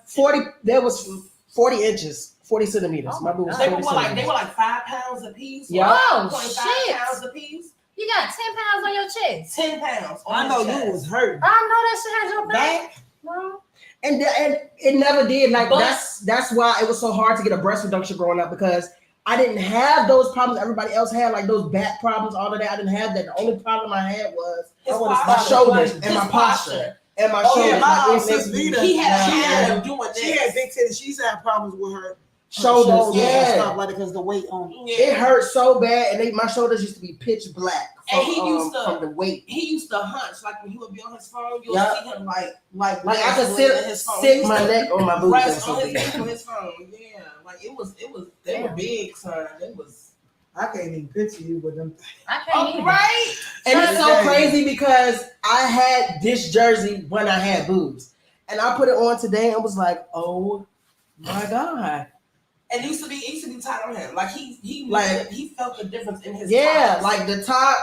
Speaker 8: 40. There was 40 inches, 40 centimeters. My boobs.
Speaker 7: They were like 5 pounds a piece.
Speaker 8: Yeah.
Speaker 6: Oh,
Speaker 7: 0.5
Speaker 6: shit.
Speaker 7: pounds a piece.
Speaker 6: You got 10 pounds on your chest.
Speaker 7: 10 pounds.
Speaker 5: I know you was hurt.
Speaker 6: I know that shit had your back.
Speaker 7: Back.
Speaker 6: No.
Speaker 8: And it never did. Like that's why it was so hard to get a breast reduction growing up because I didn't have those problems everybody else had, like those back problems, all of that. I didn't have that. The only problem I had was my shoulders and my posture. And my shoulders.
Speaker 5: My sis Vita,
Speaker 7: he had doing this.
Speaker 5: She had big titties. She used to have problems with her
Speaker 8: shoulders
Speaker 5: and stuff like that because the weight on it.
Speaker 8: It hurt so bad, and my shoulders used to be pitch black.
Speaker 7: And he used to
Speaker 8: from the weight.
Speaker 7: He used to hunch like when he would be on his phone. You'll see him like
Speaker 8: I could sit my neck on my boobs
Speaker 7: on his phone. Yeah, like it was. They were big, son. It was.
Speaker 5: I can't even picture you with them.
Speaker 6: I can't even.
Speaker 7: Right.
Speaker 8: And it's so crazy because I had this jersey when I had boobs, and I put it on today and was like, oh my god.
Speaker 7: And it used to be tight on him. Like he felt the difference in his
Speaker 8: tops. Like the top,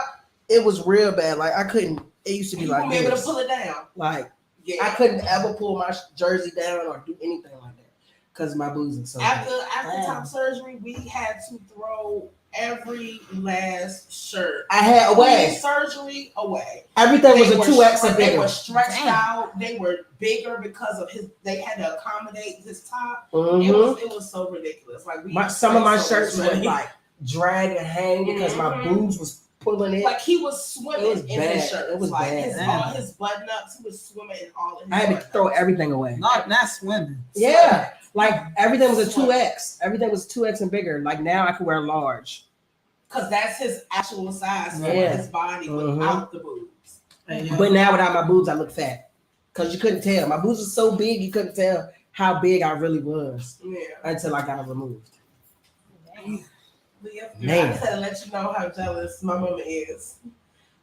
Speaker 8: it was real bad. Like I couldn't. It used to be like
Speaker 7: this. Able to pull it down.
Speaker 8: Like I couldn't ever pull my jersey down or do anything like that because my boobs and so.
Speaker 7: After top surgery, we had to throw every last shirt.
Speaker 8: I had away.
Speaker 7: Surgery away.
Speaker 8: Everything was a 2X and bigger.
Speaker 7: They were stretched out. They were bigger because of they had to accommodate his top.
Speaker 8: Mm-hmm.
Speaker 7: It was so ridiculous. Like
Speaker 8: some of my shirts would like drag and hang because my boobs was pulling it.
Speaker 7: Like he was swimming in his shirt.
Speaker 8: It was
Speaker 7: like
Speaker 8: bad.
Speaker 7: All his button ups, he was swimming in all of his
Speaker 8: I had to throw everything away.
Speaker 5: Not swimming.
Speaker 8: Yeah. Like everything was a 2X. Everything was 2X and bigger. Like now I can wear large.
Speaker 7: Because that's his actual size for his body without the boobs.
Speaker 8: But now without my boobs, I look fat. Because you couldn't tell. My boobs were so big, you couldn't tell how big I really was.
Speaker 7: Yeah.
Speaker 8: Until I got it removed.
Speaker 7: Man. I just had to let you know how jealous my mama is.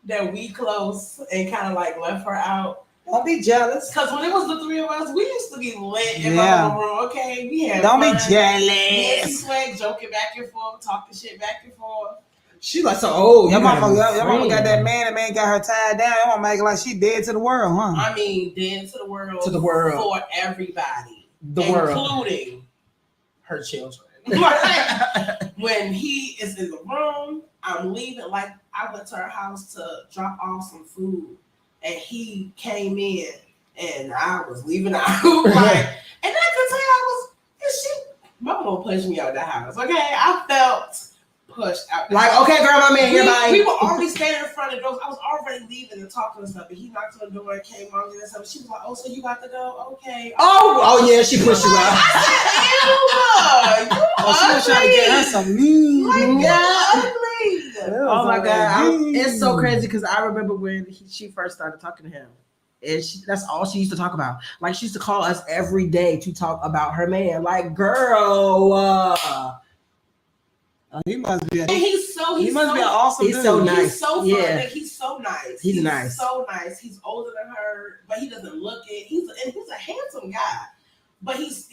Speaker 7: That we close and kind of like left her out.
Speaker 5: Don't be jealous.
Speaker 7: Because when it was the three of us, we used to be lit in my little room. Okay, we had
Speaker 5: Don't
Speaker 7: fun.
Speaker 5: be jealous.
Speaker 7: Nancy Swag joking back and forth, talking shit back and forth.
Speaker 8: She like so old.
Speaker 5: Your mama got that man. That man got her tied down. Your mama make it like she dead to the world, huh?
Speaker 7: I mean, dead to the world.
Speaker 8: To the world.
Speaker 7: For everybody.
Speaker 8: World.
Speaker 7: Including her children. When he is in the room, I'm leaving. Like, I went to her house to drop off some food. And he came in, and I was leaving out. Like, and I could tell my mom pushed me out the house. Okay, I felt pushed out.
Speaker 8: Like, house. Okay, girl, my man, goodbye.
Speaker 7: We were already standing in front of the doors. I was already leaving and talking and stuff. But he knocked on the door and came on and stuff. She was like, "Oh, so you got to go? Okay."
Speaker 8: Oh yeah, she pushed you out.
Speaker 7: I said,
Speaker 5: she was trying to get her some mean.
Speaker 8: Oh my god, it's so crazy because I remember when she first started talking to him, and that's all she used to talk about. Like she used to call us every day to talk about her man. Like, girl,
Speaker 5: he must be.
Speaker 7: He must
Speaker 5: be an awesome dude.
Speaker 8: He's so nice.
Speaker 7: He's so fun. Yeah. He's so nice.
Speaker 8: He's nice.
Speaker 7: So nice. He's older than her, but he doesn't look it. He's a handsome guy. But he's,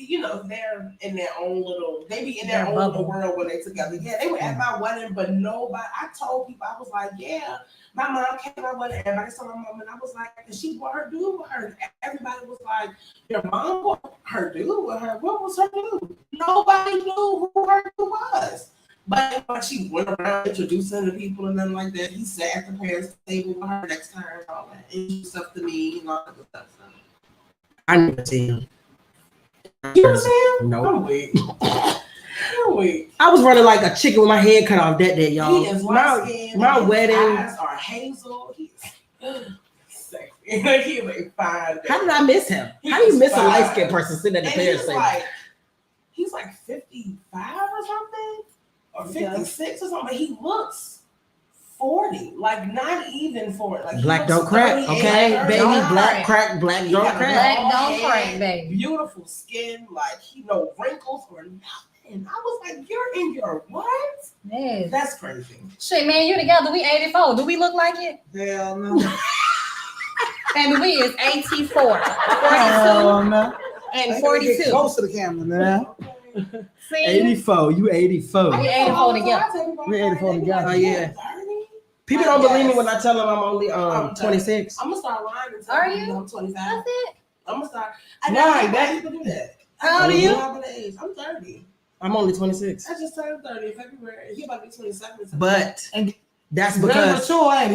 Speaker 7: they're in their own little, they be in their own little world when they together. Yeah, they were at my wedding, but nobody, I told people, I was like, yeah, my mom came to my wedding, everybody saw my mom, and I was like, and she brought her dude with her. And everybody was like, your mom brought her dude with her. What was her dude? Nobody knew who her dude was. But like she went around introducing the people and nothing like that. He sat at the parents' table with her next time, and all that. Introduced stuff to me and all that stuff.
Speaker 8: I never see him.
Speaker 7: You know what I'm saying?
Speaker 8: No.
Speaker 7: Wait.
Speaker 8: I was running like a chicken with my head cut off that day, y'all.
Speaker 7: He is light-skinned.
Speaker 8: My wedding.
Speaker 7: His eyes are hazel. He's sexy. Like he's like fine.
Speaker 8: How did I miss him? How do you miss a light-skinned person sitting at the parents' table?
Speaker 7: He's like 55 or something, or 56 or something. He looks 40, like not even 40. Like
Speaker 8: black don't crack, okay, baby. Black crack, black don't crack.
Speaker 6: Black don't crack, baby.
Speaker 7: Beautiful skin, like no wrinkles or nothing. I was like, you're in your what?
Speaker 6: Yes.
Speaker 7: That's crazy.
Speaker 6: Shit, man, you together. We 84. Do we look like it?
Speaker 5: Hell no.
Speaker 6: And we is 84, 42,
Speaker 5: no.
Speaker 6: and 42.
Speaker 5: Get close to the camera now.
Speaker 6: See?
Speaker 8: 84. You 84.
Speaker 6: We 84 together.
Speaker 8: We 84 together. Oh yeah. People don't believe me when I tell them I'm only 26.
Speaker 7: I'm gonna start lying and tell
Speaker 6: Are
Speaker 7: you
Speaker 6: you?
Speaker 7: I'm 25.
Speaker 6: That's it.
Speaker 7: I'm gonna start.
Speaker 8: Right,
Speaker 7: people do that.
Speaker 6: How old are you?
Speaker 7: I'm 30.
Speaker 8: I'm only 26.
Speaker 7: I just turned 30 in February. He about to be 27.
Speaker 8: But that's because I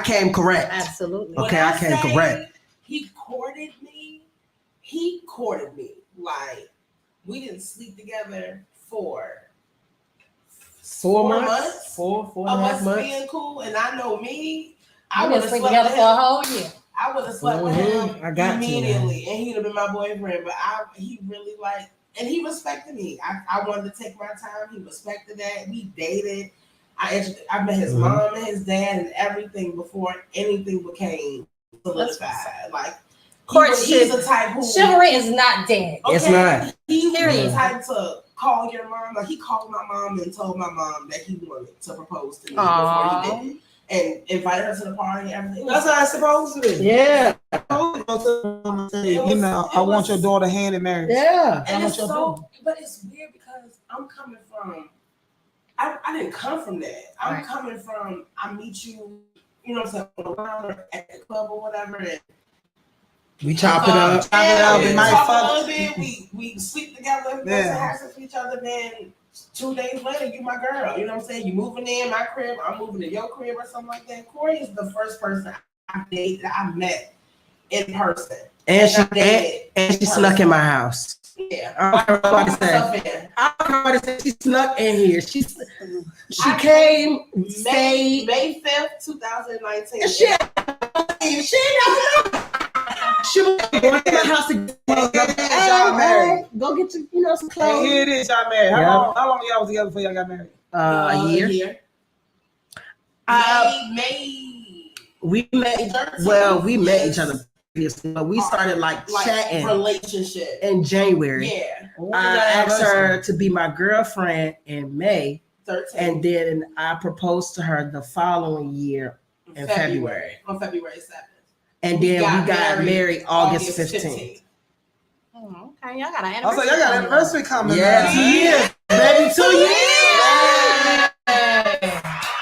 Speaker 8: came correct.
Speaker 6: Absolutely.
Speaker 8: Okay, I came correct.
Speaker 7: He courted me. he courted me. Like, we didn't sleep together for
Speaker 8: 4 months. Four and a half months.
Speaker 7: Being cool, and I know me.
Speaker 6: I would have slept together for a whole year.
Speaker 7: I would have slept with him immediately, and he'd have been my boyfriend. But he really and he respected me. I wanted to take my time. He respected that. We dated. I met his mom and his dad and everything before anything became solidified. Like, he's the type who
Speaker 6: chivalry is not dead.
Speaker 8: Okay? It's not.
Speaker 7: He's the type to call your mom. Like, he called my mom and told my mom that he wanted to propose to me before he did. And invite her to the party and everything.
Speaker 5: That's how it's supposed to be.
Speaker 8: Yeah.
Speaker 5: I want your daughter hand in marriage.
Speaker 8: Yeah.
Speaker 7: And but it's weird because I'm coming from, I didn't come from that. I'm coming from, I meet you, you know what I'm saying, around or at the club or whatever. And
Speaker 8: we chop it up.
Speaker 7: We talk a little bit. We sleep together. Have sex with each other. Then 2 days later, you my girl. You know what I'm saying? You moving in my crib. I'm moving to your crib or something like that. Corey is the first person I met in person.
Speaker 8: And she snuck in my house.
Speaker 7: Yeah.
Speaker 8: I don't know what to say. She snuck in here. She came
Speaker 7: May 5th, 2019.
Speaker 8: She was going to my house to
Speaker 5: y'all married.
Speaker 8: Go get your, some clothes.
Speaker 5: And here it is, y'all married. How long y'all was together before y'all got married?
Speaker 8: A year. We met each other previously, but we started like chatting
Speaker 7: relationship
Speaker 8: in January.
Speaker 7: Yeah.
Speaker 8: I asked her to be my girlfriend in May 13. And then I proposed to her the following year in February.
Speaker 7: On February 7th.
Speaker 8: And then we got married August 15th.
Speaker 6: Oh, okay, y'all got an anniversary.
Speaker 5: I was like, y'all got an anniversary coming.
Speaker 8: Yeah, 2 years. Baby, 2 years.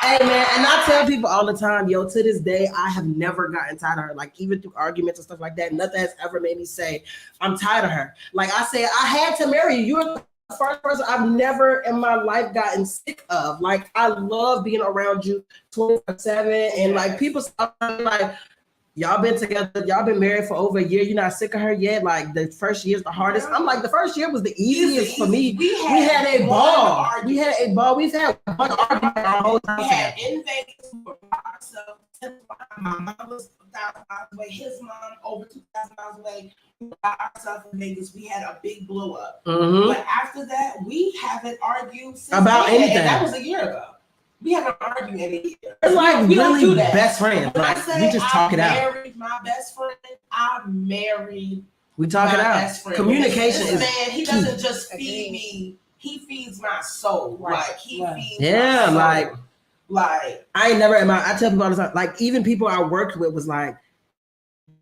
Speaker 8: Hey, man, and I tell people all the time, yo, to this day, I have never gotten tired of her. Like, even through arguments and stuff like that, nothing has ever made me say, I'm tired of her. Like I said, I had to marry you. You're the first person I've never in my life gotten sick of. Like, I love being around you 24/7. And, like, people start like, y'all been together, y'all been married for over a year. You're not sick of her yet. Like, the first year's the hardest. I'm like, the first year was the easiest for me. We had a ball. We've had one argument our whole time.
Speaker 7: We had in Vegas by ourselves. My mom was 1,000 miles away. His mom over 2,000 miles away. By ourselves in Vegas, we had a big blow up.
Speaker 8: Mm-hmm.
Speaker 7: But after that, we haven't argued since
Speaker 8: about anything.
Speaker 7: And that was a year ago. We haven't argued in a year.
Speaker 8: It's like we really do that. Best friends. Like, we just talk it out.
Speaker 7: I married my best friend.
Speaker 8: We talk it out. Communication is
Speaker 7: man. He doesn't just feed me. He feeds my soul.
Speaker 6: Right.
Speaker 7: Like he feeds.
Speaker 8: Yeah,
Speaker 7: my soul.
Speaker 8: like I ain't never. I tell people all the time. Like, even people I worked with was like,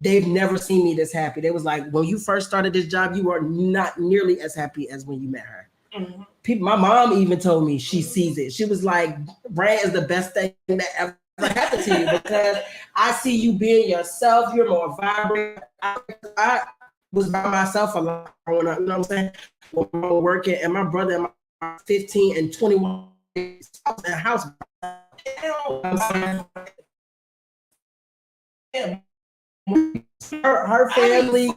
Speaker 8: they've never seen me this happy. They was like, when you first started this job, you were not nearly as happy as when you met her.
Speaker 7: Mm-hmm.
Speaker 8: People, my mom even told me she sees it. She was like, Brand is the best thing that ever happened to you because I see you being yourself. You're more vibrant. I was by myself a lot growing up, you know what I'm saying? When we were working, and my brother and my 15 and 21 in the house. Her family.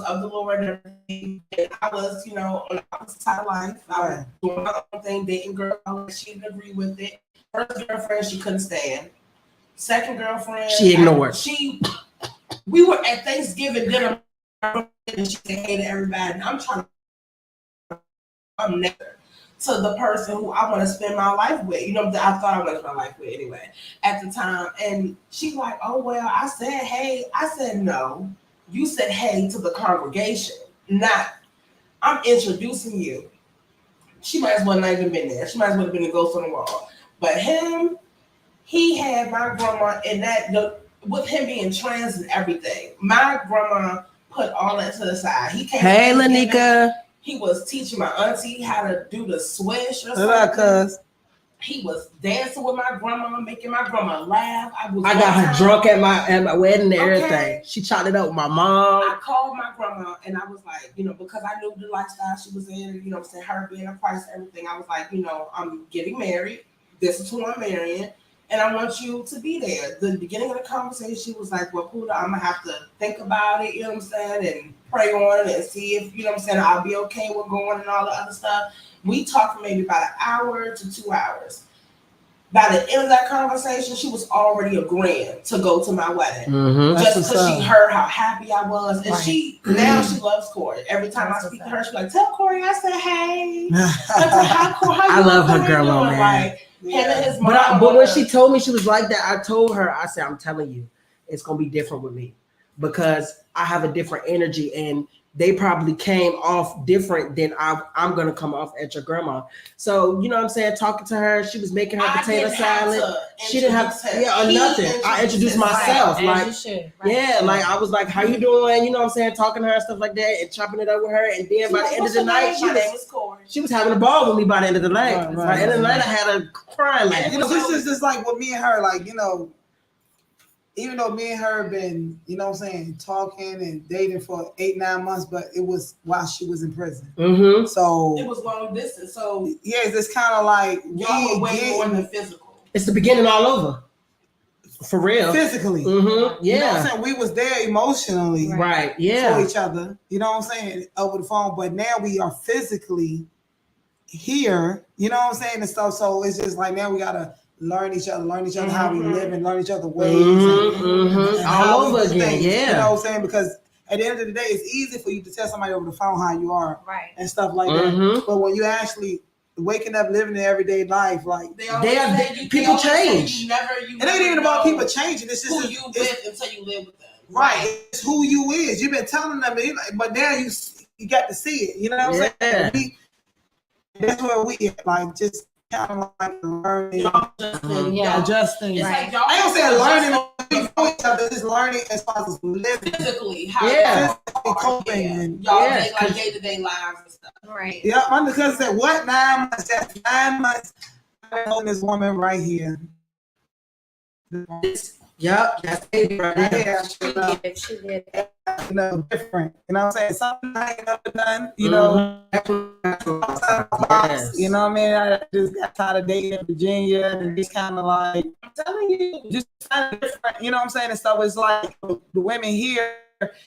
Speaker 7: Of the Lord and everything. And I was, on the opposite side of life. I was doing my own thing, dating girls. She didn't agree with it. First girlfriend, she couldn't stand. Second girlfriend,
Speaker 8: she ignored.
Speaker 7: We were at Thanksgiving dinner, and she hated everybody. And I'm never to the person who I want to spend my life with. I thought I wanted my life with anyway at the time. And she's like, oh, well, I said, hey. I said, no. You said, hey, to the congregation. Not, I'm introducing you. She might as well not even been there. She might as well have been the ghost on the wall. But him, he had my grandma, and with him being trans and everything, my grandma put all that to the side. He came.
Speaker 8: Hey, Lanika.
Speaker 7: He was teaching my auntie how to do the swish or something. He was dancing with my grandma, making my grandma laugh. I
Speaker 8: got her drunk at my wedding and everything. She chopped it up with my mom.
Speaker 7: I called my grandma and I was like, because I knew the lifestyle she was in, her being a Christ and everything. I was like, I'm getting married. this is who I'm marrying, and I want you to be there. The beginning of the conversation, she was like, well, Puda, I'm gonna have to think about it, you know what I'm saying, and pray on it and see if, you know what I'm saying, I'll be okay with going and all the other stuff. We talked for maybe about an hour to 2 hours. By the end of that conversation, she was already agreeing to go to my wedding. Just because she heard how happy I was. And she loves Corey. Every time I speak to her, she's like, tell Corey I said hey.
Speaker 8: I love her girl, man.
Speaker 7: Like, his mom
Speaker 8: but when she told me she was like that, I told her, I said, I'm telling you, it's going to be different with me because I have a different energy and they probably came off different than I'm going to come off at your grandma. So, you know what I'm saying? Talking to her, she was making her potato salad. She didn't have nothing. I introduced myself. Like I was like, how you doing? You know what I'm saying? Talking to her and stuff like that and chopping it up with her. And then by the end of the night, she was having a ball with me by the end of the night. By the end of the night, I had her crying. Like,
Speaker 5: you know, this is just like with me and her, like, you know, even though me and her have been, you know what I'm saying, talking and dating for 8-9 months, but it was while she was in prison. So
Speaker 7: it was long distance. So
Speaker 5: yeah, it's kind of like
Speaker 7: y'all were way more than physical.
Speaker 8: It's the beginning all over. For real.
Speaker 5: Physically.
Speaker 8: Yeah.
Speaker 5: You know what I'm saying? We was there emotionally.
Speaker 8: Right. Yeah.
Speaker 5: For each other. You know what I'm saying? Over the phone. But now we are physically here. You know what I'm saying? And stuff. So it's just like now we gotta learn each other how we live and learn each other ways and
Speaker 8: all over again.
Speaker 5: Things,
Speaker 8: yeah.
Speaker 5: You know what I'm saying? Because at the end of the day, it's easy for you to tell somebody over the phone how you are and stuff like that. But when you actually waking up, living their everyday life, like
Speaker 8: people change.
Speaker 5: It ain't even about people changing. It's just
Speaker 7: who you with until you live with them.
Speaker 5: Right. It's who you is. You've been telling them, but now you got to see it. You know what I'm saying? That's where we like just kind of like learning, adjusting.
Speaker 7: It's like
Speaker 5: I ain't saying learning for each other, just learning as far as living
Speaker 7: physically, how
Speaker 5: physically coping and
Speaker 7: y'all make like day-to-day lives and stuff. Right.
Speaker 5: Yeah, my cousin said, what 9 months? That's 9 months. I've known this woman right here.
Speaker 8: Yep, that's baby right there.
Speaker 7: She did.
Speaker 5: You know, different. You know what I'm saying? Something I ain't never done, you know. You know what I mean? I just got tired of dating in Virginia and just kind of like, I'm telling you, just kind of different. You know what I'm saying? And stuff. It's like the women here,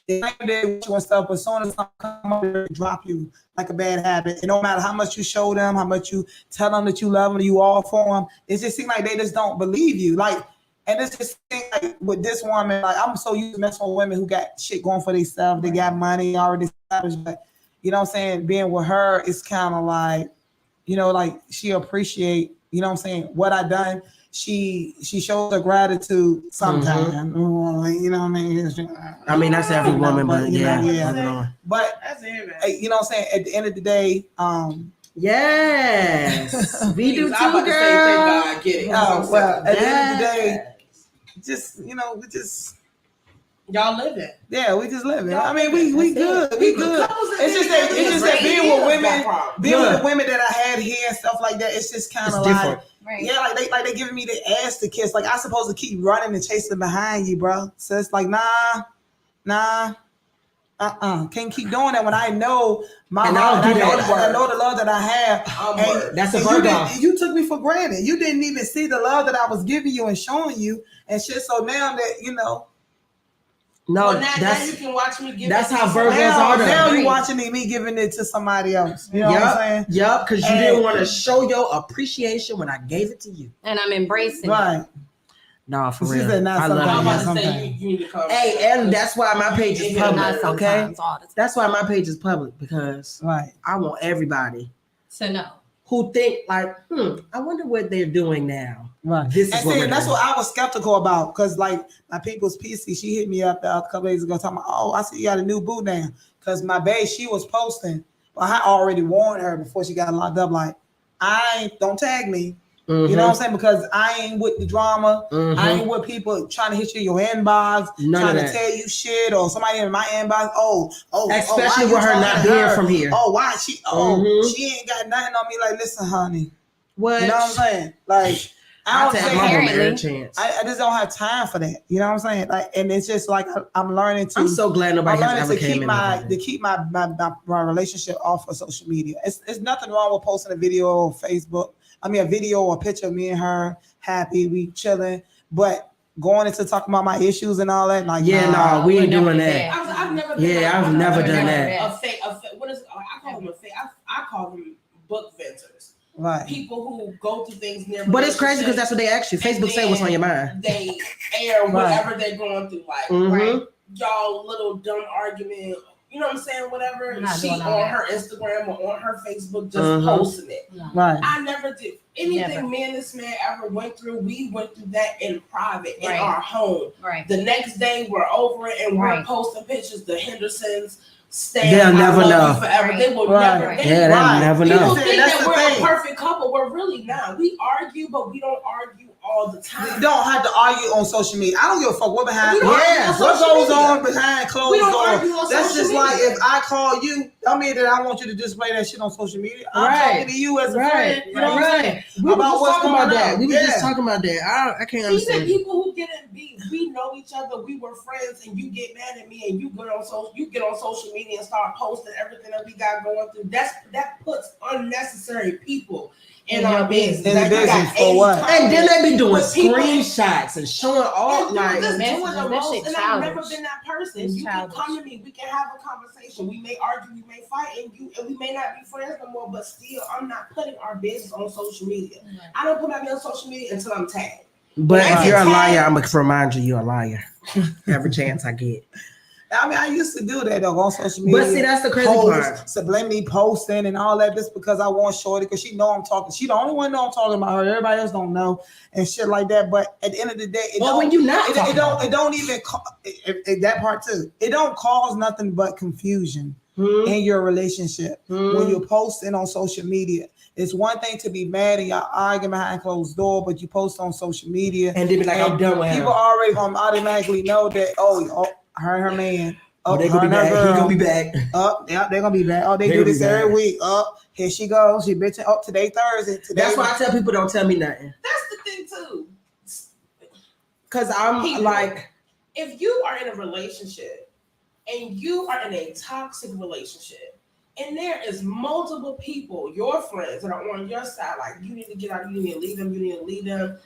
Speaker 5: they like they with you and stuff, but as soon as something come up, they drop you like a bad habit. And no matter how much you show them, how much you tell them that you love them, you all for them, it just seems like they just don't believe you. Like, and it's just like with this woman, like I'm so used to messing with women who got shit going for themselves. They got money already established, but you know what I'm saying? Being with her, it's kind of like, you know, like she appreciate, you know what I'm saying, what I done. She shows her gratitude sometimes. You know what I mean?
Speaker 8: I mean, that's every woman, but yeah.
Speaker 5: But you know what I'm saying? At the end of the day,
Speaker 8: yes, we do too,
Speaker 7: I'm about to say, thank God, I get it.
Speaker 5: Well, at the end of the day, just, you know, we just
Speaker 7: y'all living.
Speaker 5: Yeah, we just living. I mean, we good. We good. It's just that being with the women that I had here and stuff like that, it's just kind of like, yeah, like they giving me the ass to kiss. Like I supposed to keep running and chasing behind you, bro. So it's like, can't keep doing that when I know my love. I know the love that I have.
Speaker 8: That's a Virgo.
Speaker 5: You took me for granted. You didn't even see the love that I was giving you and showing you and shit. So now that you know.
Speaker 8: No,
Speaker 7: well, now you can watch me give
Speaker 8: that's
Speaker 7: it
Speaker 8: how
Speaker 7: to
Speaker 8: Virgos are.
Speaker 5: Now you watching me giving it to somebody else. You know what I'm saying?
Speaker 8: Yep, because you didn't want to show your appreciation when I gave it to you.
Speaker 6: And I'm embracing
Speaker 5: it.
Speaker 8: No, for
Speaker 5: she
Speaker 8: real.
Speaker 5: Said not
Speaker 8: I love
Speaker 5: you.
Speaker 8: Hey, and that's why my page is public. Okay, that's why my page is public because I want everybody
Speaker 6: to know
Speaker 8: who think like, I wonder what they're doing now.
Speaker 5: Right.
Speaker 8: This is what
Speaker 5: that's what I was skeptical about because like my people's PC, she hit me up a couple days ago talking about, oh, I see you got a new boo now because my bae, she was posting. Well, I already warned her before she got locked up. Like, don't tag me. You know what I'm saying? Because I ain't with the drama. I ain't with people trying to hit you in your inbox, trying to tell you shit, or somebody in my inbox.
Speaker 8: Especially with her not being from here.
Speaker 5: Oh, why she? She ain't got nothing on me. Like, listen, honey.
Speaker 8: What?
Speaker 5: You know what I'm saying? Like, I just don't have time for that. You know what I'm saying? Like, and it's just like I'm learning to.
Speaker 8: I'm so glad nobody has ever came
Speaker 5: to keep my relationship off of social media. It's nothing wrong with posting a video on Facebook. a video or a picture of me and her happy, we chilling, but going into talking about my issues and all that, like
Speaker 8: we ain't doing that.
Speaker 7: I've never
Speaker 8: I've never done that.
Speaker 7: What is I call them I call them book venters.
Speaker 5: Right.
Speaker 7: People who go through things near.
Speaker 8: But it's crazy because that's what they actually Facebook say what's on your mind.
Speaker 7: They air whatever they're going through, like y'all little dumb argument. You know what I'm saying? Whatever. She on her Instagram or on her Facebook just posting it.
Speaker 5: Right.
Speaker 7: I never did anything me and this man ever went through. We went through that in private in our home.
Speaker 6: Right.
Speaker 7: The next day we're over it and we're posting pictures. The Hendersons.
Speaker 8: They'll never know.
Speaker 7: Forever. They will never.
Speaker 8: They'll never know.
Speaker 7: People think that we're a perfect couple. We're really not. We argue, but we don't argue all the time.
Speaker 5: We don't have to argue on social media. I don't give a fuck what behind.
Speaker 7: What
Speaker 5: goes on behind closed
Speaker 7: doors.
Speaker 5: That's just like if I call you. I mean that I want you to display that shit on social media. I'm talking to you as a friend. You know what I'm saying?
Speaker 8: We were just talking about that. We were just talking about that. I can't understand.
Speaker 7: Even people who get in beef, we know each other. We were friends, and you get mad at me, and you get on social media and start posting everything that we got going through. That puts unnecessary people in our business.
Speaker 5: In the business for what?
Speaker 8: And then they be doing screenshots and showing all like
Speaker 7: just doing the most. And I've never been that person. You can come to me. We can have a conversation. We may argue. We may fight, and we may not be friends no more. But still, I'm not putting our business on social media. I don't put my business on social media until I'm tagged.
Speaker 8: But if you're a liar, I'm gonna remind you're a liar. Every chance I get.
Speaker 5: I mean, I used to do that though on social media.
Speaker 8: But see, that's the crazy part.
Speaker 5: Subliminally posting and all that just because I want Shorty, because she know I'm talking. She the only one know I'm talking about her. Everybody else don't know and shit like that. But at the end of the day,
Speaker 8: when you not,
Speaker 5: it don't even that part too. It don't cause nothing but confusion in your relationship when you're posting on social media. It's one thing to be mad and y'all arguing behind closed door, but you post on social media
Speaker 8: and they be like, "I'm done with her."
Speaker 5: People already gonna automatically know that. Her and her man.
Speaker 8: They gonna be back. He gonna be back.
Speaker 5: They're gonna be back. They do this every week. Here she goes. She bitching. Today Thursday.
Speaker 8: That's why I tell people don't tell me nothing.
Speaker 7: That's the thing too.
Speaker 8: Cause I'm like,
Speaker 7: if you are in a relationship and you are in a toxic relationship, and there is multiple people, your friends that are on your side, like you need to get out, you need to leave them.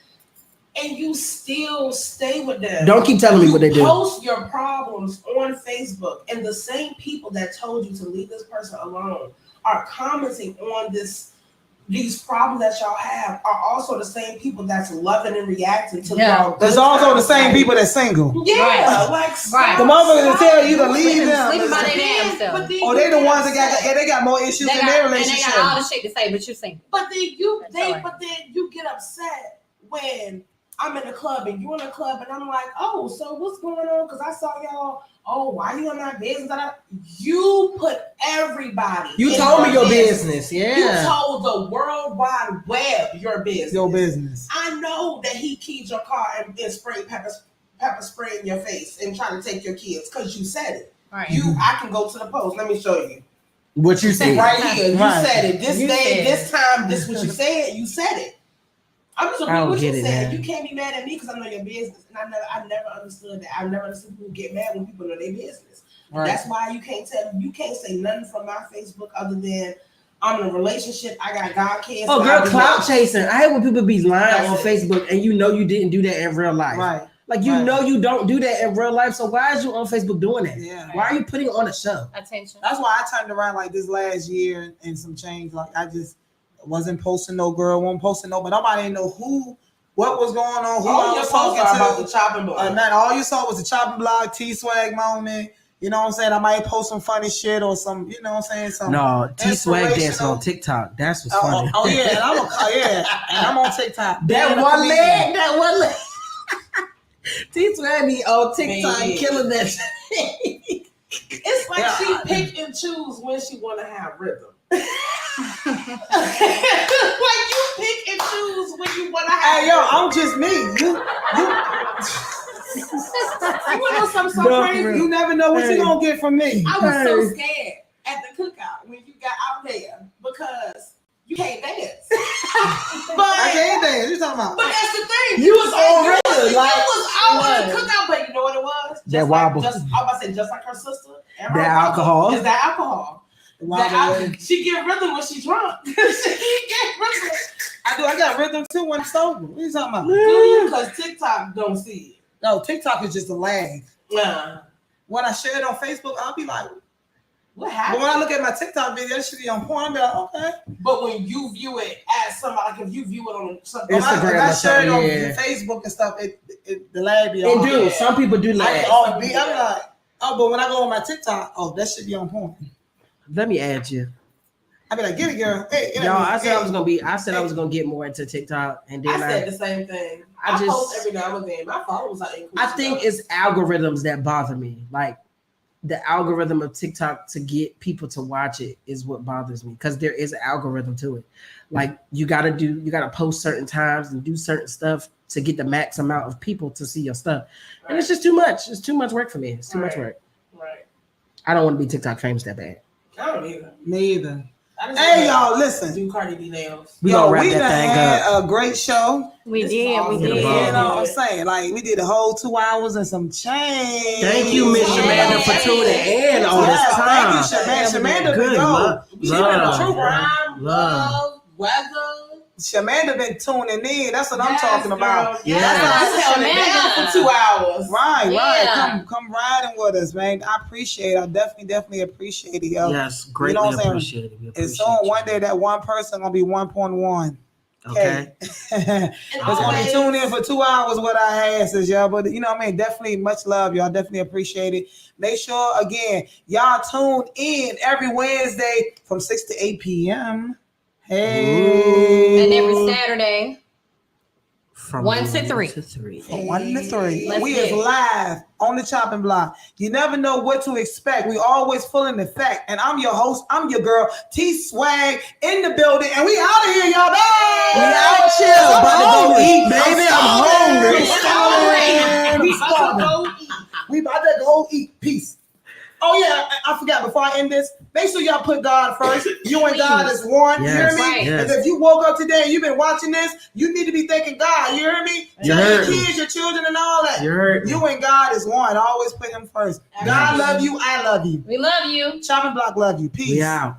Speaker 7: And you still stay with them.
Speaker 8: Don't keep telling me what they do.
Speaker 7: Post your problems on Facebook, and the same people that told you to leave this person alone are commenting on these problems that y'all have are also the same people that's loving and reacting to y'all.
Speaker 5: There's also the same people that's single.
Speaker 7: Yeah,
Speaker 5: the motherfuckers that tell you to leave them.
Speaker 6: Sleeping by their damn self.
Speaker 5: They the ones that they got more issues in their relationship.
Speaker 6: And they got all the shit to say, but you're single.
Speaker 7: But then you get upset when I'm in the club and you're in the club and I'm like, oh, so what's going on? Because I saw y'all. Oh, why you in my business? You put everybody.
Speaker 8: You told me your business. Yeah.
Speaker 7: You told the World Wide Web your business.
Speaker 5: Your business.
Speaker 7: I know that he keyed your car and spray pepper spray in your face and trying to take your kids because you said it.
Speaker 6: Right.
Speaker 7: I can go to the post. Let me show you.
Speaker 8: What you said.
Speaker 7: Right here. You said it. This day, this time, this what you said. You said it. I'm just repeating what you said. You can't be mad at me because I know your business, and I never understood that. I never understood people get mad when people know their business. Right. That's why you can't say nothing from my Facebook other than I'm in a relationship. I got God kids.
Speaker 8: Oh, girl, clout chasing. I hate when people be lying on Facebook and you know you didn't do that in real life.
Speaker 5: Right.
Speaker 8: Like you know you don't do that in real life. So why is you on Facebook doing that?
Speaker 5: Yeah.
Speaker 8: Why are you putting on a show?
Speaker 6: Attention.
Speaker 5: That's why I turned around like this last year and some change. Like I just wasn't posting no girl, wasn't posting no, but nobody didn't know what was going on, who I was talking to.
Speaker 7: About the chopping block.
Speaker 5: All you saw was the chopping block, T-Swag moment. You know what I'm saying? I might post some funny shit or some, you know what I'm saying? Some
Speaker 8: no, T-Swag dancing on TikTok. That's what's funny.
Speaker 5: And I'm on TikTok.
Speaker 8: That one leg. T-Swag be on TikTok killing that shit.
Speaker 7: It's like she pick and choose when she want to have rhythm. Like you pick and choose when you want to have.
Speaker 5: Hey, yo, I'm just me. You
Speaker 7: know something so crazy?
Speaker 5: You never know what you're gonna get from me.
Speaker 7: I was so scared at the cookout when you got out there because you can't dance. But
Speaker 5: I can't dance. You talking about?
Speaker 7: But that's the thing.
Speaker 8: You was already
Speaker 7: like you was out at the cookout, but you know what it was?
Speaker 8: That wobble.
Speaker 7: I was about to say just like her sister.
Speaker 8: That alcohol.
Speaker 7: Is that alcohol?
Speaker 10: She get rhythm when she drunk. She get rhythm.
Speaker 5: I got rhythm too when I'm sober. What are you talking about?
Speaker 10: Do you? Because TikTok don't see it.
Speaker 5: No, TikTok is just a lag.
Speaker 10: Nah.
Speaker 5: When I share it on Facebook, I'll be like,
Speaker 10: what happened?
Speaker 5: But when I look at my TikTok video, that should be on point. I'll be like, okay.
Speaker 10: But when you view it as somebody, like if you view it on something,
Speaker 5: Instagram, I share it on Facebook and stuff. The lag be on.
Speaker 8: It do. Some people do lag.
Speaker 5: I'm like, but when I go on my TikTok, that should be on point.
Speaker 8: Let me add you.
Speaker 5: I be like, get it, girl. Hey,
Speaker 8: y'all, I said I was gonna get more into TikTok, and then
Speaker 10: I said the same thing. I just post every now and then. My followers are increasing.
Speaker 8: I think it's algorithms that bother me. Like the algorithm of TikTok to get people to watch it is what bothers me, because there is an algorithm to it. Like you gotta post certain times and do certain stuff to get the max amount of people to see your stuff, and it's just too much. It's too much work for me. It's too much work.
Speaker 10: Right.
Speaker 8: I don't want to be TikTok famous that bad.
Speaker 10: I don't either.
Speaker 5: Me either. Hey y'all, listen.
Speaker 10: Do Cardi B nails.
Speaker 8: We gonna wrap that thing
Speaker 5: had a great show.
Speaker 6: We did.
Speaker 5: You know what I'm saying? Like we did a whole 2 hours and some change.
Speaker 8: Thank you, Miss Shamanda, for tuning in all this time.
Speaker 5: Thank you, Shamanda.
Speaker 8: Good
Speaker 10: Love, weather.
Speaker 5: Shamanda been tuning in. That's what I'm talking about.
Speaker 10: Yeah, Shamanda for 2 hours.
Speaker 5: Right. Come riding with us, man. I appreciate it. I definitely appreciate it, yo.
Speaker 8: Yes, greatly appreciate it.
Speaker 5: It's on one day that one person gonna be 1.1.
Speaker 8: Okay.
Speaker 5: It's gonna be tuned in for 2 hours with our asses, y'all. But you know what I mean? Definitely much love, y'all. Definitely appreciate it. Make sure again, y'all tune in every Wednesday from 6 to 8 p.m. Hey.
Speaker 6: And every Saturday from 1 to 3.
Speaker 5: From 1 to 3. We
Speaker 6: is
Speaker 5: live on the chopping block. You never know what to expect. We always full in effect. And I'm your host. I'm your girl, T Swag, in the building. And we out of here, y'all. Bye.
Speaker 8: We out here. About to go eat, baby. I'm hungry.
Speaker 5: We about to go eat. Peace. Oh yeah, I forgot. Before I end this, make sure y'all put God first. You and God is one.
Speaker 8: Yes,
Speaker 5: you hear me?
Speaker 6: right.
Speaker 5: And if you woke up today and you've been watching this, you need to be thanking God. You hear me? Tell your kids, your children, and all that. You and God is one. Always put Him first. God love you. I love you.
Speaker 6: We love you.
Speaker 5: Chopping Block love you. Peace.
Speaker 8: We out.